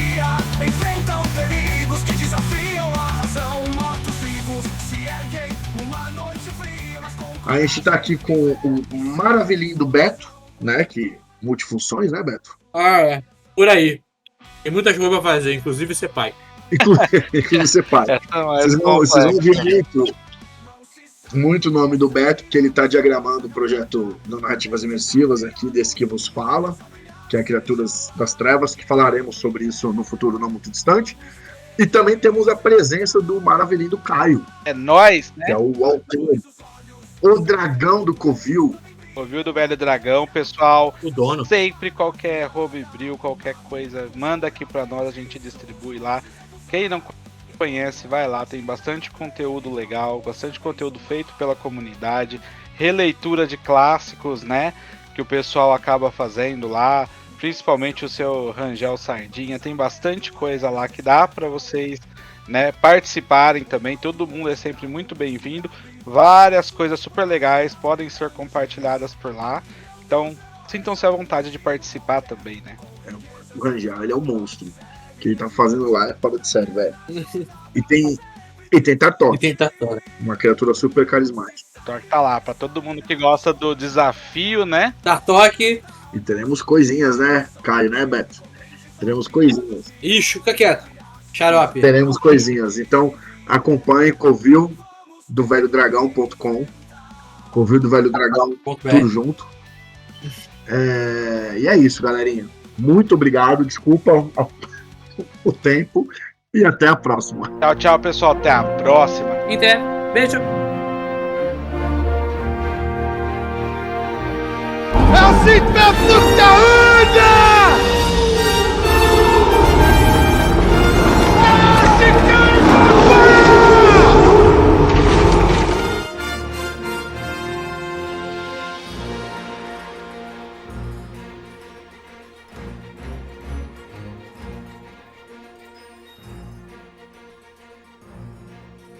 enfrentam perigos que desafiam a razão. Mortos-vivos se erguem uma noite fria, mas com... A gente está aqui com o maravilhinho do Beto, né? Que multifunções, né, Beto? É. Por aí. Tem muitas coisas pra fazer, inclusive ser pai. Inclusive ser pai. Vocês vão ouvir muito o nome do Beto, que ele está diagramando o projeto do Narrativas Imersivas aqui, desse que vos fala, que é Criaturas das Trevas, que falaremos sobre isso no futuro não muito distante. E também temos a presença do maravilhinho do Caio. É nóis, né? Que é o autor, o dragão do Covil. Covil do Velho Dragão, pessoal. O dono. Sempre qualquer Homebrew, qualquer coisa, manda aqui pra nós, a gente distribui lá. Quem não conhece, vai lá, tem bastante conteúdo legal, bastante conteúdo feito pela comunidade, releitura de clássicos, né, que o pessoal acaba fazendo lá, principalmente o seu Rangel Sardinha, tem bastante coisa lá que dá para vocês, né, participarem também, todo mundo é sempre muito bem-vindo, várias coisas super legais podem ser compartilhadas por lá, então sintam-se à vontade de participar também, né. O Rangel, ele é um monstro. O que ele tá fazendo lá é fora de série, velho. E tem Tartok. Uma criatura super carismática. Tartok tá lá, pra todo mundo que gosta do desafio, né? Tartok. E teremos coisinhas, né, Caio, né, Beto? Teremos coisinhas. Ixi, fica quieto. Xarope. Teremos coisinhas. Então, acompanhe Covil do Velho Dragão.com. Covil do Velho Dragão, tudo junto. E é isso, galerinha. Muito obrigado. Desculpa o tempo e até a próxima. Tchau, pessoal. Até a próxima. Até. Beijo. É assim mesmo, Luta!